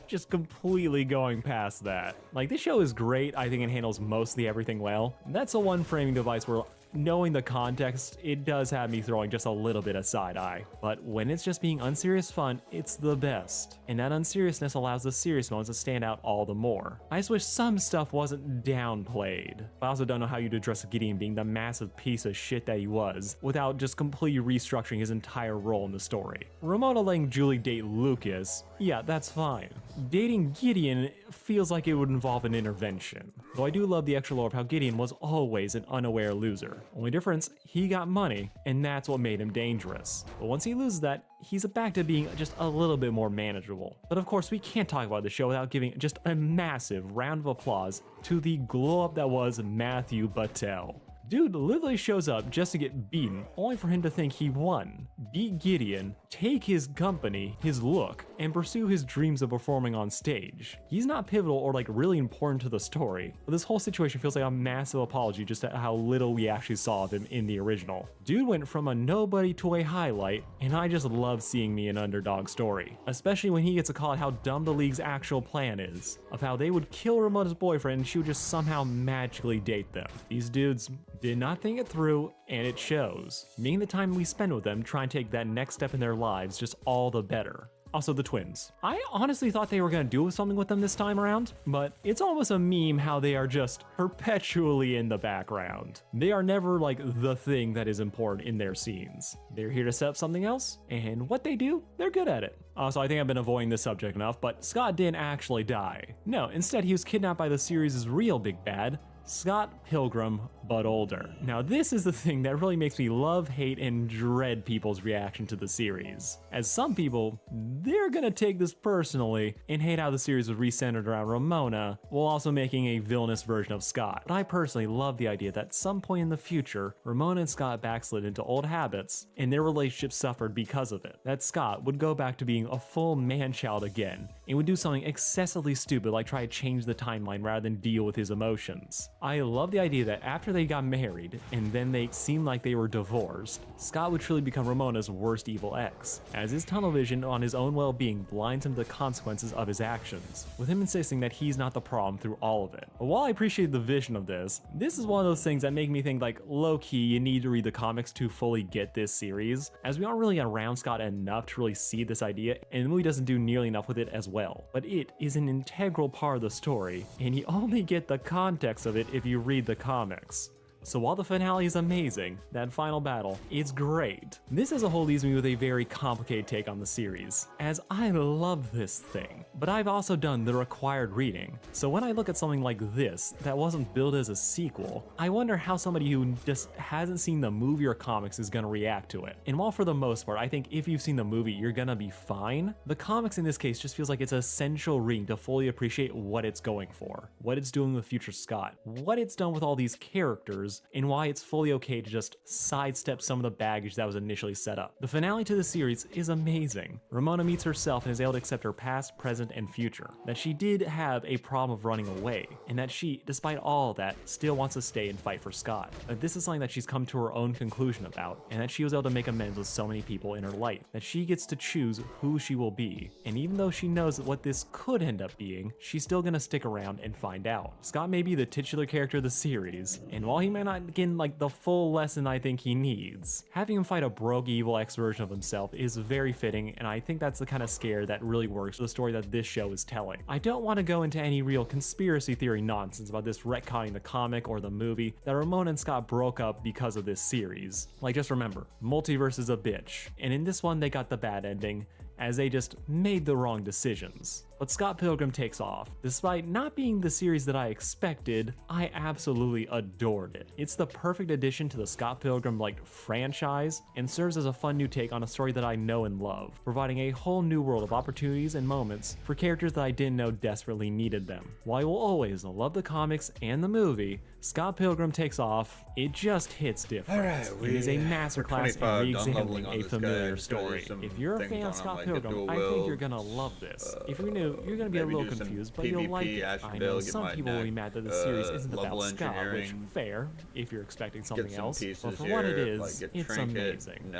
just completely going past that. Like, this show is great. I think it handles mostly everything well. That's a one framing device where, knowing the context, it does have me throwing just a little bit of side eye. But when it's just being unserious fun, it's the best. And that unseriousness allows the serious moments to stand out all the more. I just wish some stuff wasn't downplayed. I also don't know how you'd address Gideon being the massive piece of shit that he was, without just completely restructuring his entire role in the story. Ramona letting Julie date Lucas, yeah, that's fine. Dating Gideon feels like it would involve an intervention. Though I do love the extra lore of how Gideon was always an unaware loser. Only difference, he got money, and that's what made him dangerous. But once he loses that, he's back to being just a little bit more manageable. But of course, we can't talk about the show without giving just a massive round of applause to the glow up that was Matthew Battelle. Dude literally shows up just to get beaten, only for him to think he won, beat Gideon, take his company, his look, and pursue his dreams of performing on stage. He's not pivotal or like really important to the story, but this whole situation feels like a massive apology just at how little we actually saw of him in the original. Dude went from a nobody to a highlight, and I just love seeing me an underdog story, especially when he gets a call at how dumb the League's actual plan is, of how they would kill Ramona's boyfriend and she would just somehow magically date them. These dudes did not think it through, and it shows, making the time we spend with them trying to take that next step in their lives just all the better. Also, the twins. I honestly thought they were gonna do something with them this time around, but it's almost a meme how they are just perpetually in the background. They are never like the thing that is important in their scenes. They're here to set up something else, and what they do, they're good at it. Also, I think I've been avoiding this subject enough, but Scott didn't actually die. No, instead he was kidnapped by the series' real big bad, Scott Pilgrim, but older. Now this is the thing that really makes me love, hate, and dread people's reaction to the series. As some people, they're gonna take this personally and hate how the series was recentered around Ramona, while also making a villainous version of Scott. But I personally love the idea that at some point in the future, Ramona and Scott backslid into old habits, and their relationship suffered because of it. That Scott would go back to being a full man-child again, and would do something excessively stupid like try to change the timeline rather than deal with his emotions. I love the idea that after they got married, and then they seemed like they were divorced, Scott would truly become Ramona's worst evil ex, as his tunnel vision on his own well-being blinds him to the consequences of his actions, with him insisting that he's not the problem through all of it. But while I appreciate the vision of this is one of those things that make me think like, low-key, you need to read the comics to fully get this series, as we aren't really around Scott enough to really see this idea, and the movie doesn't do nearly enough with it as well. But it is an integral part of the story, and you only get the context of it if you read the comics. So while the finale is amazing, that final battle is great. This as a whole leaves me with a very complicated take on the series, as I love this thing, but I've also done the required reading. So when I look at something like this that wasn't billed as a sequel, I wonder how somebody who just hasn't seen the movie or comics is gonna react to it. And while for the most part, I think if you've seen the movie, you're gonna be fine, the comics in this case just feels like it's essential reading to fully appreciate what it's going for, what it's doing with future Scott, what it's done with all these characters, and why it's fully okay to just sidestep some of the baggage that was initially set up. The finale to the series is amazing. Ramona meets herself and is able to accept her past, present, and future. That she did have a problem of running away, and that she, despite all that, still wants to stay and fight for Scott. That this is something that she's come to her own conclusion about, and that she was able to make amends with so many people in her life. That she gets to choose who she will be, and even though she knows what this could end up being, she's still gonna stick around and find out. Scott may be the titular character of the series, and while he may not get like the full lesson I think he needs, having him fight a broke evil ex version of himself is very fitting, and I think that's the kind of scare that really works for the story that this show is telling. I don't want to go into any real conspiracy theory nonsense about this retconning the comic or the movie, that Ramona and Scott broke up because of this series. Like, just remember, multiverse is a bitch, and in this one they got the bad ending, as they just made the wrong decisions. But Scott Pilgrim takes off. Despite not being the series that I expected, I absolutely adored it. It's the perfect addition to the Scott Pilgrim franchise and serves as a fun new take on a story that I know and love, providing a whole new world of opportunities and moments for characters that I didn't know desperately needed them. While I will always love the comics and the movie, Scott Pilgrim Takes Off, it just hits different. It is a masterclass in re-examining a familiar story. If you're a fan of Scott Pilgrim, I think you're gonna love this. If you're new, you're gonna be a little confused, but you'll like it. I know some people will be mad that the series isn't about Scott, which, fair, if you're expecting something else, but for what it is, it's amazing.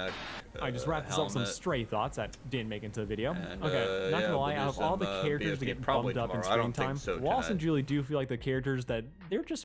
I just wrapped this up with some stray thoughts that didn't make it into the video. Okay, not gonna lie, out of all the characters that get bumped up in screen time, Wallace and Julie do feel like the characters that they're just